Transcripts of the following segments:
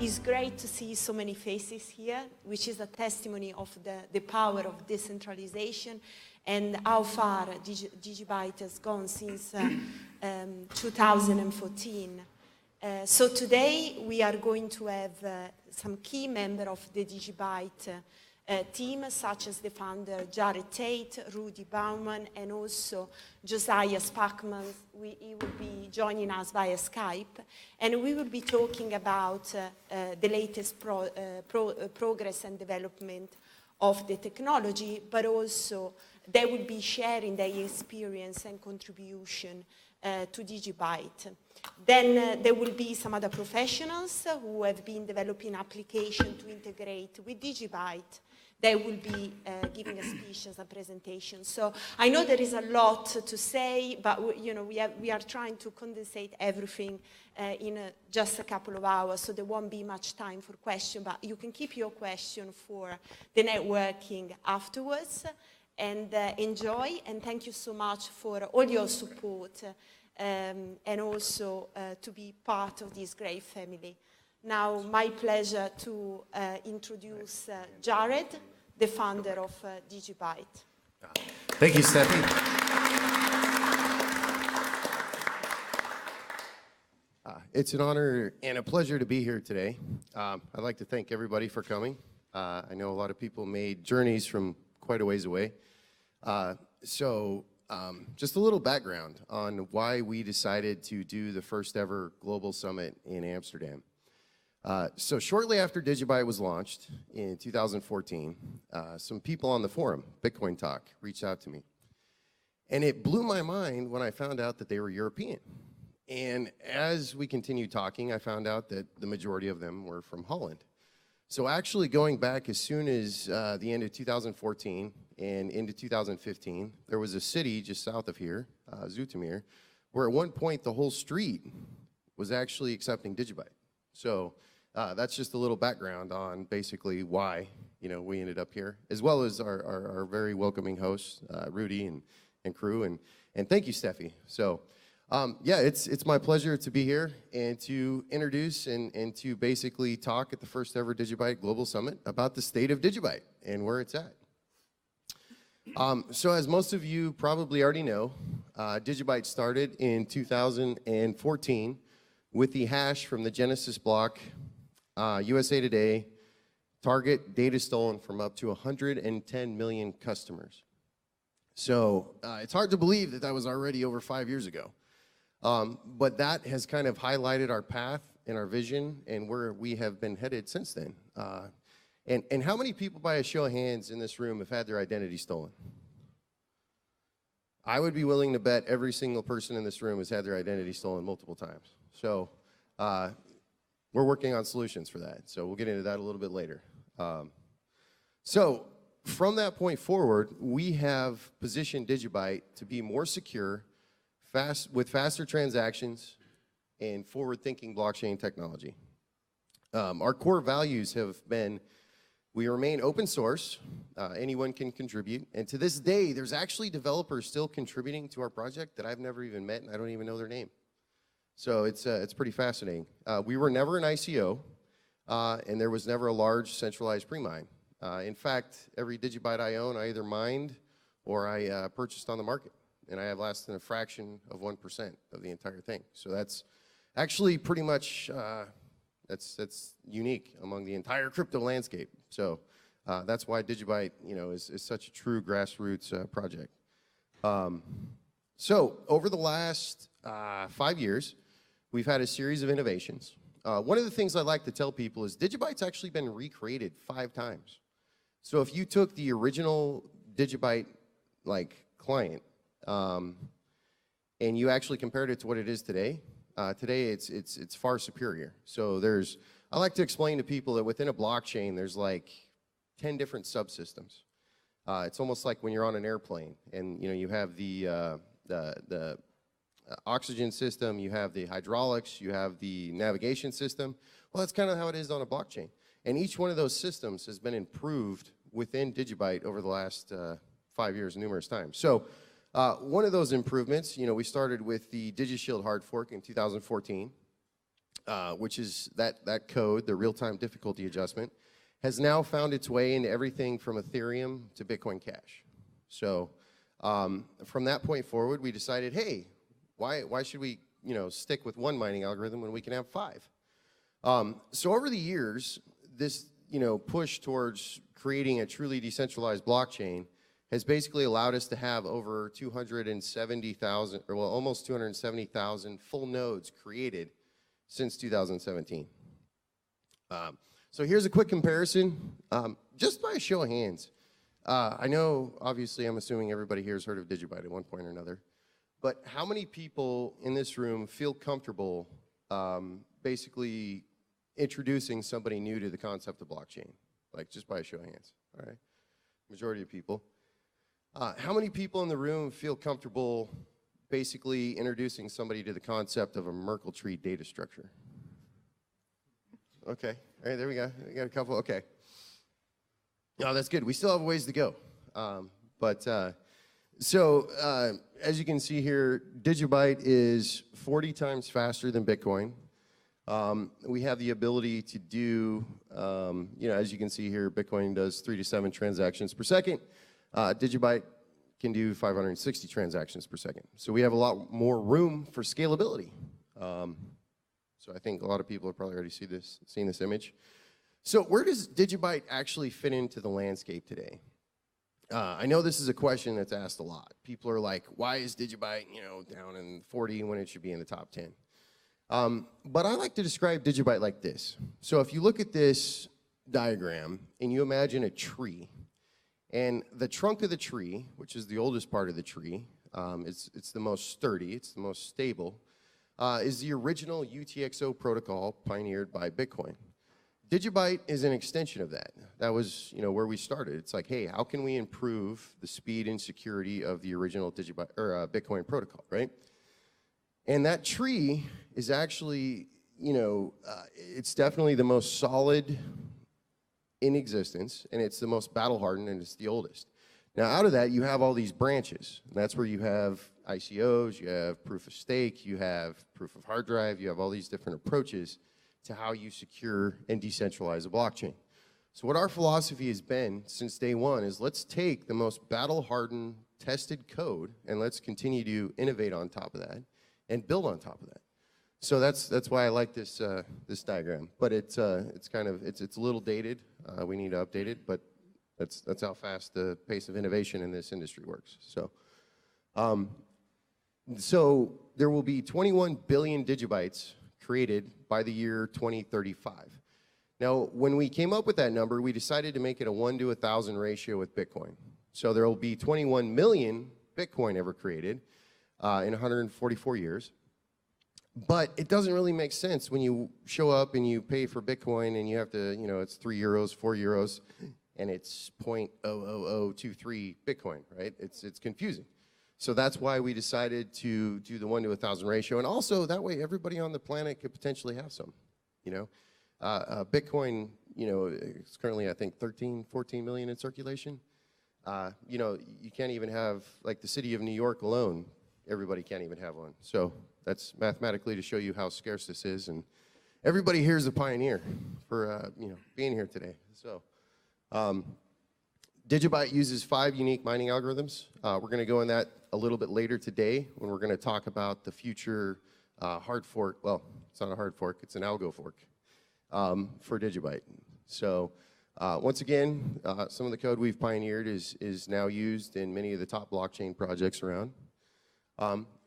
It's great to see so many faces here, which is a testimony of the power of decentralization and how far DigiByte has gone since 2014. So today we are going to have some key members of the DigiByte team, such as the founder Jared Tate, Rudy Bouwman, and also Josiah Spackman. He will be joining us via Skype, and we will be talking about the latest progress and development of the technology, but also they will be sharing their experience and contribution to DigiByte. Then there will be some other professionals who have been developing applications to integrate with DigiByte. They will be giving a speech as a presentation. So I know there is a lot to say, but we are trying to condensate everything in just a couple of hours, so there won't be much time for questions, but you can keep your question for the networking afterwards. And enjoy, and thank you so much for all your support and also to be part of this great family. Now, my pleasure to introduce Jared, the founder of DigiByte. Thank you, Steffi. It's an honor and a pleasure to be here today. I'd like to thank everybody for coming. I know a lot of people made journeys from quite a ways away. Just a little background on why we decided to do the first ever global summit in Amsterdam. So shortly after DigiByte was launched in 2014, some people on the forum, Bitcoin Talk, reached out to me. And it blew my mind when I found out that they were European. And as we continued talking, I found out that the majority of them were from Holland. So actually going back as soon as the end of 2014 and into 2015, there was a city just south of here, Zoetermeer, where at one point the whole street was actually accepting DigiByte. So that's just a little background on basically why we ended up here, as well as our very welcoming hosts, Rudy and crew, and thank you, Steffi. So yeah, it's my pleasure to be here and to introduce and to basically talk at the first ever DigiByte Global Summit about the state of DigiByte and where it's at. So as most of you probably already know, DigiByte started in 2014 with the hash from the Genesis block, USA Today, target data stolen from up to 110 million customers. So it's hard to believe that that was already over 5 years ago. But that has kind of highlighted our path and our vision and where we have been headed since then. And how many people, by a show of hands in this room, have had their identity stolen? I would be willing to bet every single person in this room has had their identity stolen multiple times. So we're working on solutions for that. So we'll get into that a little bit later. So from that point forward, we have positioned DigiByte to be more secure, with faster transactions and forward-thinking blockchain technology. Our core values have been, we remain open source, anyone can contribute, and to this day, there's actually developers still contributing to our project that I've never even met, and I don't even know their name. So it's pretty fascinating. We were never an ICO, and there was never a large centralized pre-mine. In fact, every DigiByte I own, I either mined or I purchased on the market. And I have less than a fraction of 1% of the entire thing. So that's actually pretty much, that's unique among the entire crypto landscape. So that's why DigiByte, is such a true grassroots project. So over the last 5 years, we've had a series of innovations. One of the things I like to tell people is DigiByte's actually been recreated 5 times. So if you took the original DigiByte client, and you actually compared it to what it is today, today it's far superior. So I like to explain to people that within a blockchain, there's like 10 different subsystems. It's almost like when you're on an airplane and you have the oxygen system, you have the hydraulics, you have the navigation system. Well, that's kind of how it is on a blockchain. And each one of those systems has been improved within DigiByte over the last 5 years numerous times. So one of those improvements, we started with the DigiShield hard fork in 2014. which is that code, the real-time difficulty adjustment, has now found its way into everything from Ethereum to Bitcoin Cash. So from that point forward, we decided, hey, why should we stick with one mining algorithm when we can have 5? So over the years, this push towards creating a truly decentralized blockchain has basically allowed us to have over 270,000, or well, almost 270,000 full nodes created since 2017. So here's a quick comparison, just by a show of hands. I know, obviously, I'm assuming everybody here has heard of DigiByte at one point or another, but how many people in this room feel comfortable basically introducing somebody new to the concept of blockchain? Like, just by a show of hands, all right? Majority of people. How many people in the room feel comfortable basically introducing somebody to the concept of a Merkle tree data structure? Okay, all right, there we go. We got a couple, okay. No, that's good. We still have a ways to go. As you can see here, DigiByte is 40 times faster than Bitcoin. We have the ability to do, as you can see here, Bitcoin does 3 to 7 transactions per second. DigiByte can do 560 transactions per second. So we have a lot more room for scalability. So I think a lot of people have probably already seen this image. So where does DigiByte actually fit into the landscape today? I know this is a question that's asked a lot. People are like, why is DigiByte, down in 40 when it should be in the top 10? But I like to describe DigiByte like this. So if you look at this diagram and you imagine a tree, and the trunk of the tree, which is the oldest part of the tree, it's the most sturdy, it's the most stable, is the original UTXO protocol pioneered by Bitcoin. DigiByte is an extension of that. That was, where we started. It's like, hey, how can we improve the speed and security of the original Bitcoin protocol, right? And that tree is actually, it's definitely the most solid in existence, and it's the most battle-hardened, and it's the oldest. Now, out of that, you have all these branches, and that's where you have ICOs, you have proof of stake, you have proof of hard drive, you have all these different approaches to how you secure and decentralize a blockchain. So what our philosophy has been since day one is let's take the most battle-hardened, tested code, and let's continue to innovate on top of that and build on top of that. So that's why I like this this diagram. But it's a little dated. We need to update it, but that's how fast the pace of innovation in this industry works. So there will be 21 billion digibytes created by the year 2035. Now, when we came up with that number, we decided to make it a 1 to 1,000 ratio with Bitcoin. So there will be 21 million Bitcoin ever created in 144 years. But it doesn't really make sense when you show up and you pay for Bitcoin and you have to, it's 3 euros, 4 euros, and it's 0.00023 Bitcoin, right? It's confusing. So that's why we decided to do the 1 to 1,000 ratio. And also, that way, everybody on the planet could potentially have some, Bitcoin, it's currently, I think, 13, 14 million in circulation. You can't even have, like the city of New York alone, everybody can't even have one. So that's mathematically to show you how scarce this is. And everybody here is a pioneer for, being here today. So DigiByte uses 5 unique mining algorithms. We're going to go in that a little bit later today when we're going to talk about the future hard fork. Well, it's not a hard fork, it's an algo fork for DigiByte. So once again, some of the code we've pioneered is now used in many of the top blockchain projects around.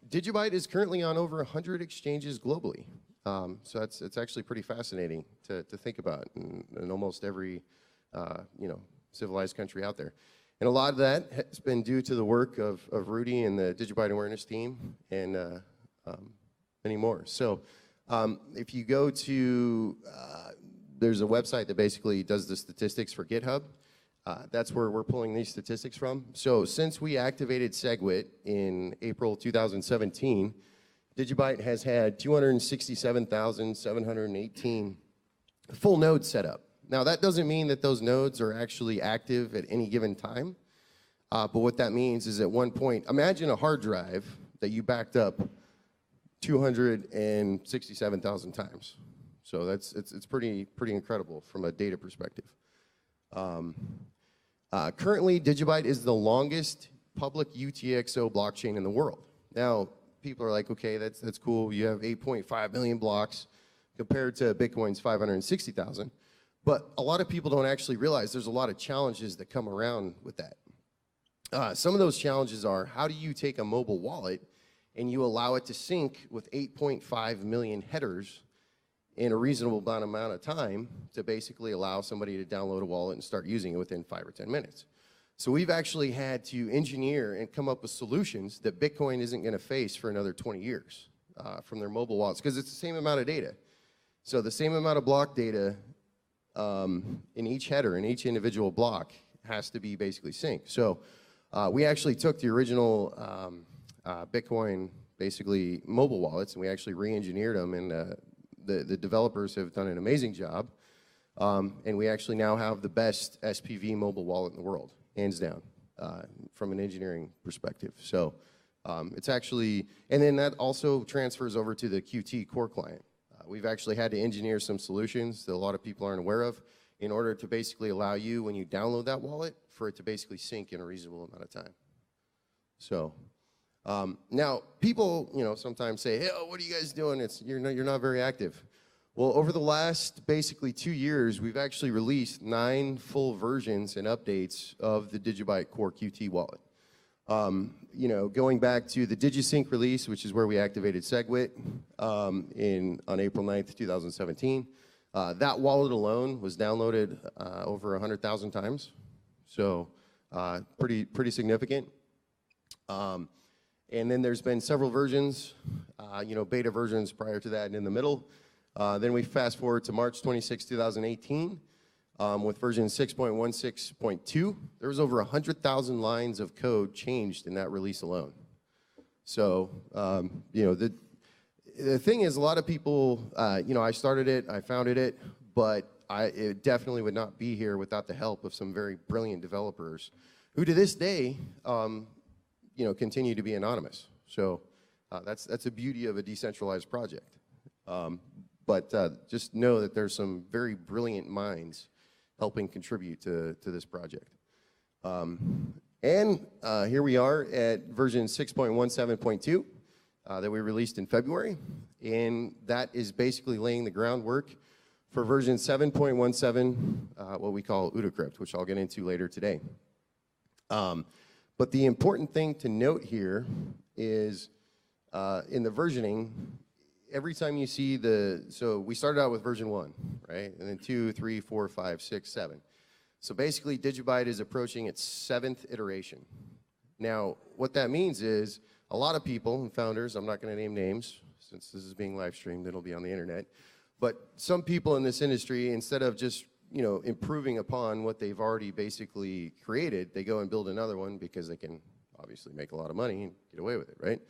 DigiByte is currently on over 100 exchanges globally. So it's actually pretty fascinating to think about in almost every civilized country out there. And a lot of that has been due to the work of Rudy and the DigiByte Awareness Team and many more. So if you go to, there's a website that basically does the statistics for GitHub. That's where we're pulling these statistics from. So since we activated SegWit in April 2017, DigiByte has had 267,718 full nodes set up. Now, that doesn't mean that those nodes are actually active at any given time. But what that means is at one point, imagine a hard drive that you backed up 267,000 times. So it's pretty incredible from a data perspective. Currently, DigiByte is the longest public UTXO blockchain in the world. Now, people are like, okay, that's cool. You have 8.5 million blocks compared to Bitcoin's 560,000. But a lot of people don't actually realize there's a lot of challenges that come around with that. Some of those challenges are, how do you take a mobile wallet and you allow it to sync with 8.5 million headers in a reasonable amount of time to basically allow somebody to download a wallet and start using it within 5 or 10 minutes. So we've actually had to engineer and come up with solutions that Bitcoin isn't going to face for another 20 years from their mobile wallets, because it's the same amount of data. So the same amount of block data in each header, in each individual block, has to be basically synced. So we actually took the original Bitcoin, basically mobile wallets, and we actually re-engineered them, and the developers have done an amazing job, and we actually now have the best SPV mobile wallet in the world, hands down, from an engineering perspective. So it's actually, and then that also transfers over to the Qt core client. We've actually had to engineer some solutions that a lot of people aren't aware of in order to basically allow you, when you download that wallet, for it to basically sync in a reasonable amount of time. So now, people, sometimes say, hey, what are you guys doing? You're not very active. Well, over the last basically 2 years, we've actually released 9 full versions and updates of the DigiByte Core Qt wallet. Going back to the DigiSync release, which is where we activated SegWit on April 9th, 2017. That wallet alone was downloaded over 100,000 times. So pretty significant. And then there's been several versions, beta versions prior to that and in the middle. Then we fast forward to March 26, 2018, with version 6.16.2. There was over 100,000 lines of code changed in that release alone. So, the thing is, a lot of people, I started it, I founded it, but it definitely would not be here without the help of some very brilliant developers who to this day, continue to be anonymous. So that's the beauty of a decentralized project. But just know that there's some very brilliant minds helping contribute to this project. And here we are at version 6.17.2 that we released in February. And that is basically laying the groundwork for version 7.17, what we call Udocrypt, which I'll get into later today. But the important thing to note here is in the versioning, every time you see so we started out with version 1, right? And then 2, 3, 4, 5, 6, 7. So basically, DigiByte is approaching its 7th iteration. Now, what that means is a lot of people and founders, I'm not going to name names, since this is being live streamed, it'll be on the internet, but some people in this industry, instead of just improving upon what they've already basically created, they go and build another one because they can obviously make a lot of money and get away with it, right?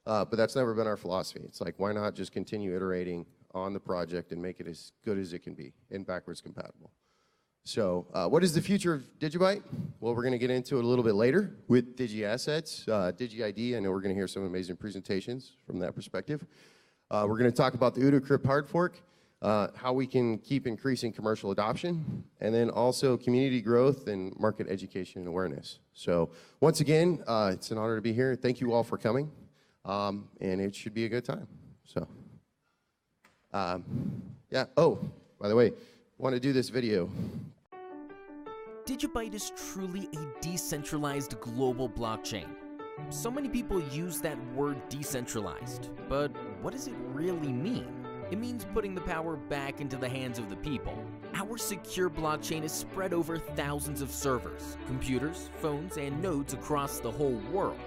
But that's never been our philosophy. It's like, why not just continue iterating on the project and make it as good as it can be and backwards compatible? So what is the future of DigiByte? Well, we're going to get into it a little bit later with DigiAssets, DigiID. I know we're going to hear some amazing presentations from that perspective. We're going to talk about the Udocrypt hard fork, how we can keep increasing commercial adoption, and then also community growth and market education and awareness. So once again, it's an honor to be here. Thank you all for coming, and it should be a good time. So, yeah. Oh, by the way, want to do this video. DigiByte is truly a decentralized global blockchain. So many people use that word decentralized, but what does it really mean? It means putting the power back into the hands of the people. Our secure blockchain is spread over thousands of servers, computers, phones, and nodes across the whole world.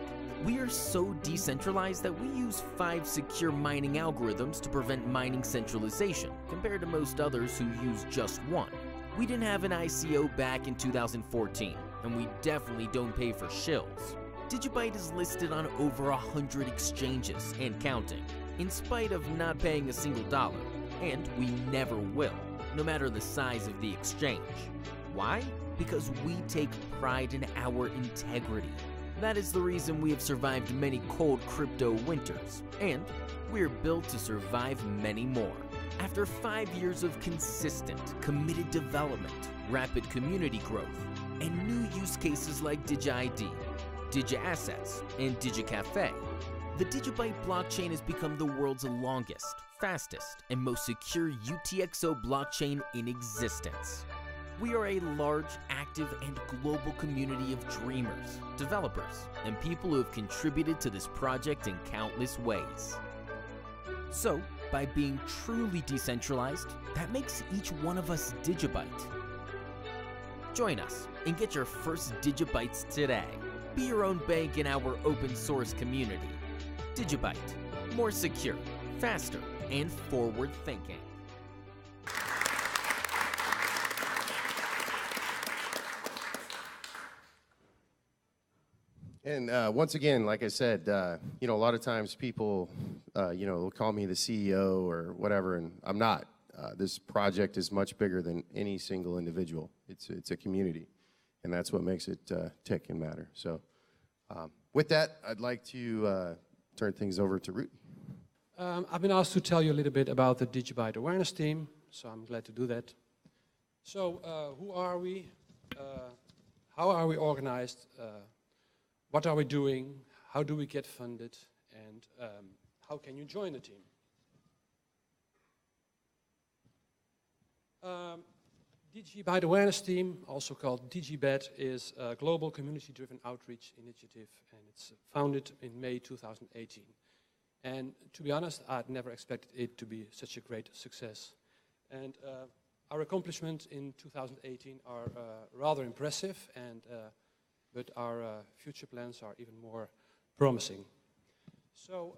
We are so decentralized that we use 5 secure mining algorithms to prevent mining centralization, compared to most others who use just 1. We didn't have an ICO back in 2014, and we definitely don't pay for shills. DigiByte is listed on over 100 exchanges and counting, in spite of not paying a single dollar, and we never will, no matter the size of the exchange. Why? Because we take pride in our integrity. That is the reason we have survived many cold crypto winters, and we're built to survive many more. After 5 years of consistent, committed development, rapid community growth, and new use cases like DigiID, DigiAssets, and DigiCafe, the DigiByte blockchain has become the world's longest, fastest, and most secure UTXO blockchain in existence. We are a large, active, and global community of dreamers, developers, and people who have contributed to this project in countless ways. So, by being truly decentralized, that makes each one of us DigiByte. Join us and get your first DigiBytes today. Be your own bank in our open source community. DigiByte, more secure, faster, and forward thinking. And once again, like I said, you know, a lot of times people, you know, will call me the CEO or whatever, and I'm not. This project is much bigger than any single individual. It's a community, and that's what makes it tick and matter. So with that, I'd like to turn things over to Rudy. I've been asked to tell you a little bit about the DigiByte Awareness Team, so I'm glad to do that. So who are we? How are we organized? What are we doing? How do we get funded? And how can you join the team? DigiByte Awareness Team, also called DGBAT, is a global community-driven outreach initiative, and it's founded in May 2018. And to be honest, I'd never expected it to be such a great success. And our accomplishments in 2018 are rather impressive, and but our future plans are even more promising. So,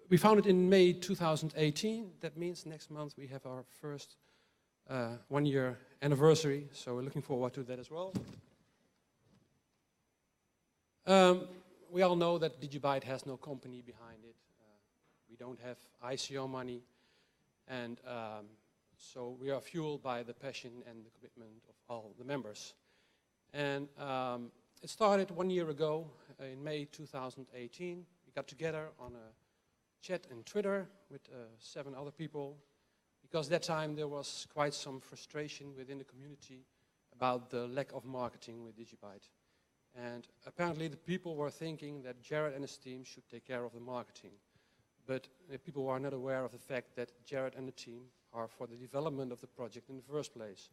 we founded in May 2018. That means next month we have our first 1-year anniversary, so we're looking forward to that as well. We all know that DigiByte has no company behind it. We don't have ICO money, and so we are fueled by the passion and the commitment of all the members. And it started 1 year ago in May 2018. We got together on a chat and Twitter with 7 other people, because that time there was quite some frustration within the community about the lack of marketing with DigiByte. And apparently the people were thinking that Jared and his team should take care of the marketing. But people were not aware of the fact that Jared and the team are for the development of the project in the first place.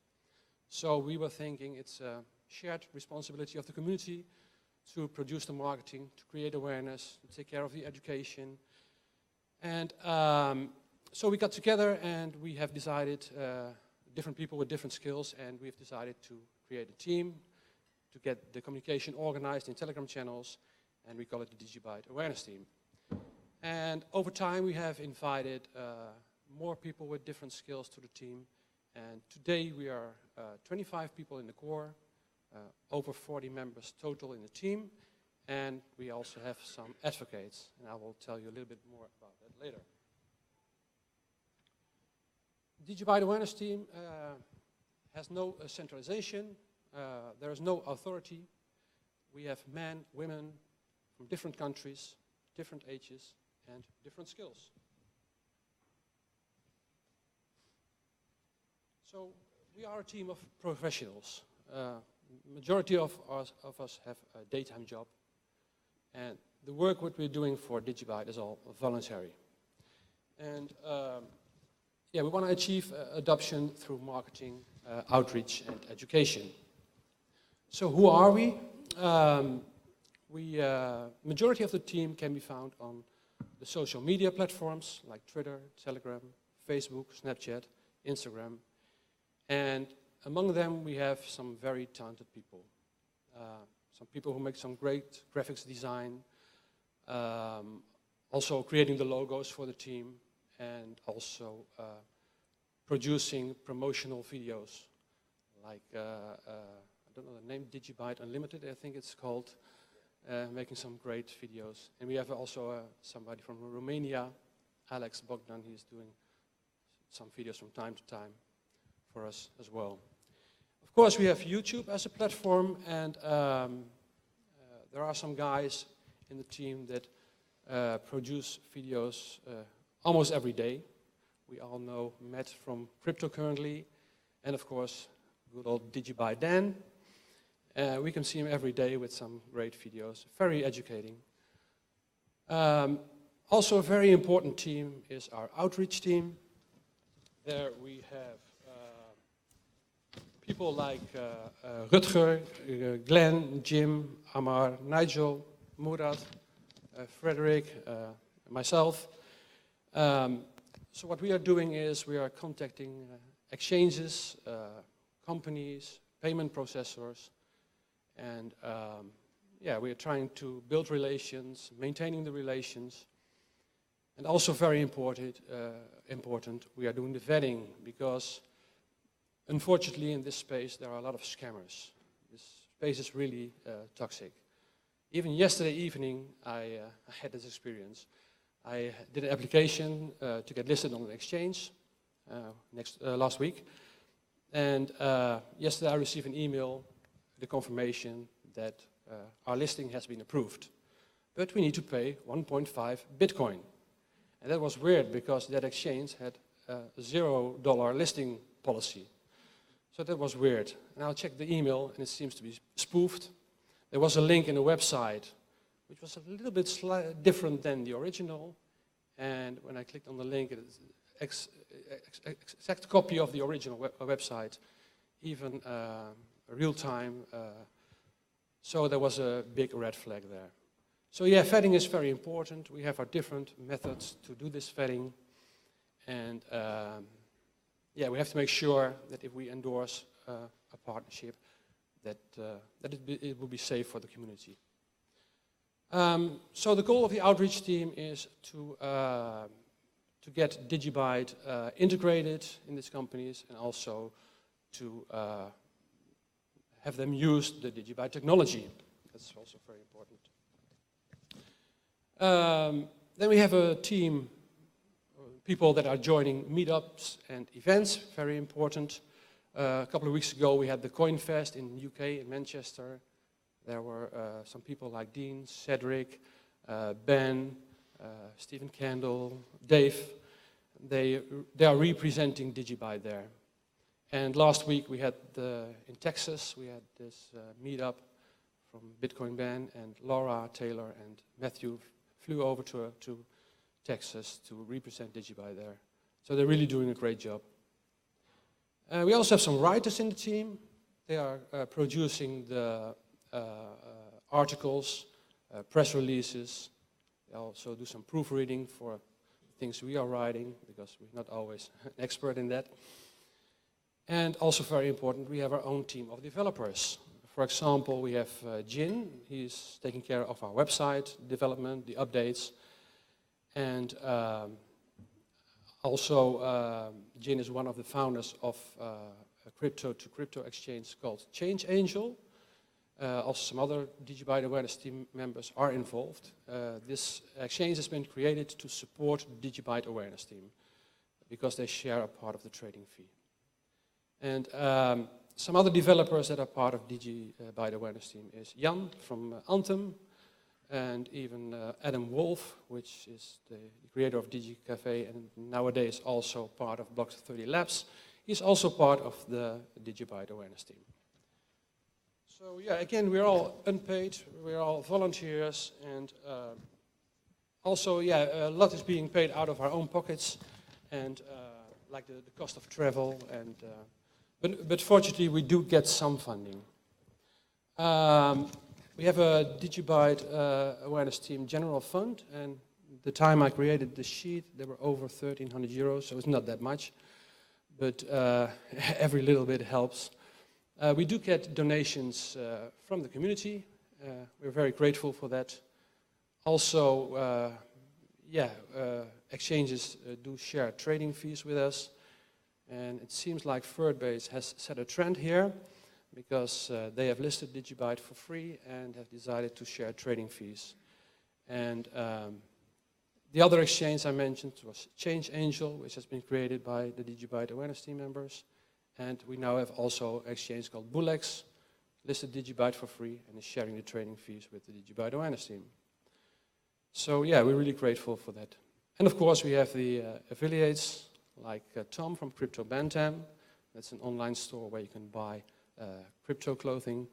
So we were thinking it's a shared responsibility of the community to produce the marketing, to create awareness, to take care of the education. And so we got together and we have decided, different people with different skills, and we've decided to create a team to get the communication organized in Telegram channels, and we call it the DigiByte Awareness Team. And over time we have invited more people with different skills to the team, and today we are 25 people in the core, over 40 members total in the team, and we also have some advocates, and I will tell you a little bit more about that later. DigiByte Awareness Team has no centralization. There is no authority. We have men, women from different countries, different ages, and different skills. So we are a team of professionals. Majority of us have a daytime job, and the work what we're doing for DigiByte is all voluntary. And yeah, we want to achieve adoption through marketing, outreach, and education. So who are we? Majority of the team can be found on the social media platforms like Twitter, Telegram, Facebook, Snapchat, Instagram. And among them we have some very talented people. Some people who make some great graphics design, also creating the logos for the team, and also producing promotional videos like I don't know the name, DigiByte Unlimited, I think it's called, making some great videos. And we have also somebody from Romania, Alex Bogdan, he's doing some videos from time to time for us as well. course, we have YouTube as a platform, and there are some guys in the team that produce videos almost every day. We all know Matt from Crypto currently, and of course, good old DigiByte Dan. We can see him every day with some great videos, very educating. Also a very important team is our outreach team. There we have people like Rutger, Glenn, Jim, Amar, Nigel, Murad, Frederick, myself. So what we are doing is we are contacting exchanges, companies, payment processors, and yeah, we are trying to build relations, maintaining the relations, and also very important, we are doing the vetting, because unfortunately in this space there are a lot of scammers. This space is really toxic. Even yesterday evening I had this experience. I did an application to get listed on an exchange last week, and yesterday I received an email, the confirmation that our listing has been approved, but we need to pay 1.5 Bitcoin. And that was weird because that exchange had a $0 listing policy. So that was weird. And I checked the email and it seems to be spoofed. There was a link in a website which was a little bit different than the original. And when I clicked on the link, it is exact copy of the original website, even real-time. So there was a big red flag there. So yeah, vetting is very important. We have our different methods to do this vetting. And yeah, we have to make sure that if we endorse a partnership, that it will be safe for the community. So the goal of the outreach team is to get DigiByte integrated in these companies, and also to have them use the DigiByte technology. That's also very important. Then we have a team, people that are joining meetups and events, very important. A couple of weeks ago we had the CoinFest in the UK, in Manchester. There were some people like Dean, Cedric, Ben, Stephen Candle, Dave. They are representing DigiByte there. And last week we had in Texas, we had this meetup from Bitcoin Ben, and Laura, Taylor, and Matthew flew over to Texas to represent DigiByte there. So they're really doing a great job. We also have some writers in the team. They are producing the articles, press releases. They also do some proofreading for things we are writing, because we're not always an expert in that. And also very important, we have our own team of developers. For example, we have Jin. He's taking care of our website development, the updates. And also, Jin is one of the founders of a crypto-to-crypto exchange called Change Angel. Also, some other DigiByte Awareness Team members are involved. This exchange has been created to support the DigiByte Awareness Team, because they share a part of the trading fee. And some other developers that are part of DigiByte Awareness Team is Jan from Antum, and even Adam Wolf, which is the creator of DigiCafe and nowadays also part of Block 30 Labs. He's also part of the DigiByte Awareness Team. So yeah, again, we're all unpaid, we're all volunteers, and also, yeah, a lot is being paid out of our own pockets, and like the cost of travel, and but fortunately we do get some funding. We have a DigiByte Awareness Team General Fund, and the time I created the sheet, there were over 1,300 euros, so it's not that much, but every little bit helps. We do get donations from the community. We're very grateful for that. Also, exchanges do share trading fees with us, and it seems like ThirdBase has set a trend here, because they have listed DigiByte for free and have decided to share trading fees. And the other exchange I mentioned was Change Angel, which has been created by the DigiByte Awareness Team members. And we now have also an exchange called Bulex, listed DigiByte for free, and is sharing the training fees with the DigiByte Awareness Team. So yeah, we're really grateful for that. And of course, we have the affiliates, like Tom from Crypto Bantam. That's an online store where you can buy crypto clothing.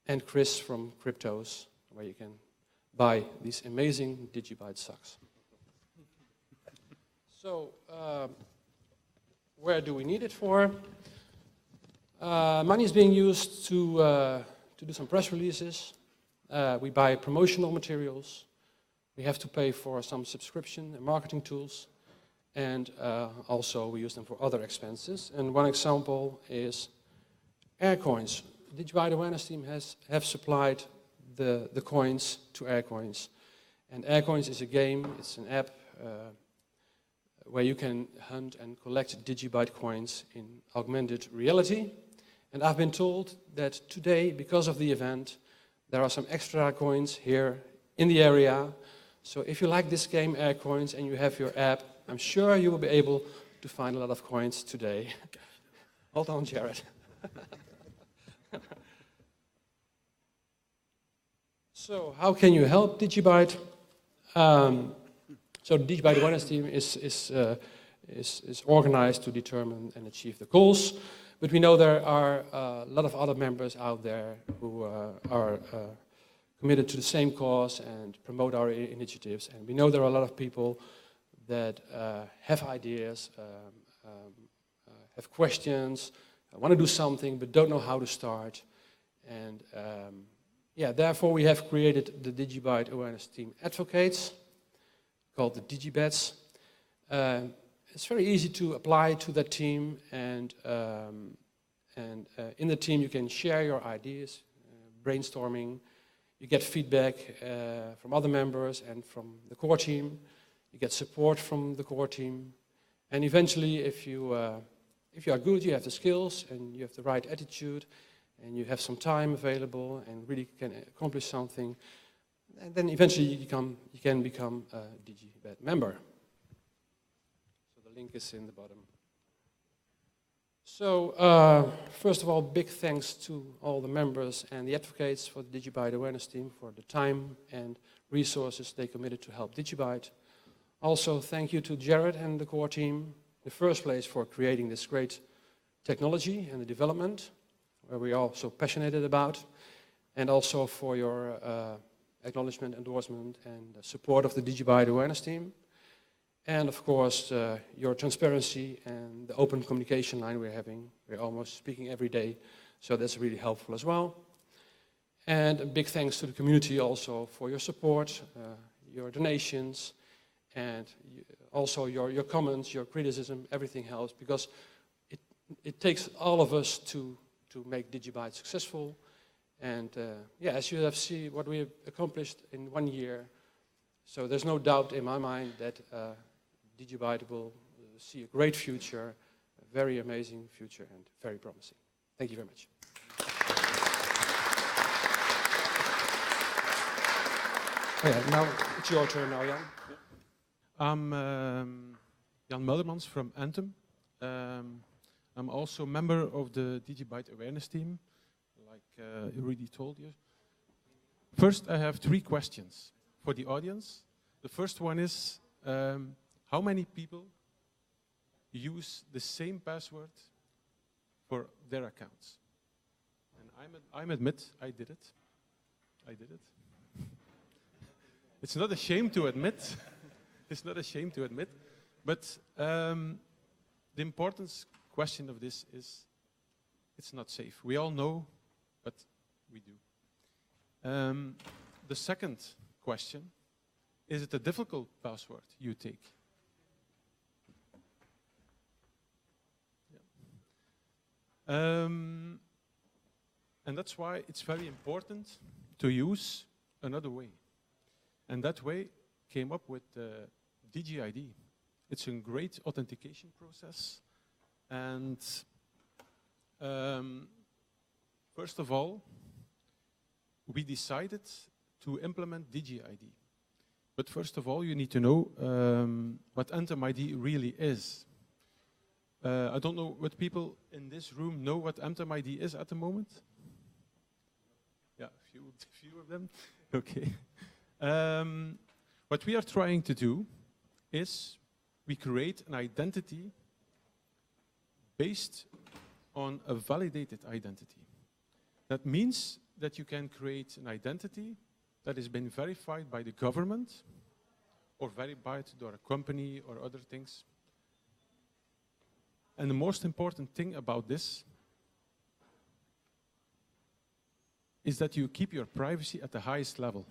And Chris from Cryptos, where you can buy these amazing DigiByte socks. So, where do we need it for? Money is being used to do some press releases. We buy promotional materials. We have to pay for some subscription and marketing tools. And also we use them for other expenses. And one example is Aircoins. The DigiByte Awareness Team have supplied the coins to Aircoins. And Aircoins is a game, it's an app where you can hunt and collect DigiByte coins in augmented reality. And I've been told that today, because of the event, there are some extra coins here in the area. So if you like this game, Aircoins, and you have your app, I'm sure you will be able to find a lot of coins today. Hold on, Jared. So how can you help DigiByte? So the DigiByte Awareness Team is organized to determine and achieve the goals, but we know there are a lot of other members out there who are committed to the same cause and promote our initiatives, and we know there are a lot of people that have ideas, have questions, want to do something but don't know how to start, and yeah, therefore we have created the DigiByte Awareness Team Advocates, called the DGBATs. It's very easy to apply to that team, and in the team you can share your ideas, brainstorming, you get feedback from other members and from the core team, you get support from the core team, and eventually if you are good, you have the skills and you have the right attitude and you have some time available and really can accomplish something, and then eventually you can become a DigiBAT member. So the link is in the bottom. So first of all, big thanks to all the members and the advocates for the DigiByte Awareness Team for the time and resources they committed to help DigiByte. Also, thank you to Jared and the core team in the first place for creating this great technology and the development, where we are all so passionate about, and also for your acknowledgement, endorsement, and support of the DigiByte Awareness Team. And of course, your transparency and the open communication line we're having. We're almost speaking every day, so that's really helpful as well. And a big thanks to the community also for your support, your donations, and also your comments, your criticism. Everything helps, because it takes all of us to make DigiByte successful. And yeah, as you have seen what we have accomplished in 1 year, so there's no doubt in my mind that DigiByte will see a great future, a very amazing future, and very promising. Thank you very much. Oh yeah, now it's your turn now, Jan. I'm Jan Muldermans from Antum. I'm also a member of the DigiByte Awareness Team, like Rudy told you. First, I have 3 questions for the audience. The first one is, how many people use the same password for their accounts? And I admit I did it. I did it. It's not a shame to admit. It's not a shame to admit. But the importance question of this is, it's not safe. We all know, but we do. The second question, is it a difficult password you take? Yeah. And that's why it's very important to use another way. And that way came up with DigiID. It's a great authentication process. And first of all, we decided to implement DigiID. But first of all, you need to know what Antum ID really is. I don't know what people in this room know what Anthem.ID is at the moment. Yeah, few of them. Okay. What we are trying to do is we create an identity based on a validated identity. That means that you can create an identity that has been verified by the government or verified by a company or other things. And the most important thing about this is that you keep your privacy at the highest level.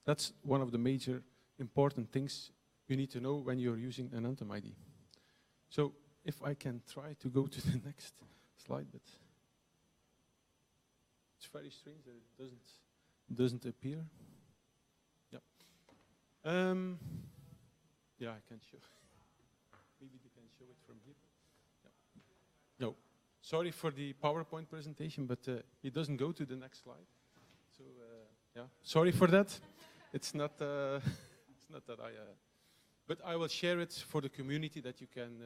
That's one of the major important things you need to know when you're using an Anthem.ID. So if I can try to go to the next slide, but it's very strange that it doesn't appear. Yeah. Yeah, I can show. Maybe they can show it from here. Yeah. No, sorry for the PowerPoint presentation, but it doesn't go to the next slide. So yeah, sorry for that. It's not. It's not that I. But I will share it for the community that you can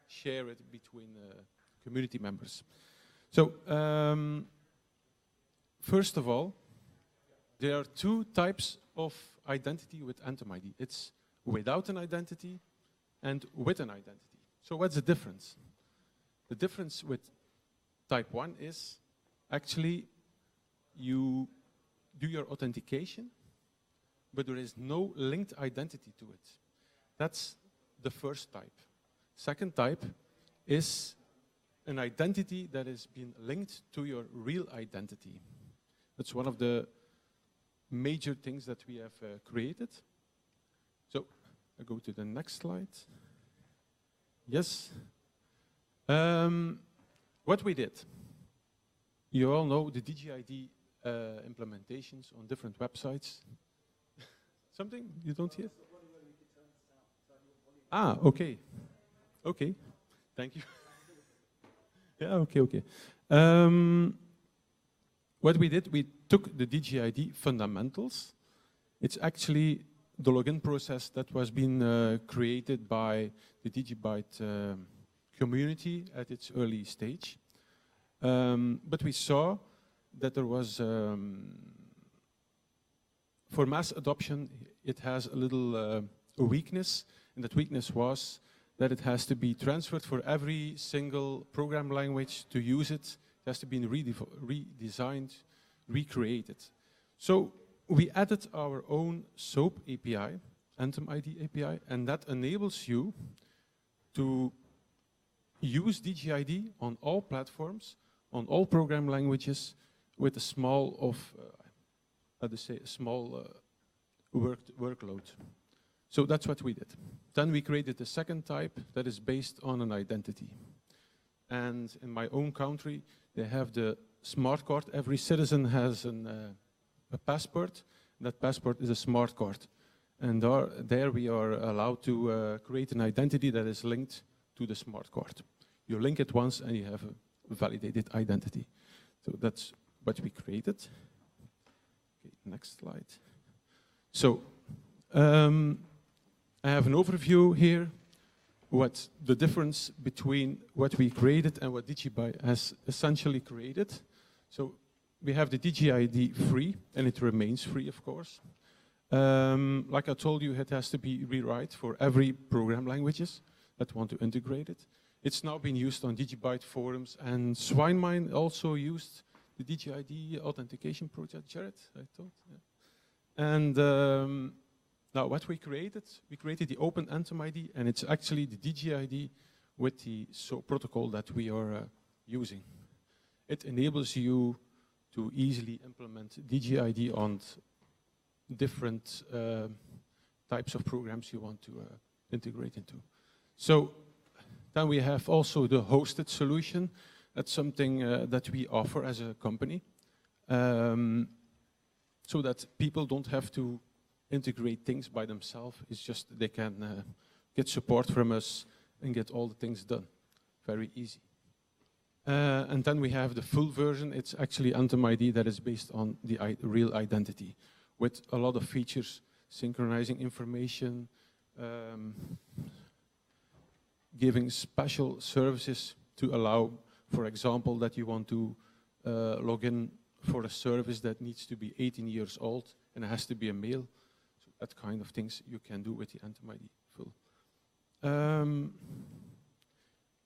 share it between community members. So first of all, there are two types of identity with Anthem.ID. It's without an identity and with an identity. So what's the difference? The difference with type 1 is actually you do your authentication, but there is no linked identity to it. That's the first type. Second type is an identity that has been linked to your real identity. That's one of the major things that we have created. So I go to the next slide. Yes. What we did, you all know the DigiID implementations on different websites. Something you don't hear? Ah, okay. Okay, thank you. Yeah, okay. What we did, we took the DigiID fundamentals. It's actually the login process that was being created by the DigiByte community at its early stage. But we saw that there was, for mass adoption, it has a little weakness, and that weakness was that it has to be transferred for every single program language to use it. It has to be redesigned, recreated. So we added our own SOAP API, Anthem.ID API, and that enables you to use DigiID on all platforms, on all program languages, with a small workload. So that's what we did. Then we created a second type that is based on an identity. And in my own country, they have the smart card. Every citizen has a passport. That passport is a smart card. And there we are allowed to create an identity that is linked to the smart card. You link it once and you have a validated identity. So that's what we created. Okay, next slide. So I have an overview here, what the difference between what we created and what DigiByte has essentially created. So we have the DigiID free, and it remains free, of course. Like I told you, it has to be rewrite for every program languages that want to integrate it. It's now been used on DigiByte forums, and SwineMine also used the DigiID authentication project, Jared, I thought. Yeah. And now what we created the open Anthem.ID, and it's actually the DigiID with the SOAP protocol that we are using. It enables you to easily implement DigiID on different types of programs you want to integrate into. So then we have also the hosted solution. That's something that we offer as a company, so that people don't have to integrate things by themselves. It's just they can get support from us and get all the things done. Very easy. And then we have the full version. It's actually Anthem.ID that is based on the real identity, with a lot of features, synchronizing information, giving special services to allow, for example, that you want to log in for a service that needs to be 18 years old and it has to be a male. So that kind of things you can do with the Antum-ID full.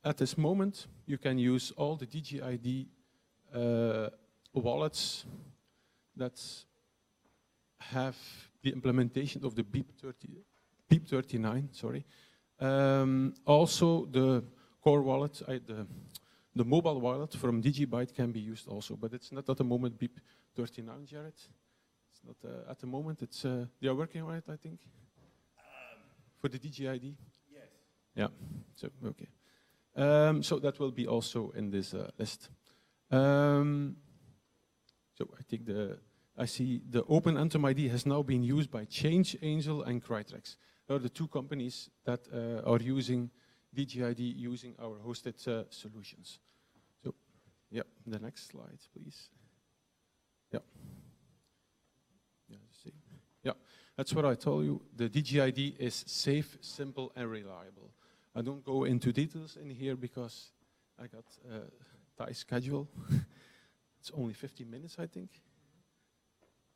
At this moment, you can use all the DigiID wallets that have the implementation of the BIP39, sorry. Also, the core wallet, the mobile wallet from DigiByte can be used also, but it's not at the moment BIP39, Jared. It's not at the moment. It's they are working on it, I think, for the DigiID. Yes. Yeah. So okay. So that will be also in this list. So I think I see the Open Antum-ID has now been used by Change Angel and Crytrex. They are the two companies that are using DigiID using our hosted solutions. So, yeah, the next slide, please. Yeah. Yeah, that's what I told you. The DigiID is safe, simple, and reliable. I don't go into details in here because I got a tight schedule. It's only 15 minutes, I think.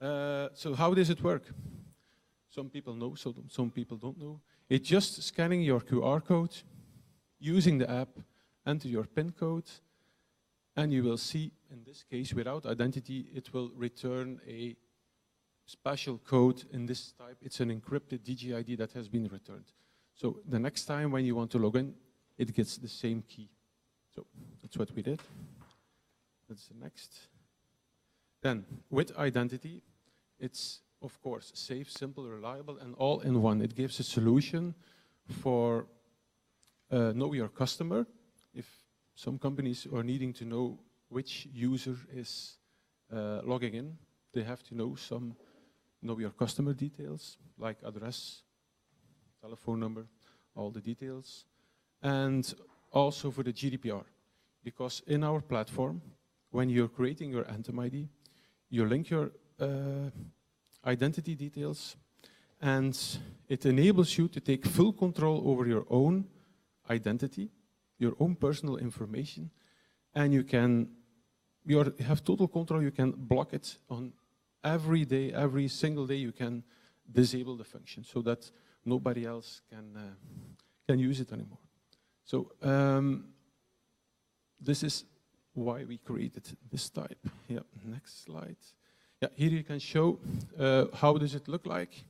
So how does it work? Some people know, some people don't know. It's just scanning your QR code, using the app, enter your PIN code, and you will see, in this case, without identity, it will return a special code in this type. It's an encrypted DigiID that has been returned. So the next time when you want to log in, it gets the same key. So that's what we did. That's the next. Then, with identity, it's, of course, safe, simple, reliable, and all in one. It gives a solution for know your customer. If some companies are needing to know which user is logging in, they have to know some know your customer details, like address, telephone number, all the details. And also for the GDPR, because in our platform, when you're creating your Antum-ID, you link your identity details, and it enables you to take full control over your own identity, your own personal information, and you have total control. You can block it on every day, every single day. You can disable the function so that nobody else can use it anymore. So this is why we created this type. Yeah, next slide. Yeah, here you can show how does it look like.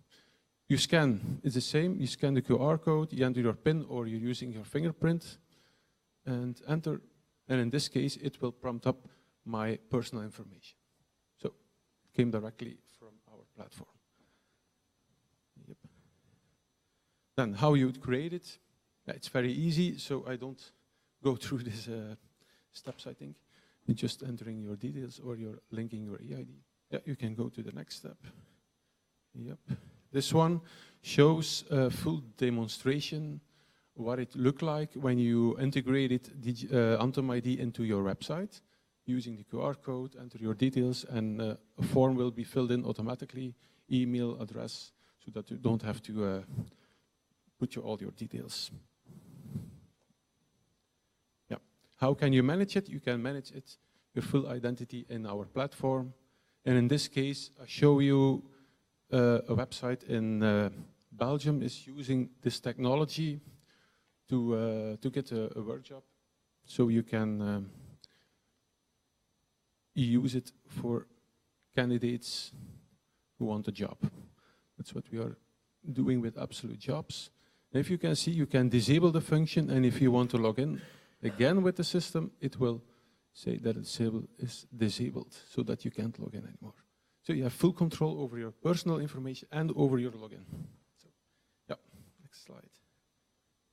You scan, it's the same. You scan the QR code, you enter your PIN, or you're using your fingerprint, and enter. And in this case, it will prompt up my personal information. So it came directly from our platform. Yep. Then how you would create it. Yeah, it's very easy, so I don't go through these steps, I think. You're just entering your details or you're linking your EID. Yeah, you can go to the next step. Yep. This one shows a full demonstration what it looked like when you integrated Antum-ID into your website using the QR code, enter your details, and a form will be filled in automatically, email, address, so that you don't have to put all your details. Yeah. How can you manage it? You can manage it, your full identity in our platform. And in this case, I show you a website in Belgium is using this technology to get a work job. So you can use it for candidates who want a job. That's what we are doing with Absolute Jobs. And if you can see, you can disable the function, and if you want to log in again with the system, it will say that it's disabled so that you can't log in anymore. So you have full control over your personal information and over your login. So, yeah, next slide.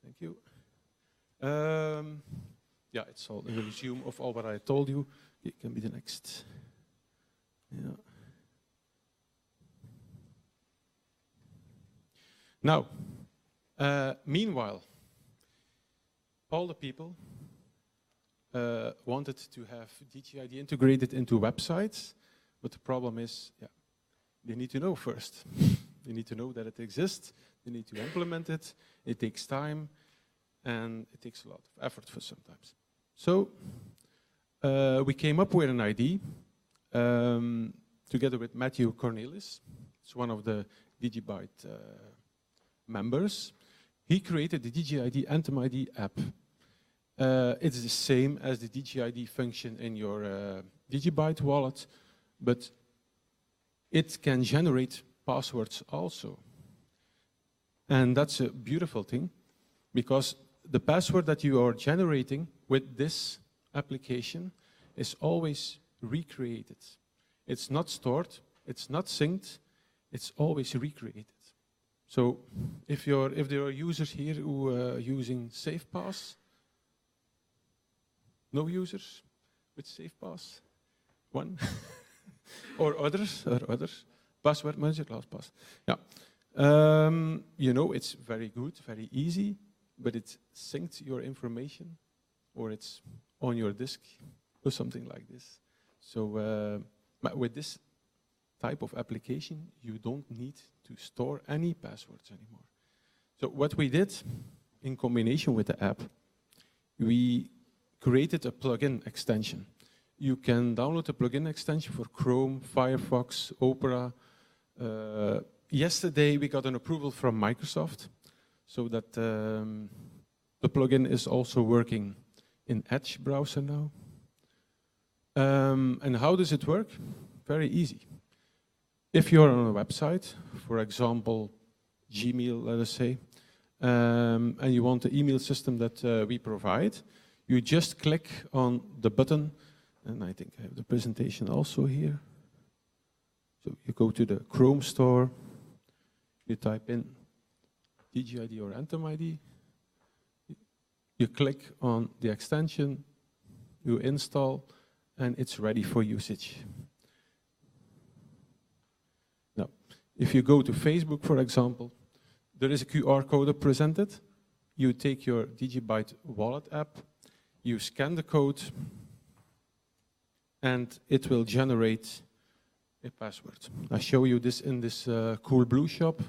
Thank you. Yeah, it's all a resume of all what I told you. It can be the next. Yeah. Now, meanwhile, all the people wanted to have DigiID integrated into websites, but the problem is, yeah, they need to know first. They need to know that it exists. They need to implement it. It takes time. and it takes a lot of effort for sometimes. So we came up with an idea together with Matthew Cornelis. It's one of the DigiByte members. He created the DigiID Antum.amaams app. It's the same as the DigiID function in your DigiByte wallet, but it can generate passwords also. And that's a beautiful thing, because the password that you are generating with this application is always recreated. It's not stored, it's not synced, it's always recreated. So if there are users here who are using SafePass, no users with SafePass? One? or others? Password manager, LastPass. Yeah. You know, it's very good, very easy, but it syncs your information, or it's on your disk, or something like this. So with this type of application, you don't need to store any passwords anymore. So what we did, in combination with the app, we created a plugin extension. You can download a plugin extension for Chrome, Firefox, Opera. Yesterday we got an approval from Microsoft, so that the plugin is also working in Edge browser now. And how does it work? Very easy. If you're on a website, for example, Gmail, let us say, and you want the email system that we provide, you just click on the button, and I think I have the presentation also here. So you go to the Chrome store, you type in DigiID or Antum.ID, you click on the extension, you install, and it's ready for usage. Now, if you go to Facebook, for example, there is a QR code presented. You take your DigiByte wallet app, you scan the code, and it will generate a password. I show you this in this cool blue shop.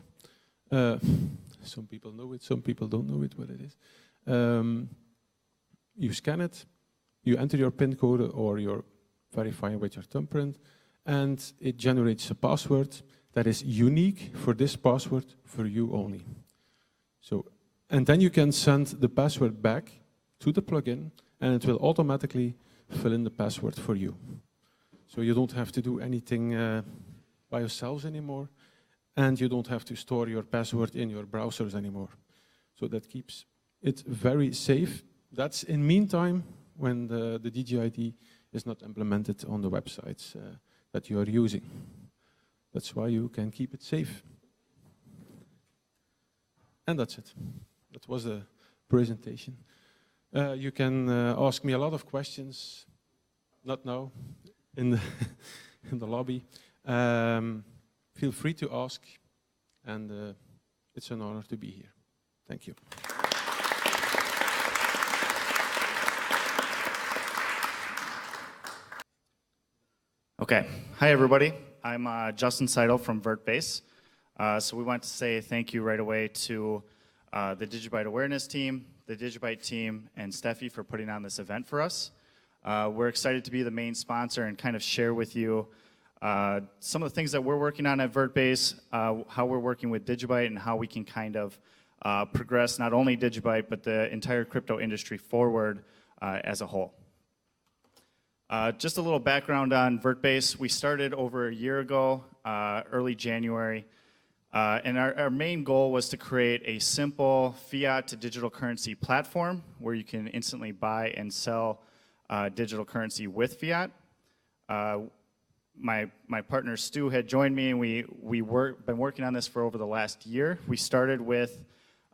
Some people know it, some people don't know it, what it is. You scan it, you enter your PIN code or you're verifying with your thumbprint, and it generates a password that is unique for this password for you only. So, and then you can send the password back to the plugin, and it will automatically fill in the password for you. So you don't have to do anything by yourselves anymore, and you don't have to store your password in your browsers anymore. So that keeps it very safe. That's in meantime when the DigiID is not implemented on the websites that you are using. That's why you can keep it safe. And that's it. That was the presentation. You can ask me a lot of questions, not now, in the, in the lobby. Feel free to ask, and it's an honor to be here. Thank you. Okay, hi everybody. I'm Justin Seidel from VertBase. So we want to say thank you right away to the DigiByte Awareness Team, the DigiByte team, and Steffi for putting on this event for us. We're excited to be the main sponsor and kind of share with you some of the things that we're working on at VertBase, how we're working with DigiByte, and how we can kind of progress not only DigiByte, but the entire crypto industry forward as a whole. Just a little background on VertBase. We started over a year ago, early January, and our main goal was to create a simple fiat to digital currency platform where you can instantly buy and sell digital currency with fiat. My partner Stu had joined me, and we've been working on this for over the last year. We started with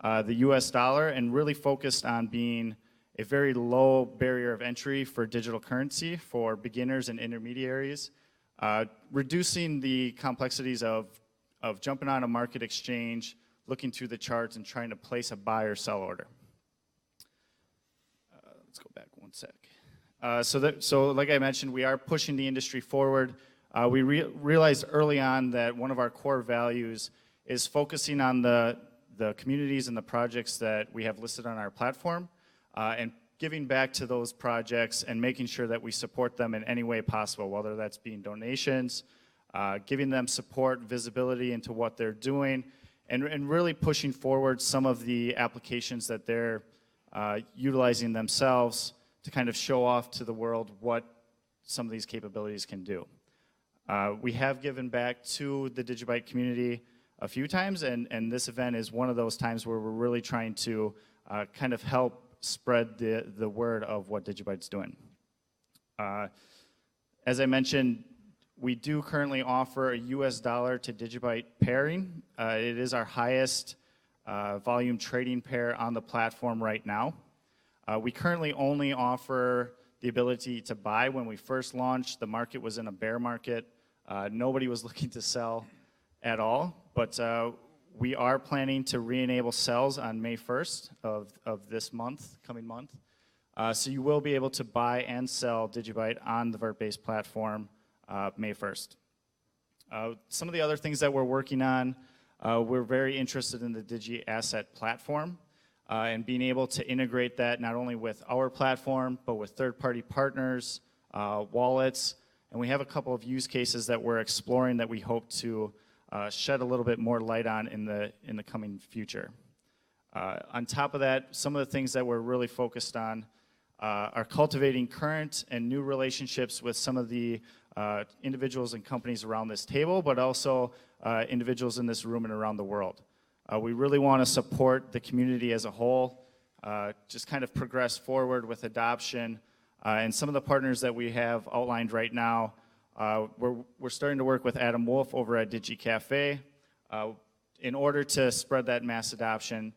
the US dollar and really focused on being a very low barrier of entry for digital currency for beginners and intermediaries, reducing the complexities of jumping on a market exchange, looking through the charts, and trying to place a buy or sell order. Let's go back one sec. So like I mentioned, we are pushing the industry forward. We realized early on that one of our core values is focusing on the the communities and the projects that we have listed on our platform, and giving back to those projects and making sure that we support them in any way possible, whether that's being donations, giving them support, visibility into what they're doing, and really pushing forward some of the applications that they're utilizing themselves to kind of show off to the world what some of these capabilities can do. We have given back to the DigiByte community a few times, and this event is one of those times where we're really trying to kind of help spread the word of what DigiByte's doing. As I mentioned, we do currently offer a US dollar to DigiByte pairing. It is our highest volume trading pair on the platform right now. We currently only offer the ability to buy. When we first launched, the market was in a bear market. Nobody was looking to sell at all, but we are planning to re-enable sells on May 1st of this month, coming month. So you will be able to buy and sell DigiByte on the VertBase platform May 1st. Some of the other things that we're working on, we're very interested in the DigiAsset platform and being able to integrate that not only with our platform, but with third-party partners, wallets, and we have a couple of use cases that we're exploring that we hope to shed a little bit more light on in the coming future. On top of that, some of the things that we're really focused on are cultivating current and new relationships with some of the individuals and companies around this table, but also individuals in this room and around the world. We really want to support the community as a whole, just kind of progress forward with adoption, and some of the partners that we have outlined right now. We're starting to work with Adam Wolf over at DigiCafe. In order to spread that mass adoption,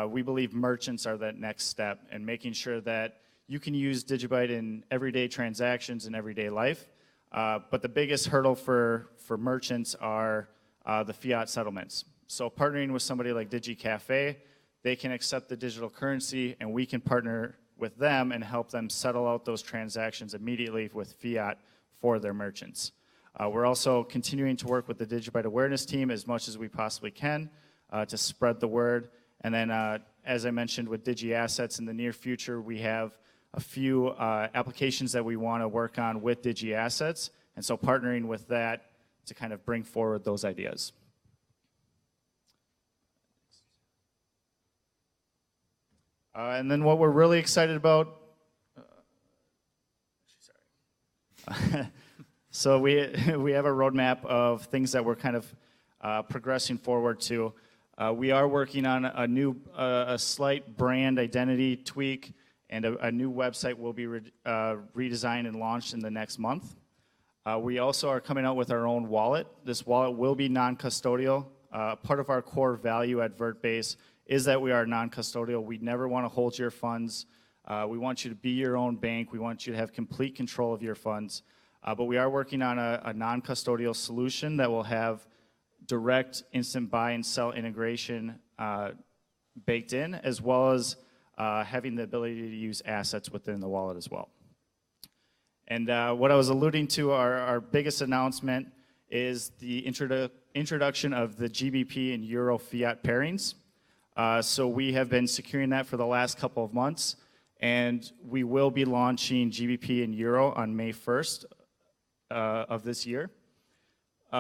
we believe merchants are that next step, and making sure that you can use DigiByte in everyday transactions in everyday life. But the biggest hurdle for merchants are the fiat settlements. So partnering with somebody like DigiCafe, they can accept the digital currency, and we can partner with them and help them settle out those transactions immediately with fiat for their merchants. We're also continuing to work with the DigiByte Awareness Team as much as we possibly can to spread the word. And then, as I mentioned, with DigiAssets in the near future, we have a few applications that we want to work on with DigiAssets, and so partnering with that to kind of bring forward those ideas. And then what we're really excited about, so we have a roadmap of things that we're kind of progressing forward to. We are working on a slight brand identity tweak, and a new website will be redesigned and launched in the next month. We also are coming out with our own wallet. This wallet will be non-custodial. Part of our core value at VertBase is that we are non-custodial. We never want to hold your funds. We want you to be your own bank. We want you to have complete control of your funds. But we are working on a non-custodial solution that will have direct instant buy and sell integration baked in, as well as having the ability to use assets within the wallet as well. And what I was alluding to, our biggest announcement is the introduction of the GBP and Euro fiat pairings. So we have been securing that for the last couple of months, and we will be launching GBP and Euro on May 1st of this year.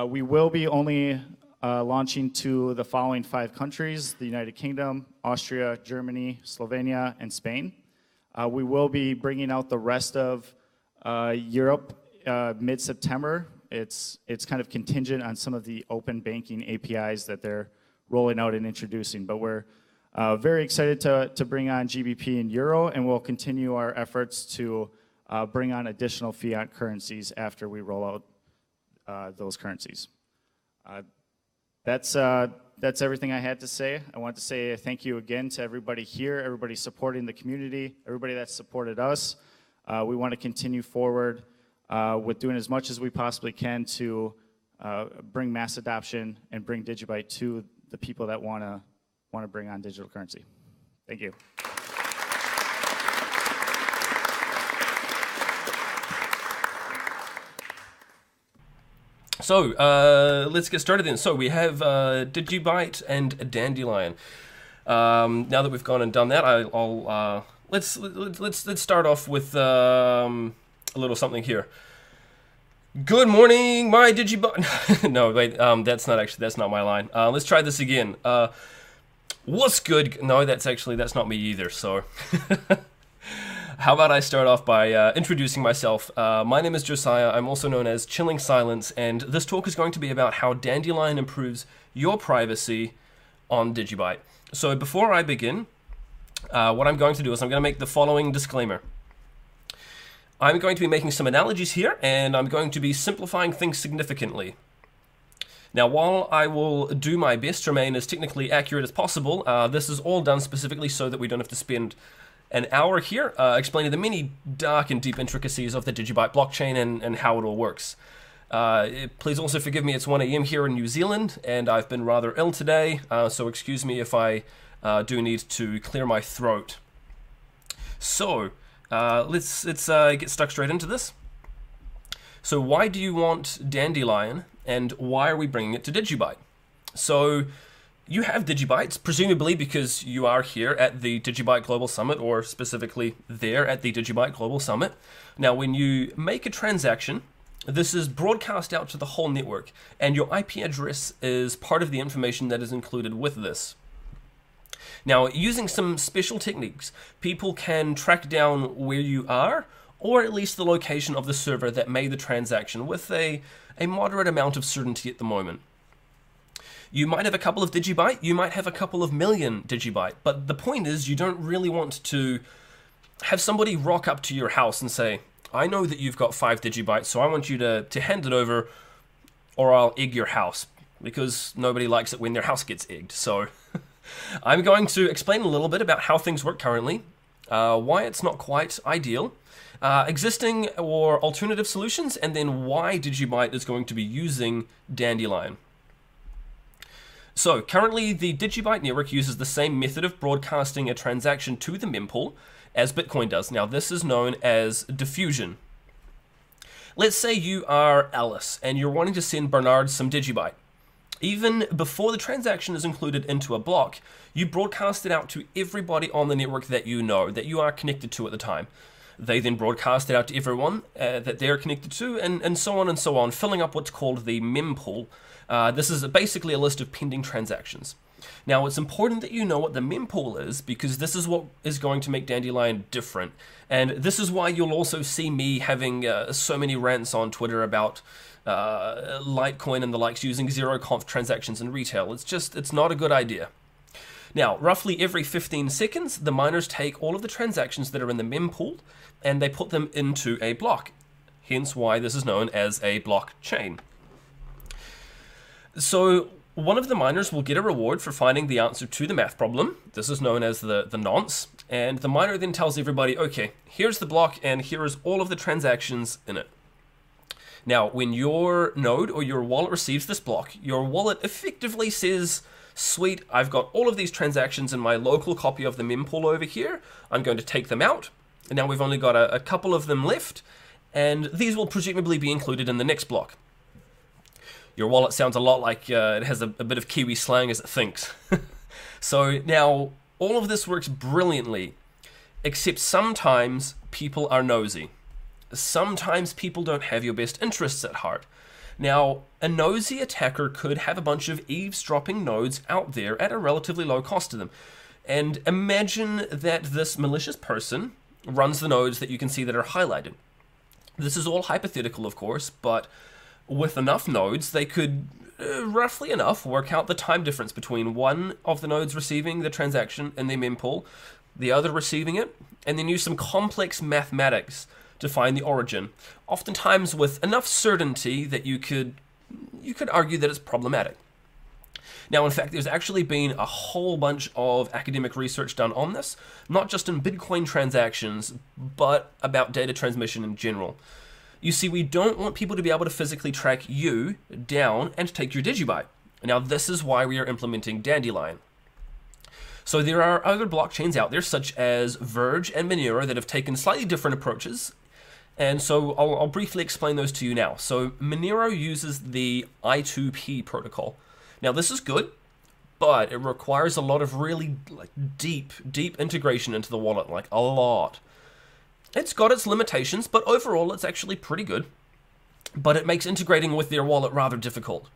We will be only launching to the following 5 countries: the United Kingdom, Austria, Germany, Slovenia, and Spain. We will be bringing out the rest of Europe mid-September. It's kind of contingent on some of the open banking APIs that they're rolling out and introducing, but we're very excited to bring on GBP and Euro, and we'll continue our efforts to bring on additional fiat currencies after we roll out those currencies. That's everything I had to say. I want to say thank you again to everybody here, everybody supporting the community, everybody that supported us. We want to continue forward with doing as much as we possibly can to bring mass adoption and bring DigiByte to the people that want to bring on digital currency. Thank you. So let's get started then. So we have DigiByte and Dandelion. Now that we've gone and done that, let's start off with a little something here. Good morning, my DigiByte. No, wait, that's not my line. Let's try this again. What's good? No, that's not me either. So. How about I start off by introducing myself. My name is Josiah. I'm also known as Chilling Silence, and this talk is going to be about how Dandelion improves your privacy on DigiByte. So before I begin, what I'm going to do is I'm going to make the following disclaimer. I'm going to be making some analogies here, and I'm going to be simplifying things significantly. Now, while I will do my best to remain as technically accurate as possible, this is all done specifically so that we don't have to spend an hour here explaining the many dark and deep intricacies of the DigiByte blockchain and how it all works. Please also forgive me, it's 1 a.m. here in New Zealand, and I've been rather ill today, so excuse me if I do need to clear my throat. So, let's get stuck straight into this. So why do you want Dandelion, and why are we bringing it to DigiByte? So, you have DigiBytes, presumably because you are here at the DigiByte Global Summit, or specifically there at the DigiByte Global Summit. Now, when you make a transaction, this is broadcast out to the whole network, and your IP address is part of the information that is included with this. Now, using some special techniques, people can track down where you are, or at least the location of the server that made the transaction with a moderate amount of certainty at the moment. You might have a couple of DigiByte, you might have a couple of million DigiByte, but the point is you don't really want to have somebody rock up to your house and say, I know that you've got 5 DigiBytes, so I want you to hand it over or I'll egg your house, because nobody likes it when their house gets egged. So I'm going to explain a little bit about how things work currently, why it's not quite ideal, existing or alternative solutions, and then why DigiByte is going to be using Dandelion. So, currently the DigiByte network uses the same method of broadcasting a transaction to the mempool as Bitcoin does. Now, this is known as diffusion. Let's say you are Alice and you're wanting to send Bernard some DigiByte. Even before the transaction is included into a block, you broadcast it out to everybody on the network that you know, that you are connected to at the time. They then broadcast it out to everyone that they're connected to, and so on, filling up what's called the mempool. This is basically a list of pending transactions. Now, it's important that you know what the mempool is, because this is what is going to make Dandelion different. And this is why you'll also see me having so many rants on Twitter about Litecoin and the likes using zero-conf transactions in retail. It's not a good idea. Now, roughly every 15 seconds, the miners take all of the transactions that are in the mempool and they put them into a block. Hence why this is known as a blockchain. So one of the miners will get a reward for finding the answer to the math problem. This is known as the nonce. And the miner then tells everybody, okay, here's the block and here is all of the transactions in it. Now, when your node or your wallet receives this block, your wallet effectively says, sweet, I've got all of these transactions in my local copy of the mempool over here. I'm going to take them out. And now we've only got a couple of them left, and these will presumably be included in the next block. Your wallet sounds a lot like it has a bit of Kiwi slang as it thinks. So now, all of this works brilliantly, except sometimes people are nosy. Sometimes people don't have your best interests at heart. Now, a nosy attacker could have a bunch of eavesdropping nodes out there at a relatively low cost to them. And imagine that this malicious person runs the nodes that you can see that are highlighted. This is all hypothetical, of course, but with enough nodes, they could roughly enough work out the time difference between one of the nodes receiving the transaction in their mempool, the other receiving it, and then use some complex mathematics to find the origin, oftentimes with enough certainty that you could argue that it's problematic. Now, in fact, there's actually been a whole bunch of academic research done on this, not just in Bitcoin transactions, but about data transmission in general. You see, we don't want people to be able to physically track you down and take your DigiByte. Now, this is why we are implementing Dandelion. So there are other blockchains out there, such as Verge and Monero, that have taken slightly different approaches. And so I'll briefly explain those to you now. So Monero uses the I2P protocol. Now this is good, but it requires a lot of really deep integration into the wallet, like a lot. It's got its limitations, but overall it's actually pretty good. But it makes integrating with their wallet rather difficult.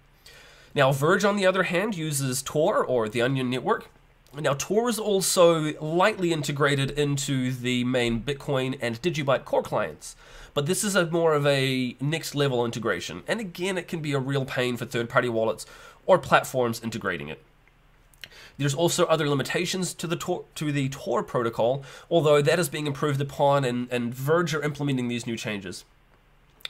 Now Verge, on the other hand, uses Tor, or the Onion Network. Now Tor is also lightly integrated into the main Bitcoin and DigiByte core clients. But this is more of a next level integration. And again, it can be a real pain for third-party wallets or platforms integrating it. There's also other limitations to the Tor protocol, although that is being improved upon, and Verge are implementing these new changes.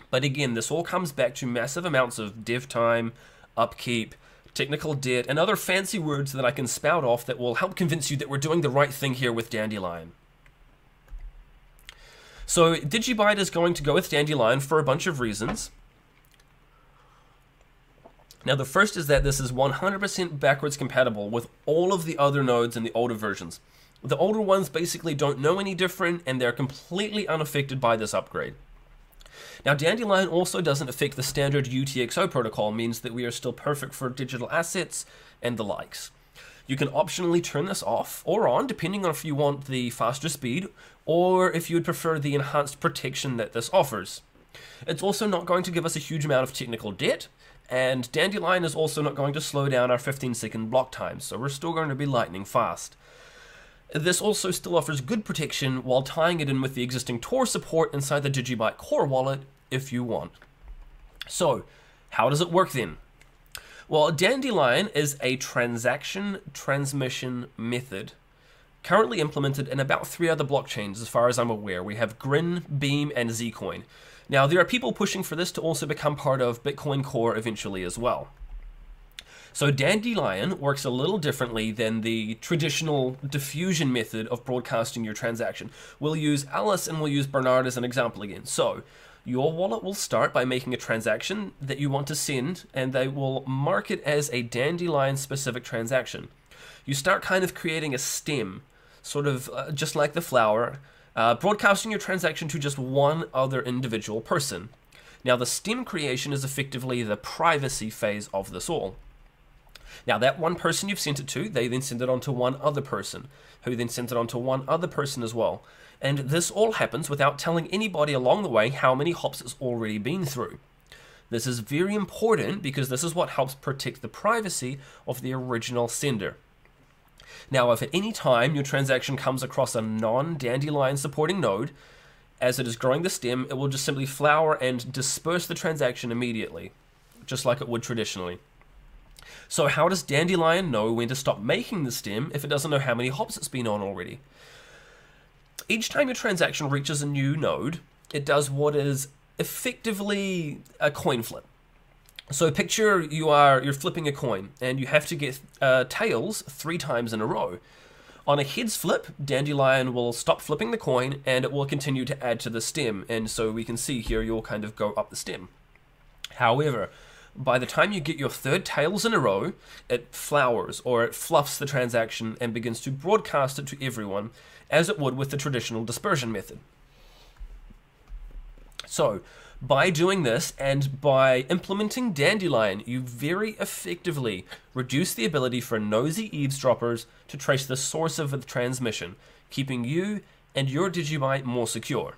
But again, this all comes back to massive amounts of dev time, upkeep, technical debt, and other fancy words that I can spout off that will help convince you that we're doing the right thing here with Dandelion. So DigiByte is going to go with Dandelion for a bunch of reasons. Now the first is that this is 100% backwards compatible with all of the other nodes in the older versions. The older ones basically don't know any different, and they're completely unaffected by this upgrade. Now Dandelion also doesn't affect the standard UTXO protocol, means that we are still perfect for digital assets and the likes. You can optionally turn this off or on depending on if you want the faster speed or if you would prefer the enhanced protection that this offers. It's also not going to give us a huge amount of technical debt, and Dandelion is also not going to slow down our 15-second block time, so we're still going to be lightning fast. This also still offers good protection while tying it in with the existing Tor support inside the DigiByte core wallet if you want. So, how does it work then? Well, Dandelion is a transaction transmission method currently implemented in about 3 other blockchains as far as I'm aware. We have Grin, Beam, and Zcoin. Now, there are people pushing for this to also become part of Bitcoin Core eventually as well. So Dandelion works a little differently than the traditional diffusion method of broadcasting your transaction. We'll use Alice and we'll use Bernard as an example again. So your wallet will start by making a transaction that you want to send, and they will mark it as a Dandelion specific transaction. You start kind of creating a stem, sort of just like the flower, broadcasting your transaction to just one other individual person. Now the stem creation is effectively the privacy phase of this all. Now that one person you've sent it to, they then send it on to one other person, who then sends it on to one other person as well. And this all happens without telling anybody along the way how many hops it's already been through. This is very important because this is what helps protect the privacy of the original sender. Now, if at any time your transaction comes across a non-Dandelion supporting node, as it is growing the stem, it will just simply flower and disperse the transaction immediately, just like it would traditionally. So how does Dandelion know when to stop making the stem if it doesn't know how many hops it's been on already? Each time your transaction reaches a new node, it does what is effectively a coin flip. So picture you're flipping a coin and you have to get tails 3 times in a row. On a heads flip, Dandelion will stop flipping the coin and it will continue to add to the stem, and so we can see here you'll kind of go up the stem. However, by the time you get your 3rd tails in a row, it flowers or it fluffs the transaction and begins to broadcast it to everyone as it would with the traditional dispersion method. So, by doing this and by implementing Dandelion, you very effectively reduce the ability for nosy eavesdroppers to trace the source of the transmission, keeping you and your DigiByte more secure.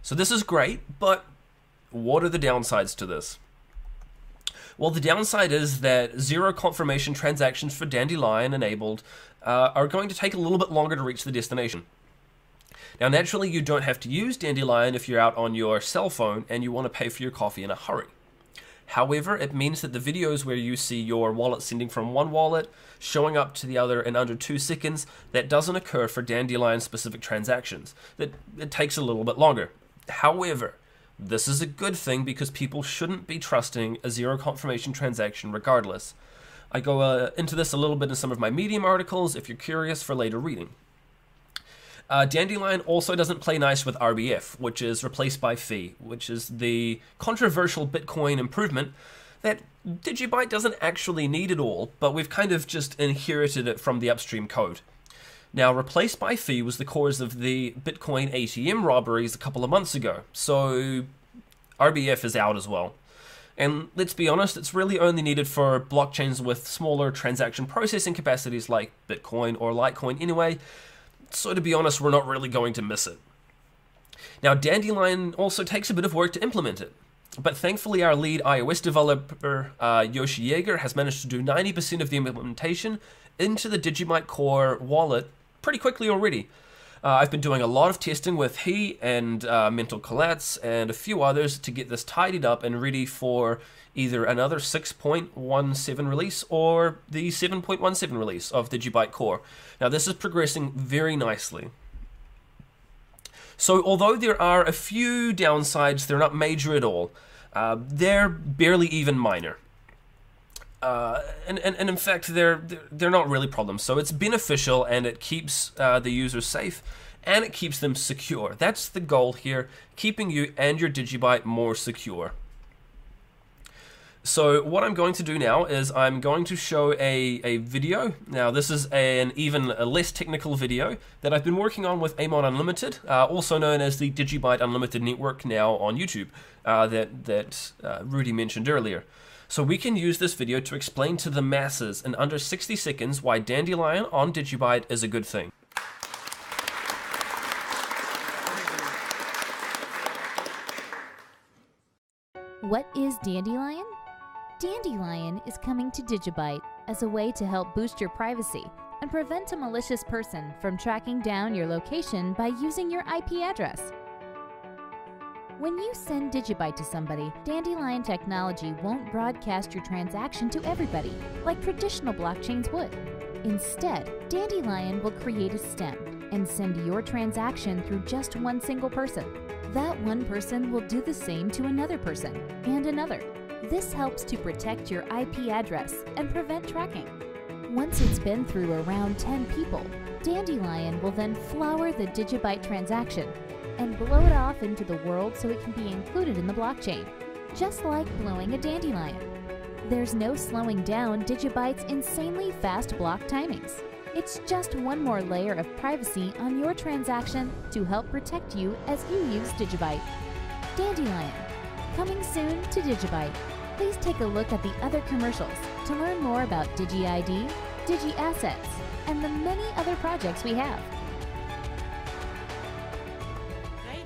So this is great, but what are the downsides to this? Well, the downside is that zero confirmation transactions for Dandelion enabled are going to take a little bit longer to reach the destination. Now, naturally, you don't have to use Dandelion if you're out on your cell phone and you want to pay for your coffee in a hurry. However, it means that the videos where you see your wallet sending from one wallet, showing up to the other in under 2 seconds, that doesn't occur for Dandelion-specific transactions. It takes a little bit longer. However, this is a good thing because people shouldn't be trusting a zero confirmation transaction regardless. I go into this a little bit in some of my Medium articles if you're curious for later reading. Dandelion also doesn't play nice with RBF, which is replaced by Fee, which is the controversial Bitcoin improvement that DigiByte doesn't actually need at all, but we've kind of just inherited it from the upstream code. Now, replaced by fee was the cause of the Bitcoin ATM robberies a couple of months ago, so RBF is out as well. And let's be honest, it's really only needed for blockchains with smaller transaction processing capacities like Bitcoin or Litecoin anyway, so to be honest, we're not really going to miss it. Now, Dandelion also takes a bit of work to implement it, but thankfully our lead iOS developer, Yoshi Yeager, has managed to do 90% of the implementation into the DigiByte Core wallet pretty quickly already. I've been doing a lot of testing with he and Mental Collapse and a few others to get this tidied up and ready for either another 6.17 release or the 7.17 release of DigiByte Core. Now, this is progressing very nicely. So although there are a few downsides, they're not major at all. They're barely even minor. And in fact, they're not really problems. So it's beneficial, and it keeps the users safe, and it keeps them secure. That's the goal here, keeping you and your DigiByte more secure. So what I'm going to do now is I'm going to show a video. Now, this is an even less technical video that I've been working on with Amon Unlimited, also known as the DigiByte Unlimited Network now on YouTube, that Rudy mentioned earlier. So we can use this video to explain to the masses in under 60 seconds why Dandelion on DigiByte is a good thing. What is Dandelion? Dandelion is coming to DigiByte as a way to help boost your privacy and prevent a malicious person from tracking down your location by using your IP address. When you send DigiByte to somebody, Dandelion technology won't broadcast your transaction to everybody, like traditional blockchains would. Instead, Dandelion will create a stem and send your transaction through just one single person. That one person will do the same to another person and another. This helps to protect your IP address and prevent tracking. Once it's been through around 10 people, Dandelion will then flower the DigiByte transaction and blow it off into the world so it can be included in the blockchain, just like blowing a dandelion. There's no slowing down DigiByte's insanely fast block timings. It's just one more layer of privacy on your transaction to help protect you as you use DigiByte. Dandelion, coming soon to DigiByte. Please take a look at the other commercials to learn more about DigiID, DigiAssets, and the many other projects we have.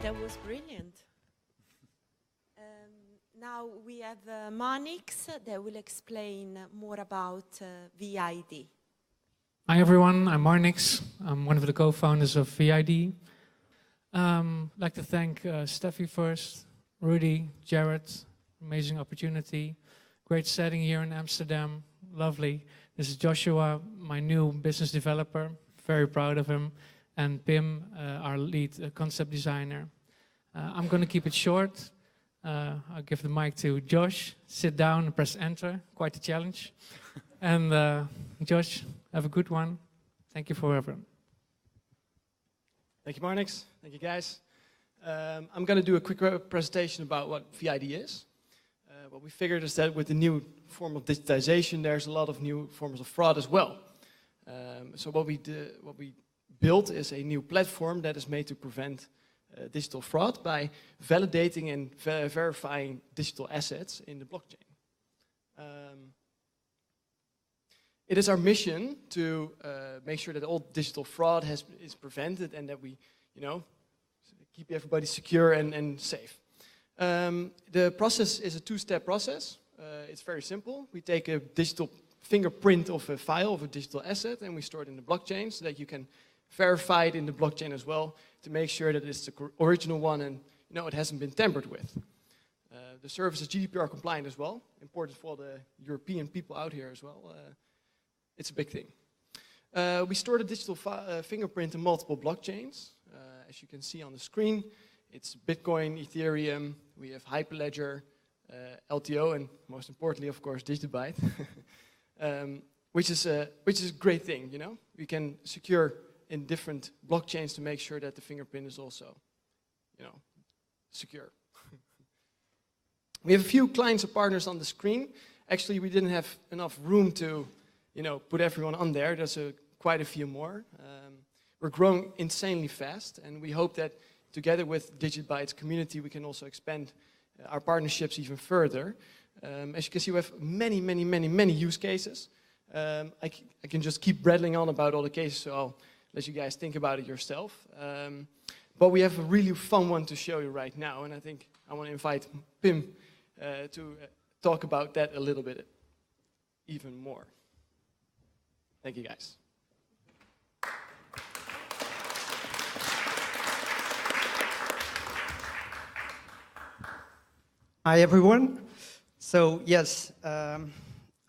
That was brilliant. Now we have Monix that will explain more about V-ID. Hi everyone, I'm Marnix. I'm one of the co-founders of V-ID. I'd like to thank Steffi first, Rudy, Jared, amazing opportunity, great setting here in Amsterdam, lovely. This is Joshua, my new business developer, very proud of him. And Pim, our lead concept designer. I'm going to keep it short. I'll give the mic to Josh. Sit down and press enter. Quite a challenge. And Josh, have a good one. Thank you for everyone. Thank you, Marnix. Thank you, guys. I'm going to do a quick presentation about what V-ID is. What we figured is that with the new form of digitization, there's a lot of new forms of fraud as well. So what we built is a new platform that is made to prevent digital fraud by validating and verifying digital assets in the blockchain. It is our mission to make sure that all digital fraud is prevented and that we, keep everybody secure and safe. The process is a two-step process. It's very simple. We take a digital fingerprint of a file, of a digital asset, and we store it in the blockchain so that you can verify it in the blockchain as well to make sure that it's the original one and it hasn't been tampered with. The service is GDPR compliant as well, important for the European people out here as well. It's a big thing. We store the digital fingerprint in multiple blockchains. As you can see on the screen, it's Bitcoin, Ethereum, we have Hyperledger, LTO, and most importantly, of course, DigiByte, which is a great thing, We can secure in different blockchains to make sure that the fingerprint is also, secure. We have a few clients and partners on the screen. Actually, we didn't have enough room to, put everyone on there. There's quite a few more. we're growing insanely fast, and we hope that together with DigiByte's community, we can also expand our partnerships even further. As you can see, we have many use cases. I can just keep rattling on about all the cases, so I'll let you guys think about it yourself. But we have a really fun one to show you right now, and I think I want to invite Pim to talk about that a little bit even more. Thank you, guys. Hi, everyone. So yes,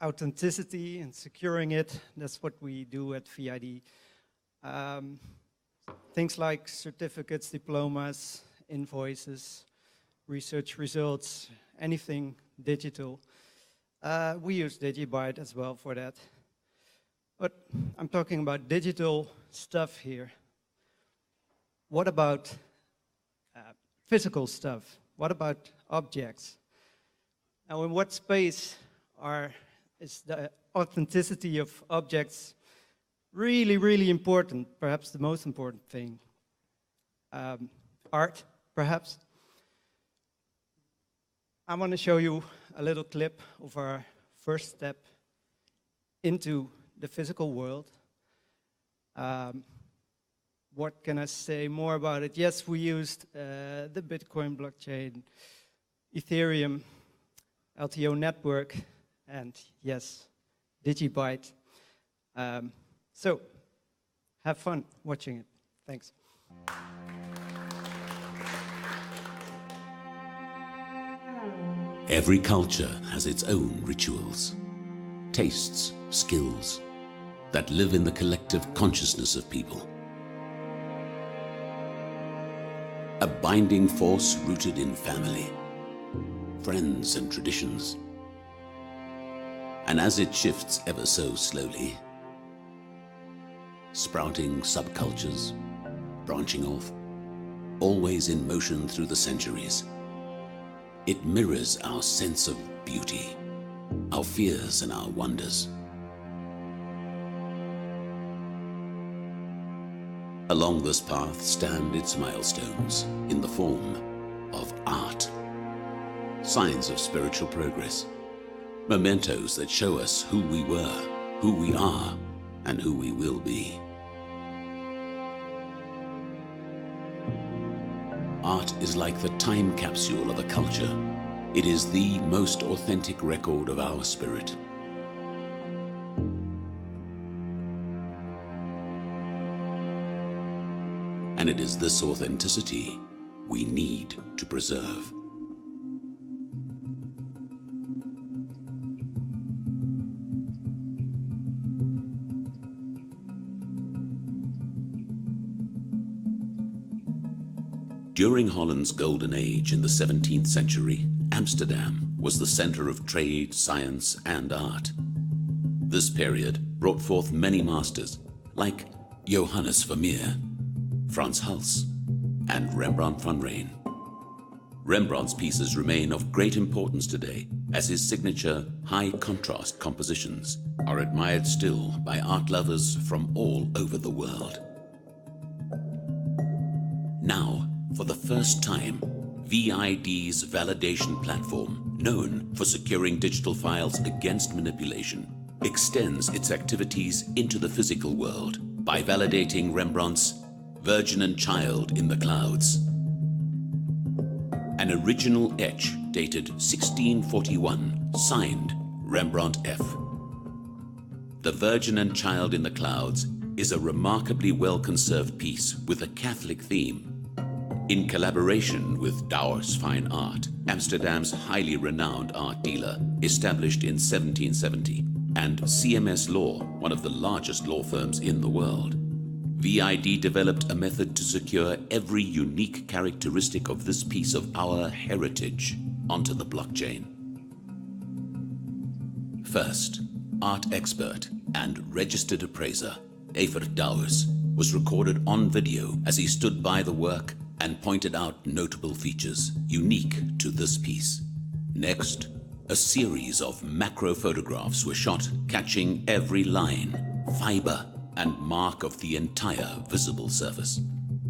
authenticity and securing it, that's what we do at V-ID. Things like certificates, diplomas, invoices, research results, anything digital. We use DigiByte as well for that. But I'm talking about digital stuff here. What about physical stuff? What about objects? Now, in what space is the authenticity of objects really important? Perhaps the most important thing. Art, perhaps. I want to show you a little clip of our first step into the physical world. What can I say more about it? Yes, we used the Bitcoin blockchain, Ethereum, LTO network, and yes, DigiByte. So, have fun watching it. Thanks. Every culture has its own rituals, tastes, skills that live in the collective consciousness of people. A binding force rooted in family, friends and traditions. And as it shifts ever so slowly, sprouting subcultures, branching off, always in motion through the centuries, it mirrors our sense of beauty, our fears and our wonders. Along this path stand its milestones in the form of art, signs of spiritual progress, mementos that show us who we were, who we are, and who we will be. Art is like the time capsule of a culture. It is the most authentic record of our spirit. And it is this authenticity we need to preserve. During Holland's golden age in the 17th century, Amsterdam was the center of trade, science, and art. This period brought forth many masters like Johannes Vermeer, Frans Hals, and Rembrandt van Rijn. Rembrandt's pieces remain of great importance today, as his signature high-contrast compositions are admired still by art lovers from all over the world. Now, for the first time, V-ID's validation platform, known for securing digital files against manipulation, extends its activities into the physical world by validating Rembrandt's Virgin and Child in the Clouds. An original etch dated 1641, signed Rembrandt F. The Virgin and Child in the Clouds is a remarkably well-conserved piece with a Catholic theme. In collaboration with Douwes Fine Art, Amsterdam's highly renowned art dealer, established in 1770, and CMS Law, one of the largest law firms in the world, V-ID developed a method to secure every unique characteristic of this piece of our heritage onto the blockchain. First, art expert and registered appraiser Evert Douwes was recorded on video as he stood by the work and pointed out notable features unique to this piece. Next, a series of macro photographs were shot, catching every line, fiber, and mark of the entire visible surface.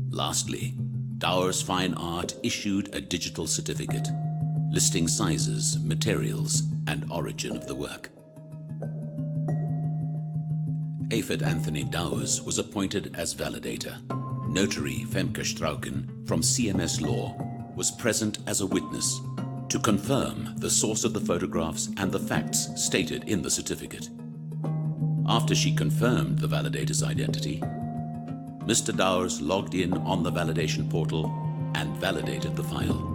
Lastly, Dowers Fine Art issued a digital certificate listing sizes, materials, and origin of the work. Evert Anthony Dowers was appointed as validator. Notary Femke Strauken from CMS Law was present as a witness to confirm the source of the photographs and the facts stated in the certificate. After she confirmed the validator's identity, Mr. Dowers logged in on the validation portal and validated the file.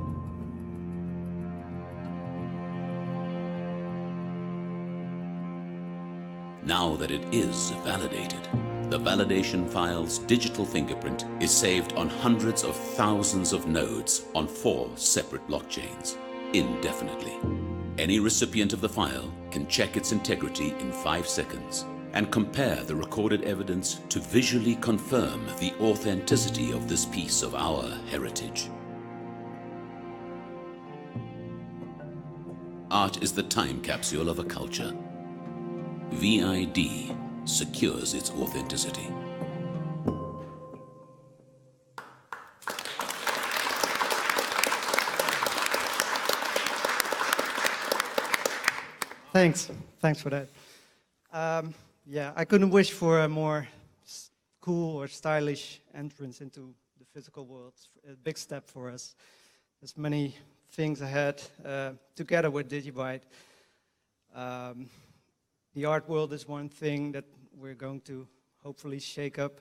Now that it is validated, the validation file's digital fingerprint is saved on hundreds of thousands of nodes on 4 separate blockchains, indefinitely. Any recipient of the file can check its integrity in 5 seconds and compare the recorded evidence to visually confirm the authenticity of this piece of our heritage. Art is the time capsule of a culture. V-ID secures its authenticity. Thanks for that. Yeah, I couldn't wish for a more cool or stylish entrance into the physical world. It's a big step for us. There's many things ahead together with DigiByte. The art world is one thing that we're going to hopefully shake up.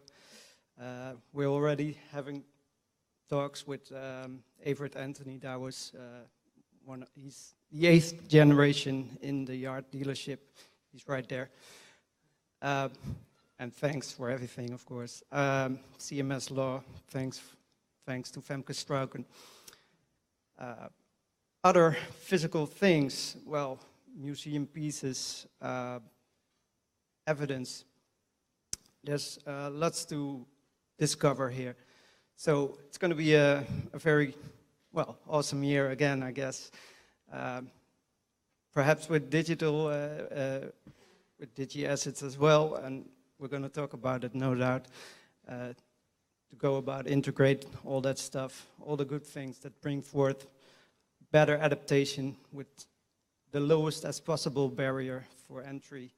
We're already having talks with Evert Anthony Dowers. He's the 8th generation in the art dealership. He's right there. And thanks for everything, of course. CMS Law, thanks to Femke Strauken. Other physical things, well, museum pieces, evidence. There's lots to discover here. So it's going to be a very, well, awesome year again, I guess. Perhaps with digital, with digi-assets as well, and we're going to talk about it, no doubt, to go about integrate all that stuff, all the good things that bring forth better adaptation with the lowest as possible barrier for entry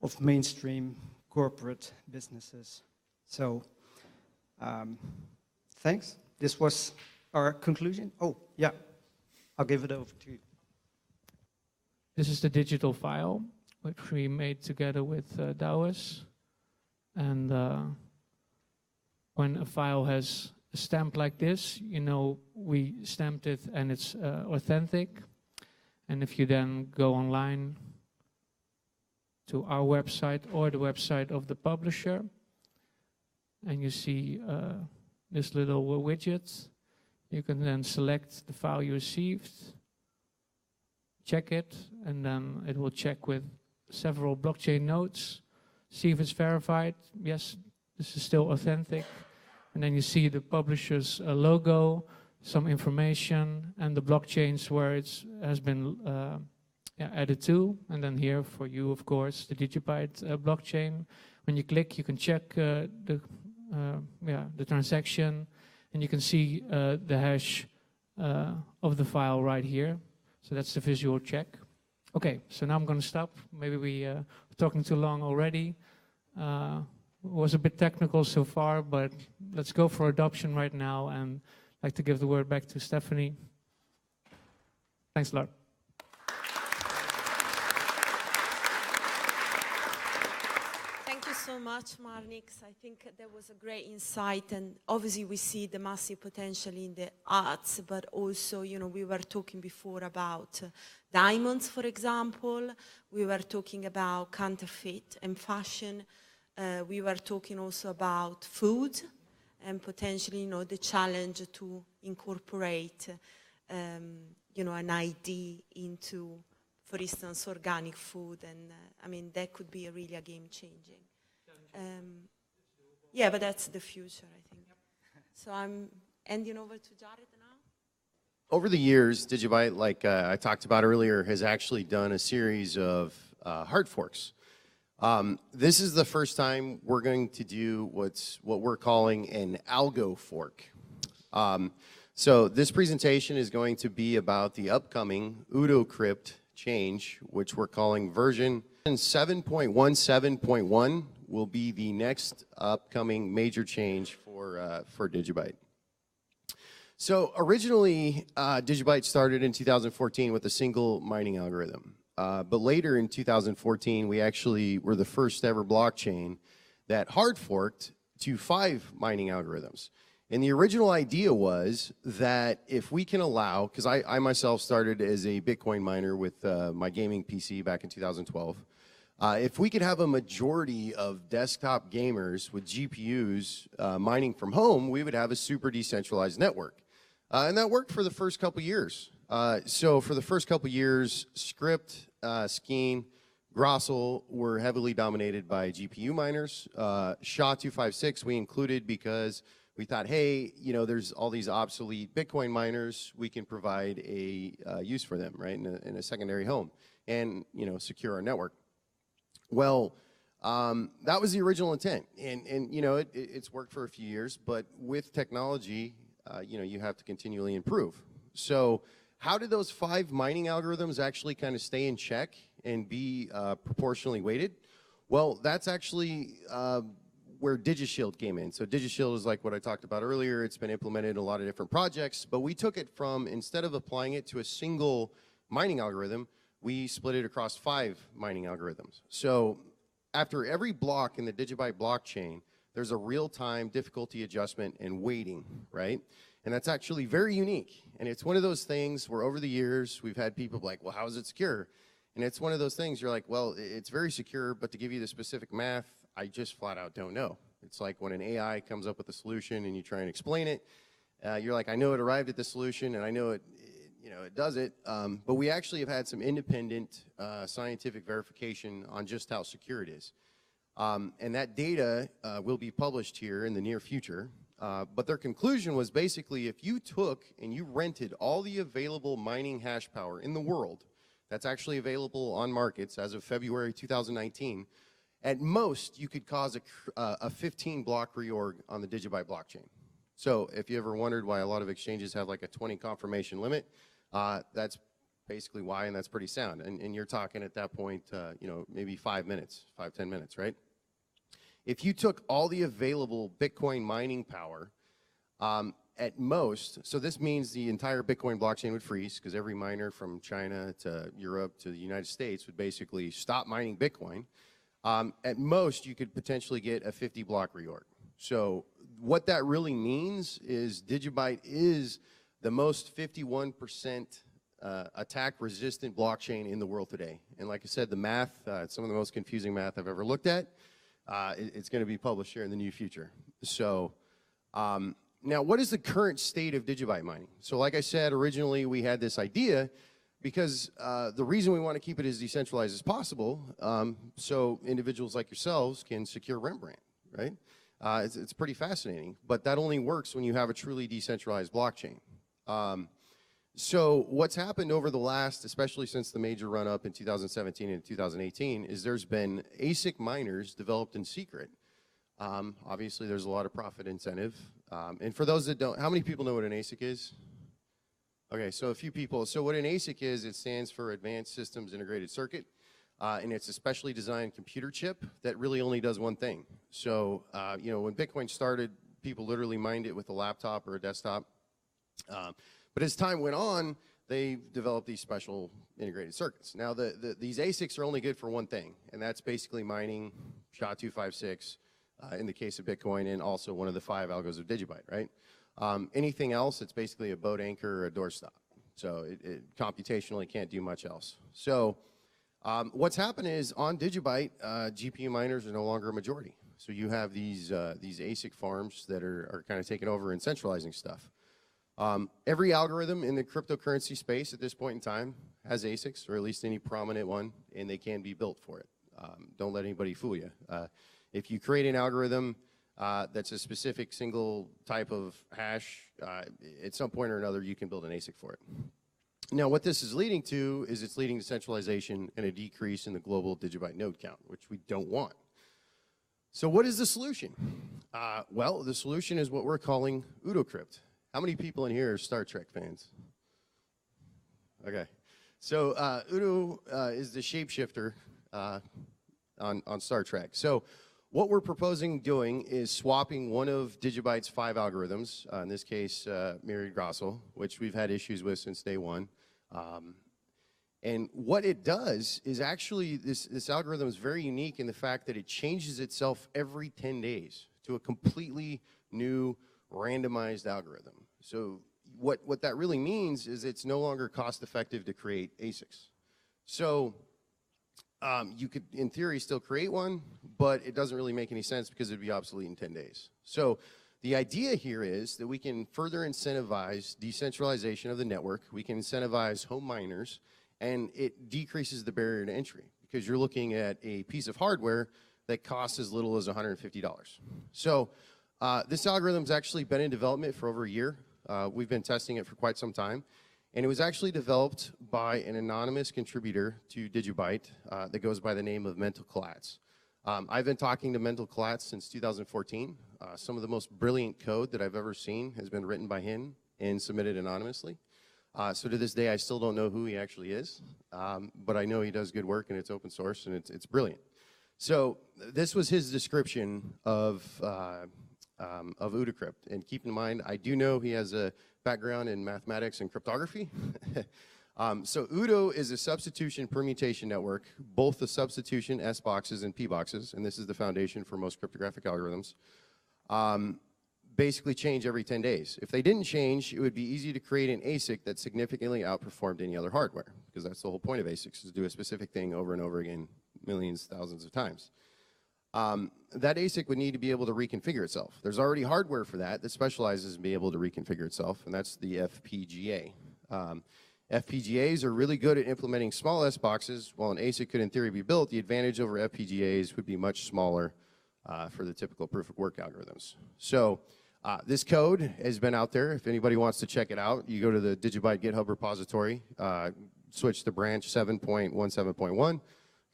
of mainstream corporate businesses. So, thanks. This was our conclusion. Oh, yeah, I'll give it over to you. This is the digital file, which we made together with Dowers. And when a file has a stamp like this, you know, we stamped it and it's authentic. And if you then go online to our website or the website of the publisher, and you see this little widget, you can then select the file you received, check it, and then it will check with several blockchain nodes, see if it's verified. Yes, this is still authentic. And then you see the publisher's logo, some information, and the blockchains where it has been added to. And then here for you, of course, the DigiByte blockchain. When you click, you can check the transaction, and you can see the hash of the file right here. So that's the visual check. Okay, so now I'm going to stop. Maybe we were talking too long already. It was a bit technical so far, but let's go for adoption right now, and I'd like to give the word back to Stephanie. Thanks a lot. Thank you so much, Marnix. I think that was a great insight, and obviously we see the massive potential in the arts, but also, you know, we were talking before about diamonds, for example. We were talking about counterfeit and fashion. We were talking also about food and potentially, you know, the challenge to incorporate, you know, an ID into, for instance, organic food. And I mean, that could be really a game-changing. Yeah, but that's the future, I think. So I'm handing over to Jared now. Over the years, DigiByte, like I talked about earlier, has actually done a series of hard forks This is the first time we're going to do what we're calling an algo fork. So this presentation is going to be about the upcoming UdoCrypt change, which we're calling version 7.17.1 will be the next upcoming major change for DigiByte. So originally, DigiByte started in 2014 with a single mining algorithm. But later in 2014, we actually were the first ever blockchain that hard forked to 5 mining algorithms. And the original idea was that if we can allow, because I myself started as a Bitcoin miner with my gaming PC back in 2012, if we could have a majority of desktop gamers with GPUs mining from home, we would have a super decentralized network. And that worked for the first couple years. So for the first couple years, Script, Skeen, Grossel were heavily dominated by GPU miners. SHA-256 we included because we thought, hey, you know, there's all these obsolete Bitcoin miners. We can provide a use for them, right, in a secondary home and, you know, secure our network. Well, that was the original intent. And you know, it's worked for a few years, but with technology, you know, you have to continually improve. So how did those 5 mining algorithms actually kind of stay in check and be proportionally weighted? Well, that's actually where DigiShield came in. So DigiShield is like what I talked about earlier. It's been implemented in a lot of different projects, but we took it from, instead of applying it to a single mining algorithm, we split it across 5 mining algorithms. So after every block in the DigiByte blockchain, there's a real-time difficulty adjustment and weighting, right? And that's actually very unique. And it's one of those things where over the years, we've had people like, well, how is it secure? And it's one of those things you're like, well, it's very secure, but to give you the specific math, I just flat out don't know. It's like when an AI comes up with a solution and you try and explain it, you're like, I know it arrived at the solution and I know it, you know, it does it. But we actually have had some independent scientific verification on just how secure it is. And that data will be published here in the near future. But their conclusion was basically if you took and you rented all the available mining hash power in the world that's actually available on markets as of February 2019, at most you could cause a 15-block reorg on the DigiByte blockchain. So if you ever wondered why a lot of exchanges have like a 20 confirmation limit, that's basically why, and that's pretty sound. And you're talking at that point, you know, maybe 5 minutes, 5-10 minutes, right? If you took all the available Bitcoin mining power, at most, so this means the entire Bitcoin blockchain would freeze because every miner from China to Europe to the United States would basically stop mining Bitcoin. At most, you could potentially get a 50-block reorg. So what that really means is DigiByte is the most 51% attack-resistant blockchain in the world today. And like I said, the math, some of the most confusing math I've ever looked at. It's going to be published here in the near future. So now, what is the current state of DigiByte mining? So like I said, originally we had this idea because the reason we want to keep it as decentralized as possible so individuals like yourselves can secure Rembrandt, right? It's pretty fascinating, but that only works when you have a truly decentralized blockchain. So what's happened over the last, especially since the major run-up in 2017 and 2018, is there's been ASIC miners developed in secret. Obviously, there's a lot of profit incentive. And for those that don't, how many people know what an ASIC is? Okay, so a few people. So what an ASIC is, it stands for Advanced Systems Integrated Circuit. And it's a specially designed computer chip that really only does one thing. So, you know, when Bitcoin started, people literally mined it with a laptop or a desktop. But as time went on, they developed these special integrated circuits. Now, these ASICs are only good for one thing, and that's basically mining SHA-256 in the case of Bitcoin, and also one of the 5 algos of DigiByte, right? Anything else, it's basically a boat anchor or a doorstop. So it computationally can't do much else. So what's happened is on DigiByte, GPU miners are no longer a majority. So you have these ASIC farms that are kind of taking over and centralizing stuff. Every algorithm in the cryptocurrency space at this point in time has ASICs, or at least any prominent one, and they can be built for it. Don't let anybody fool you. If you create an algorithm that's a specific single type of hash, at some point or another, you can build an ASIC for it. Now, what this is leading to is it's leading to centralization and a decrease in the global DigiByte node count, which we don't want. So what is the solution? Well, the solution is what we're calling UdoCrypt. How many people in here are Star Trek fans? Okay. So Udo is the shapeshifter on Star Trek. So what we're proposing doing is swapping one of DigiByte's 5 algorithms, in this case, myriad Grossel, which we've had issues with since day one. And what it does is actually, this algorithm is very unique in the fact that it changes itself every 10 days to a completely new randomized algorithm. So what that really means is it's no longer cost effective to create ASICs. So you could, in theory, still create one, but it doesn't really make any sense because it'd be obsolete in 10 days. So the idea here is that we can further incentivize decentralization of the network. We can incentivize home miners, and it decreases the barrier to entry because you're looking at a piece of hardware that costs as little as $150. So this algorithm's actually been in development for over a year. We've been testing it for quite some time. And it was actually developed by an anonymous contributor to DigiByte that goes by the name of Mental Collats. I've been talking to Mental Collats since 2014. Some of the most brilliant code that I've ever seen has been written by him and submitted anonymously. So to this day, I still don't know who he actually is, but I know he does good work and it's open source and it's brilliant. So this was his description of UdoCrypt. And keep in mind, I do know he has a background in mathematics and cryptography. So Udo is a substitution permutation network, both the substitution S boxes and P boxes, and this is the foundation for most cryptographic algorithms, basically change every 10 days. If they didn't change, it would be easy to create an ASIC that significantly outperformed any other hardware, because that's the whole point of ASICs, is to do a specific thing over and over again, millions, thousands of times. That ASIC would need to be able to reconfigure itself. There's already hardware for that specializes in being able to reconfigure itself, and that's the FPGA. FPGAs are really good at implementing small S boxes. While an ASIC could in theory be built, the advantage over FPGAs would be much smaller for the typical proof of work algorithms. So this code has been out there. If anybody wants to check it out, you go to the DigiByte GitHub repository, switch to branch 7.17.1,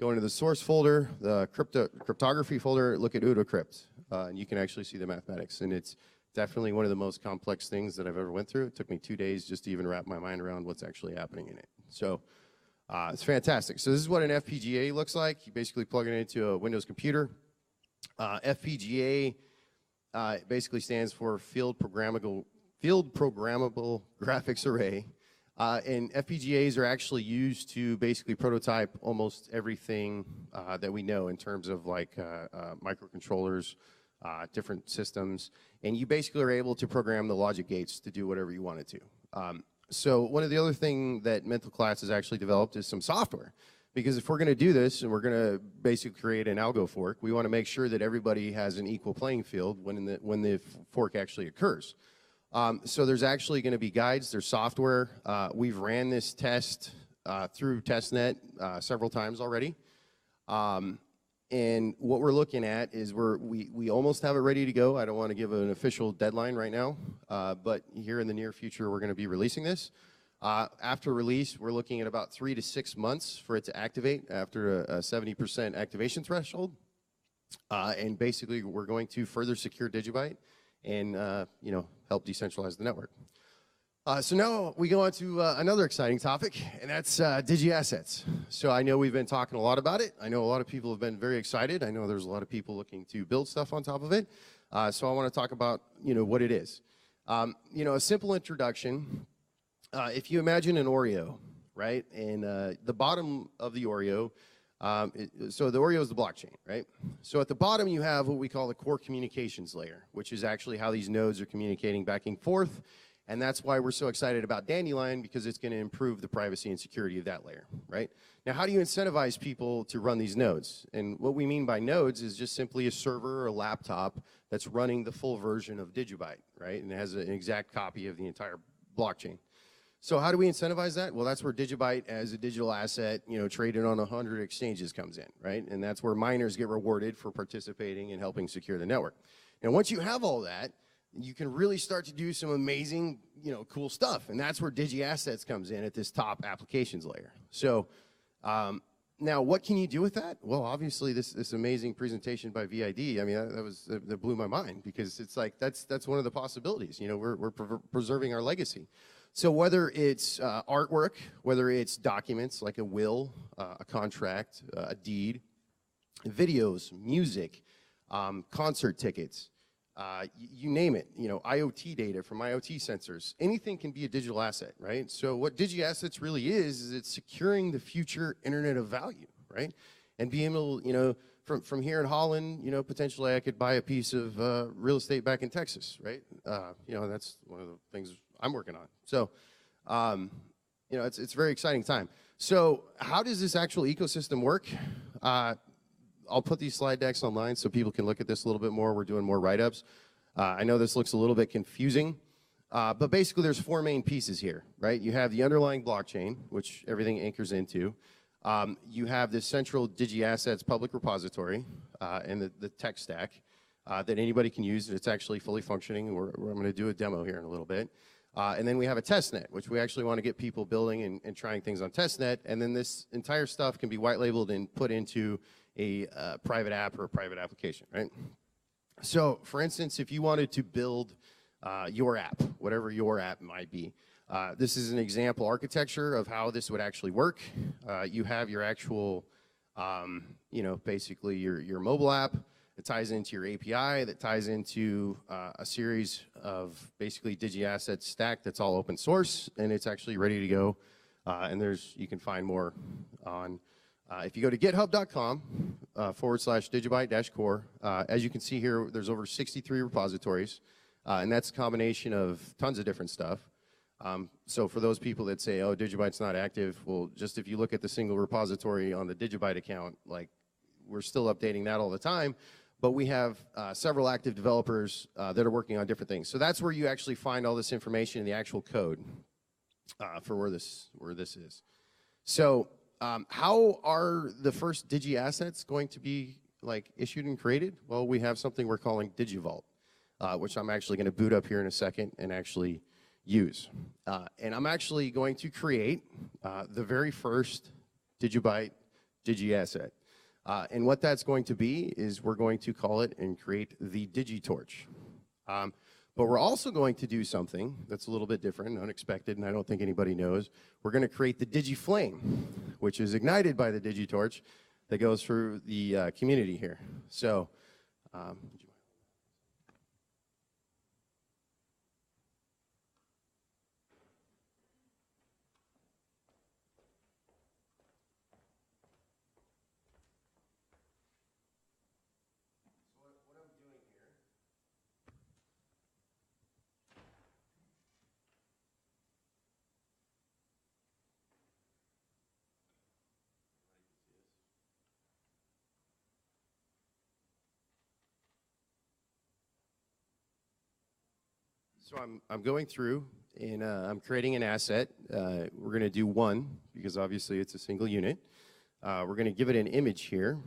go into the source folder, the cryptography folder, look at UdoCrypt, and you can actually see the mathematics. And it's definitely one of the most complex things that I've ever went through. It took me 2 days just to even wrap my mind around what's actually happening in it. So it's fantastic. So this is what an FPGA looks like. You basically plug it into a Windows computer. FPGA basically stands for Field Programmable Graphics Array. And FPGAs are actually used to basically prototype almost everything that we know in terms of like microcontrollers, different systems, and you basically are able to program the logic gates to do whatever you want it to. So one of the other things that Mental Collats has actually developed is some software, because if we're going to do this and we're going to basically create an algo fork, we want to make sure that everybody has an equal playing field when the fork actually occurs. So there's actually going to be guides, there's software. We've ran this test through testnet several times already. And what we're looking at is we almost have it ready to go. I don't want to give an official deadline right now, but here in the near future, we're going to be releasing this. After release, we're looking at about 3 to 6 months for it to activate after a 70% activation threshold. And basically, we're going to further secure DigiByte and help decentralize the network. So now we go on to another exciting topic, and that's DigiAssets. So I know we've been talking a lot about it. I know a lot of people have been very excited. I know there's a lot of people looking to build stuff on top of it. So I want to talk about what it is. A simple introduction. If you imagine an Oreo, right, and the bottom of the Oreo, so the Oreo is the blockchain, right? So at the bottom you have what we call the core communications layer, which is actually how these nodes are communicating back and forth. And that's why we're so excited about Dandelion, because it's going to improve the privacy and security of that layer, right? Now, how do you incentivize people to run these nodes? And what we mean by nodes is just simply a server or a laptop that's running the full version of DigiByte, right? And it has an exact copy of the entire blockchain. So how do we incentivize that? Well, that's where DigiByte as a digital asset, traded on 100 exchanges comes in, right? And that's where miners get rewarded for participating and helping secure the network. And once you have all that, you can really start to do some amazing, cool stuff. And that's where DigiAssets comes in at this top applications layer. So now what can you do with that? Well, obviously this amazing presentation by V-ID, I mean, that blew my mind, because it's like, that's one of the possibilities. We're preserving our legacy. So whether it's artwork, whether it's documents like a will, a contract, a deed, videos, music, concert tickets, you name it, IoT data from IoT sensors, anything can be a digital asset, right? So what DigiAssets really is it's securing the future Internet of Value, right? And being able, from here in Holland, potentially I could buy a piece of real estate back in Texas, right? That's one of the things I'm working on. So, it's a very exciting time. So how does this actual ecosystem work? I'll put these slide decks online so people can look at this a little bit more. We're doing more write-ups. I know this looks a little bit confusing, but basically there's four main pieces here, right? You have the underlying blockchain, which everything anchors into. You have this central DigiAssets public repository and the tech stack that anybody can use. It's actually fully functioning. I'm going to do a demo here in a little bit. And then we have a testnet, which we actually want to get people building and trying things on testnet. And then this entire stuff can be white labeled and put into a private app or a private application, right? So, for instance, if you wanted to build your app, whatever your app might be, this is an example architecture of how this would actually work. You have your actual, basically your mobile app. It ties into your API that ties into a series of basically DigiAssets stack that's all open source, and it's actually ready to go. And you can find more on. If you go to github.com/DigiByte-core, as you can see here, there's over 63 repositories, and that's a combination of tons of different stuff. So for those people that say, oh, DigiByte's not active, well, just if you look at the single repository on the DigiByte account, like, we're still updating that all the time, but we have several active developers that are working on different things. So that's where you actually find all this information in the actual code for where this is. So how are the first DigiAssets going to be issued and created? Well, we have something we're calling DigiVault, which I'm actually going to boot up here in a second and actually use. And I'm actually going to create the very first DigiByte DigiAsset. And what that's going to be is we're going to call it and create the DigiTorch. But we're also going to do something that's a little bit different, unexpected, and I don't think anybody knows. We're going to create the DigiFlame, which is ignited by the DigiTorch that goes through the community here. So, So I'm going through and I'm creating an asset. We're going to do one because obviously it's a single unit. We're going to give it an image here.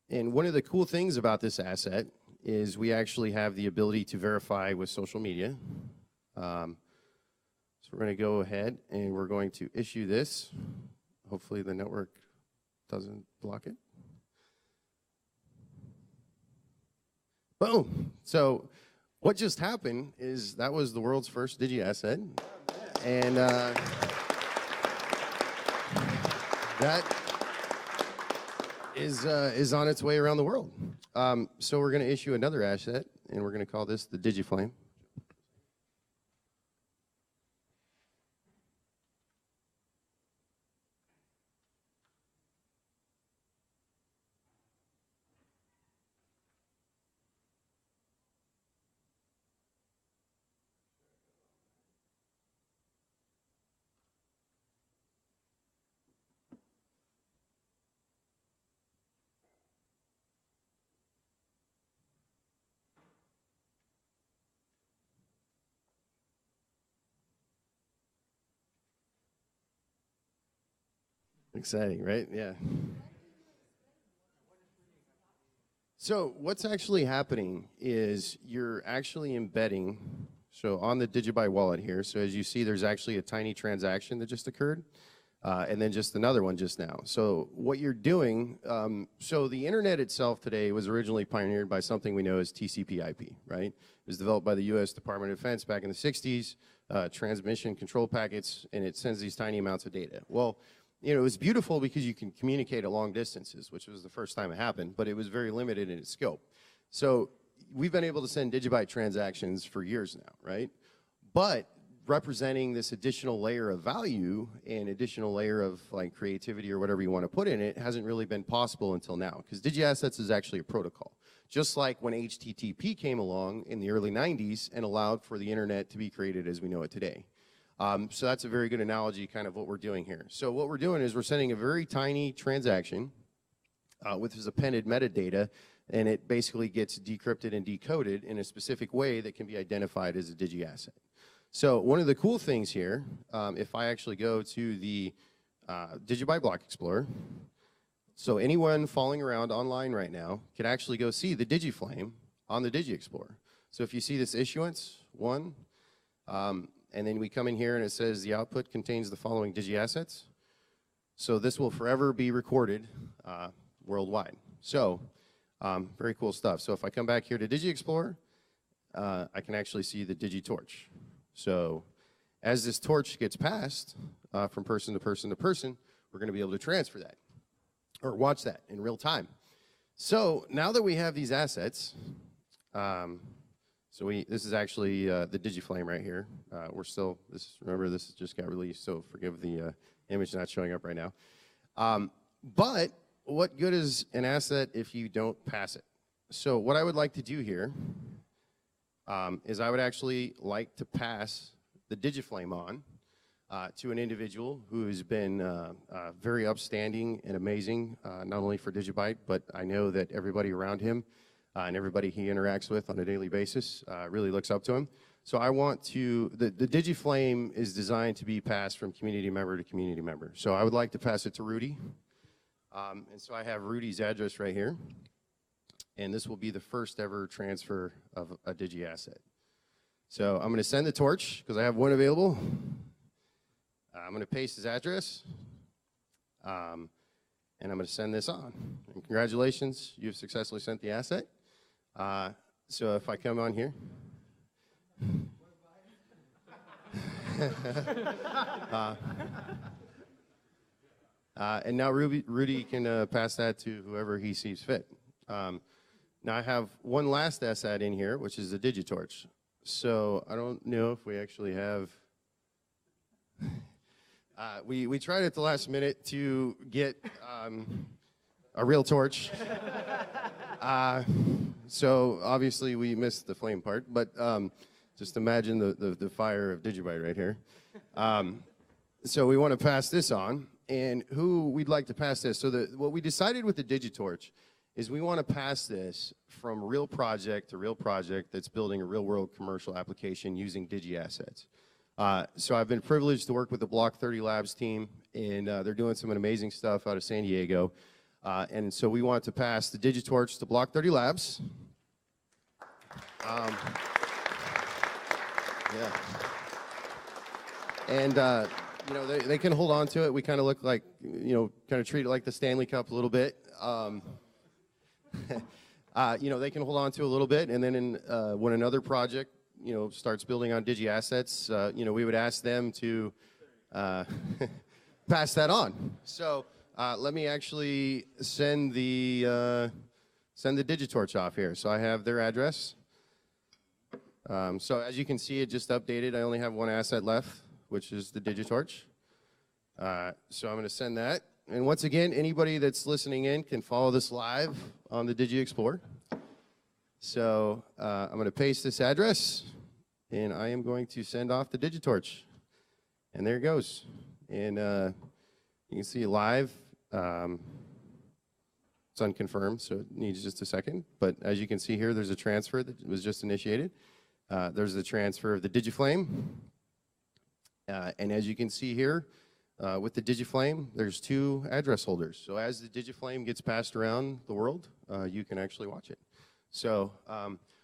And one of the cool things about this asset is we actually have the ability to verify with social media. So we're going to go ahead and we're going to issue this. Hopefully the network doesn't block it. Boom. So what just happened is that was the world's first DigiAsset. And that is on its way around the world. So we're going to issue another asset, and we're going to call this the DigiFlame. Exciting, right? Yeah. So what's actually happening is you're actually embedding, so on the DigiByte wallet here, so as you see, there's actually a tiny transaction that just occurred, and then just another one just now. So what you're doing, so the internet itself today was originally pioneered by something we know as TCP/IP, right? It was developed by the US Department of Defense back in the 60s, transmission control packets, and it sends these tiny amounts of data. Well, you know, it was beautiful because you can communicate at long distances, which was the first time it happened, but it was very limited in its scope. So we've been able to send DigiByte transactions for years now, right? But representing this additional layer of value and additional layer of like creativity or whatever you want to put in it hasn't really been possible until now, because DigiAssets is actually a protocol. Just like when HTTP came along in the early 90s and allowed for the internet to be created as we know it today. So that's a very good analogy kind of what we're doing here. So what we're doing is we're sending a very tiny transaction with this appended metadata, and it basically gets decrypted and decoded in a specific way that can be identified as a DigiAsset. So one of the cool things here, if I actually go to the DigiByte Block Explorer, so anyone following around online right now can actually go see the DigiFlame on the Digi Explorer. So if you see this issuance, 1, and then we come in here and it says the output contains the following DigiAssets. So this will forever be recorded worldwide. So very cool stuff. So if I come back here to Digi Explorer, I can actually see the DigiTorch. So as this torch gets passed from person to person to person, we're going to be able to transfer that or watch that in real time. So now that we have these assets, this is actually the DigiFlame right here. Remember, this just got released, so forgive the image not showing up right now. But what good is an asset if you don't pass it? So what I would like to do here is I would actually like to pass the DigiFlame on to an individual who has been very upstanding and amazing, not only for DigiByte, but I know that everybody around him and everybody he interacts with on a daily basis really looks up to him. So I want to, the DigiFlame is designed to be passed from community member to community member. So I would like to pass it to Rudy. And so I have Rudy's address right here. And this will be the first ever transfer of a DigiAsset. So I'm going to send the torch because I have one available. I'm going to paste his address. And I'm going to send this on. And congratulations, you've successfully sent the asset. So if I come on here. And now Rudy can pass that to whoever he sees fit. Now I have one last asset in here, which is the DigiTorch. So I don't know if we actually have. We tried at the last minute to get a real torch. So obviously we missed the flame part, but just imagine the fire of DigiByte right here. So we want to pass this on, and who we'd like to pass this. So what we decided with the DigiTorch is we want to pass this from real project to real project that's building a real-world commercial application using DigiAssets. So I've been privileged to work with the Block 30 Labs team, and they're doing some amazing stuff out of San Diego. And so we want to pass the DigiTorch to Block 30 Labs. Yeah. And, you know, they can hold on to it. We kind of look like, you know, kind of treat it like the Stanley Cup a little bit. You know, they can hold on to a little bit, and then when another project, you know, starts building on DigiAssets, you know, we would ask them to pass that on. So let me actually send the DigiTorch off here. So I have their address. So as you can see, it just updated. I only have one asset left, which is the DigiTorch. So I'm going to send that. And once again, anybody that's listening in can follow this live on the Digi Explorer. So I'm going to paste this address, and I am going to send off the DigiTorch. And there it goes. And you can see it live. It's unconfirmed, so it needs just a second. But as you can see here, there's a transfer that was just initiated. There's the transfer of the DigiFlame. And as you can see here, With the DigiFlame, there's 2 address holders. So as the DigiFlame gets passed around the world, you can actually watch it. So